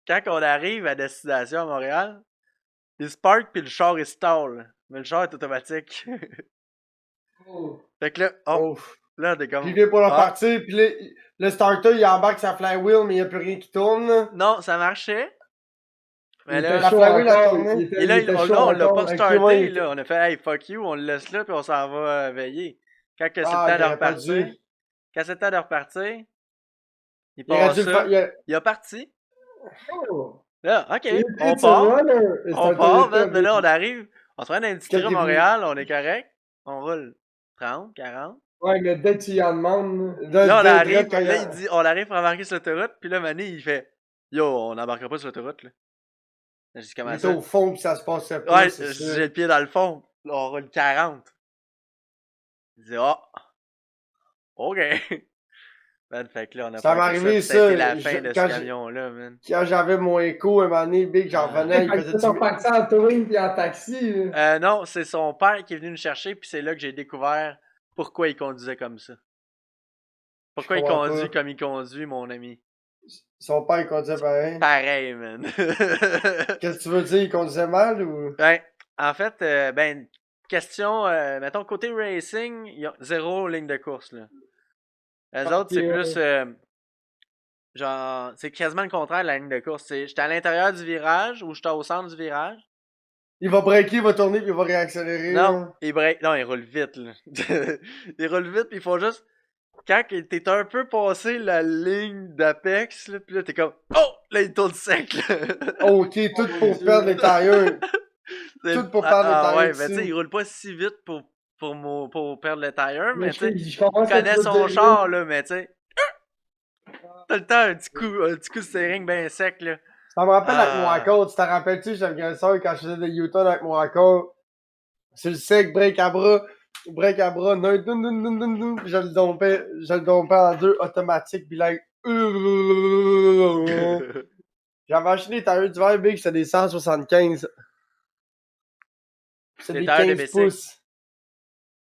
quand on arrive à destination à Montréal, il se parque puis le char il stall. Mais le char est automatique. Oh. Fait que là, oh, Oh. là, t'es Puis comme, il vient pour ah, repartir, puis là, le starter, il embarque sa flywheel, mais il n'y a plus rien qui tourne, là. non, ça marchait. Il Mais était là, la chaud flywheel a encore. tourné. et là, Il était chaud non, on l'a encore. pas Ok, starté, ouais, là. On a fait, hey, fuck you, on le laisse là, puis on s'en va veiller. Quand que c'est le Ah, temps il de aurait pas repartir, dû. quand c'est le temps de repartir, il Il aurait passe dû le faire. ça, il a parti. Oh. Là, ok, It- on It's a part. runner. C'est On un part, Toyota, man. Mais là, on baby. arrive. On se prend un petit Quel à début. Montréal, on est correct. On roule 30, 40. Ouais, mais dès que tu y en demandes, Là, on arrive. Quand Là, il dit, on arrive pour embarquer sur l'autoroute. Puis là, Manny, il fait, yo, on n'embarquera pas sur l'autoroute, là. J'ai dit, il comment était ça? au fond, puis ça se passait pas, Ouais, c'est j'ai ça. le pied dans le fond. Là, on roule 40. Il dit, ah, ok. Man, fait que là, on a Ça m'est parqué ça. arrivé, Puis ça a été ça, la fin de ce quand camion-là, man. j'avais mon écho, un moment donné, big, j'en Ah. revenais, il fait que faisait tu sont partis en touring puis en taxi. Là. Non, c'est son père qui est venu nous chercher. Puis c'est là que j'ai découvert pourquoi il conduisait comme ça. Pourquoi Je il comprends conduit pas. comme il conduit, mon ami? Son père, il conduisait pareil. Pareil, man. Qu'est-ce que tu veux dire, il conduisait mal ou? Ben, en fait, ben, question, mettons, côté racing, il y a zéro ligne de course, là. Les autres, c'est plus, genre, c'est quasiment le contraire de la ligne de course. J'étais à l'intérieur du virage ou j'étais au centre du virage. Il va breaker, il va tourner, puis il va réaccélérer, Non, là. il break, non, il roule vite, là. Il roule vite, puis il faut juste, quand t'es un peu passé la ligne d'apex, là, pis là, t'es comme, oh, là, il tourne sec, là. Ok, tout pour perdre les tailleurs. Tout pour perdre les tailleurs ouais, mais tu sais, dessus. il roule pas si vite pour perdre le tire, mais tu sais, Je comprends il ce que connaît tu veux son dire, char, là, mais tu sais, t'as le temps, un petit coup de steering bien sec, là. Ça me rappelle avec mon Ah. accord. Tu te rappelles-tu, j'avais un soeur quand je faisais des U-turns avec mon accord. Sur le sec, break à bras, non, je le dompais en deux, automatique, puis là, j'avais acheté des tailleurs d'hiver, big, c'était des 175. C'était Des des tailleurs de 15 bicycle. pouces.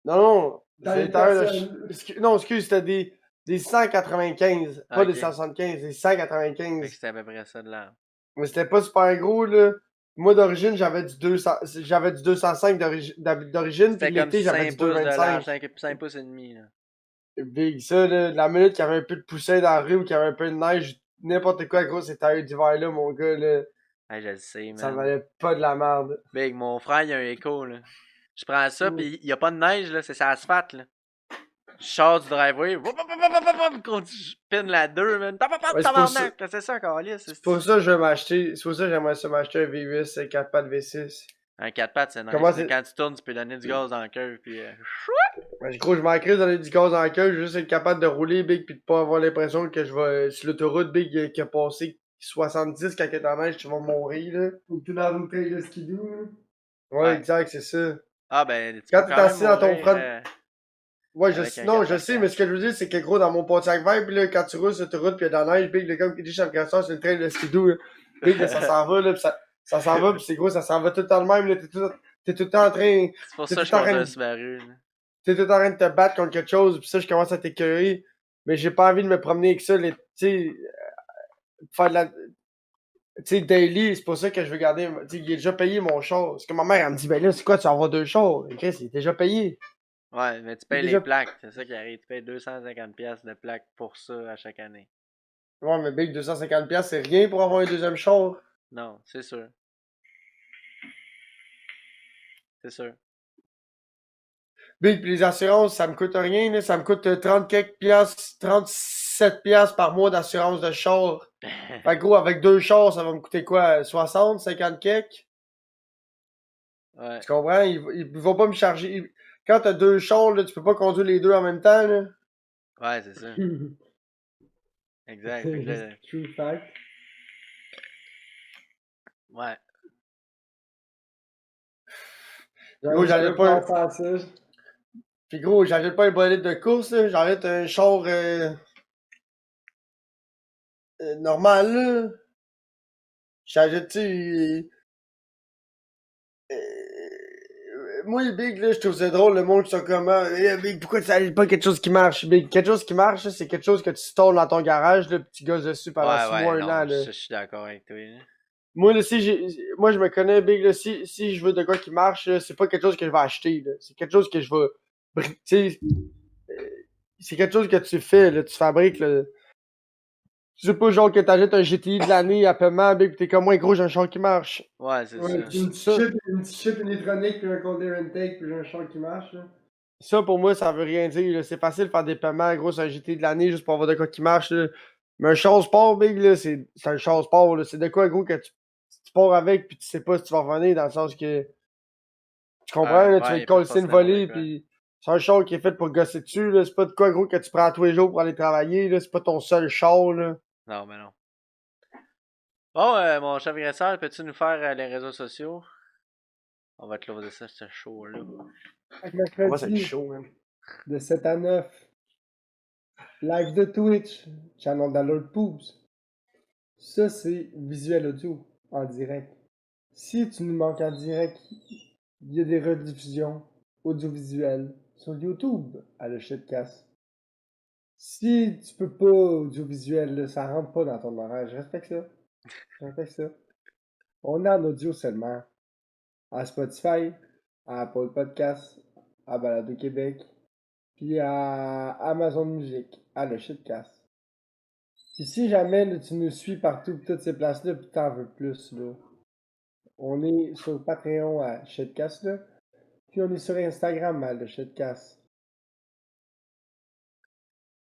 Non, Dans c'était les des tailleurs personnes. non, excuse, c'était des 195. Pas Ok. des 175, des Fait 195. que c'était à peu près ça de là. Mais c'était pas super gros, là. Moi, d'origine, j'avais du 205 d'origine, puis C'était comme l'été, j'avais 5 du pouces de large, 225. 5 pouces et demi, là. Big, ça, là, la minute qu'il y avait un peu de poussière dans la rue ou qu'il y avait un peu de neige, n'importe quoi, gros, ces tailleurs d'hiver-là, mon gars, là, Ouais, je le sais, ça man. valait pas de la merde. Big, mon frère, il a un écho, là. Je prends ça, pis il y a pas de neige, là, c'est ça asphalte, là. Je sors du driveway, je pine la 2, man. Ouais, c'est pour ça. Tabarnak, c'est ça, Carlis. C'est pour ça que je vais m'acheter, c'est pour ça que j'aimerais ça m'acheter un V8, 4 pattes V6. Un 4 pattes, c'est nice. Comment là. c'est- Quand tu tournes, tu peux donner du gaz dans le cœur, pis Ouais, gros, je m'en crise d'aller du gaz dans le cœur, juste être capable de rouler, big, pis de pas avoir l'impression que je vais, sur l'autoroute, big, qui a passé 70 quand il est en neige, tu vas mourir, là. Ou tu dans une trail de skidoo. Là. Ouais, Ouais. exact, c'est ça. Ah, ben, tu Quand peux t'es quand même assis dans ton mourir, front- Ouais, avec un non, 4 je par sais, 4. mais ce que je veux dire, c'est que gros, dans mon Pontiac Vibe, là, quand tu roules sur l'autoroute pis il y a de la neige, big, le gars qui dit chef Gaston, c'est une trail de skidoo, là. Big, là, ça s'en va, là, pis ça s'en va, pis c'est gros, ça s'en va tout le temps le même, là, t'es tout le temps en train, C'est pour t'es ça que je tout en conduis train un de- Subaru, là. t'es tout le temps en train de te battre contre quelque chose, pis ça, je commence à t'écœurer, mais j'ai pas envie de me promener avec ça, tu sais, faire de la, tu sais, daily, c'est pour ça que je veux garder, tu sais, il est déjà payé mon char, parce que ma mère, elle me dit, ben là, c'est quoi, tu vas avoir 2 chars, Chris, il est déjà payé. Ouais, mais tu payes Déjà- les plaques, c'est ça qui arrive. Tu payes 250$ de plaques pour ça à chaque année. Ouais, mais big, 250$, c'est rien pour avoir un deuxième char. Non, c'est sûr. C'est sûr. Big, pis les assurances, ça me coûte rien, là. Ça me coûte 30 quelques piastres, 37 piastres par mois d'assurance de char. Fait que gros, avec 2 chars, ça va me coûter quoi? 60, 50 quelques? Ouais. Tu comprends? Ils vont pas me charger. Quand t'as 2 chars, là, tu peux pas conduire les deux en même temps, là. Ouais, c'est ça. Exact. Fait que là, True fact. ouais. Gros, j'arrête pas. penser à ça. Pis gros, j'arrête pas un bolide de course, là. J'arrête un char normal, là. J'achète, tu sais. Moi, le Big, là, je trouve ça drôle, le monde qui sont comme, Big, pourquoi tu n'arrives pas quelque chose qui marche, Big? Quelque chose qui marche, là, c'est quelque chose que tu stalles dans ton garage, là, pis tu gosses dessus pendant Ouais, 6 ouais, mois, un non, an, là. je suis d'accord avec toi. Là. Moi, là, moi, je me connais, Big, là, si je veux de quoi qui marche, là, c'est pas quelque chose que je vais acheter, là. C'est quelque chose que je vais, tu sais, c'est quelque chose que tu fais, là, tu fabriques, là. C'est pas genre que t'achètes un GTI de l'année à paiement, Big, pis t'es comme, moi, gros, j'ai un char qui marche. Ouais, c'est Ouais, ça. une Ça, petite chip électronique, puis un cold air intake, puis un char qui marche. Là. Ça, pour moi, ça veut rien dire, là. C'est facile de faire des paiements, gros, c'est un GTI de l'année, juste pour avoir de quoi qui marche, là. Mais un char sport, Big, là, c'est un char sport, là. C'est de quoi, gros, que tu pars avec, pis tu sais pas si tu vas revenir, dans le sens que, tu comprends, là, tu vas Ouais, te il peut se coller passer une n'importe volée, quoi. pis c'est un char qui est fait pour gosser dessus, là. C'est pas de quoi, gros, que tu prends tous les jours pour aller travailler, là. C'est pas ton seul char, là. Non, mais non. Bon, mon cher agresseur, peux-tu nous faire les réseaux sociaux? On va closer ça, ce show-là. On va, c'est Mercredi, chaud, man. de 7 à 9. Live de Twitch, channel d'Alert Poops. Ça, c'est visuel audio en direct. Si tu nous manques en direct, il y a des rediffusions audiovisuelles sur YouTube à le Shitcast. Si tu peux pas audiovisuel, là, ça rentre pas dans ton horaire. Je respecte ça. Je respecte ça. On est en audio seulement. À Spotify, à Apple Podcast, à Balado Québec, puis à Amazon Music, à le Shitcast. Puis si jamais là, tu nous suis partout, toutes ces places-là, puis t'en veux plus, là. On est sur Patreon à Shitcast, là. Puis on est sur Instagram à le Shitcast.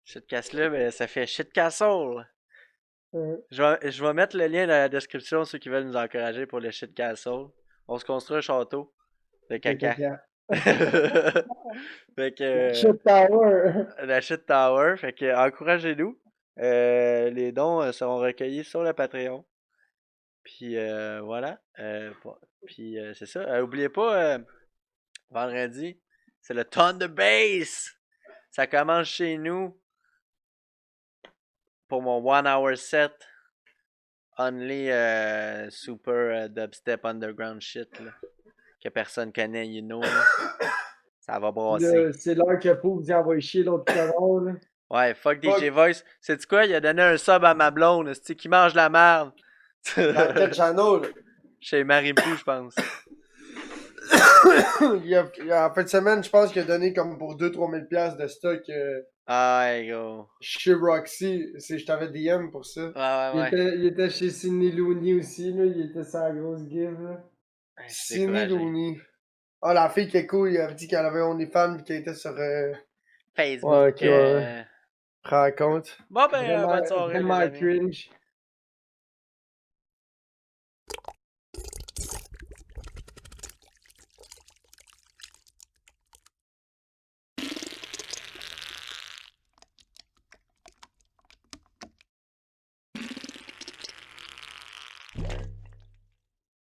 Shitcast-là, ben, ça fait Shitcastle. Je vais mettre le lien dans la description, ceux qui veulent nous encourager pour le Shitcastle. On se construit un château de caca. Fait que. Shit Tower! La Shit Tower. Fait que, encouragez-nous. Les dons seront recueillis sur le Patreon. Puis voilà. Puis c'est ça. Oubliez pas, vendredi, c'est le Thunder Bass. Ça commence chez nous pour mon 1 hour set. Only super dubstep underground shit là, que personne connaît, you know. Là. Ça va brasser. Là, c'est l'heure que Pouf dit envoyer chier l'autre caron, là. Ouais, fuck Fuck. DJ Voice. Sais-tu quoi? Il a donné un sub à ma blonde, c'est qui mange la merde. Dans quel channel, là? Chez Marie-Pou, je pense. En fin de semaine, je pense qu'il a donné comme pour 2-3 000 piastres de stock Ah ouais, gros. chez Roxy. Je t'avais DM pour ça. Ouais. Il était chez Sidney Looney aussi, là. Il était sa grosse give, là. Ouais, je suis Sidney découragé. Looney. Ah, la fille qui est cool, elle a dit qu'elle avait OnlyFans et qu'elle était sur. Facebook. Ouais, ok, ouais. Prends compte. Bon, ben, bonne soirée, les Vraiment amis. cringe.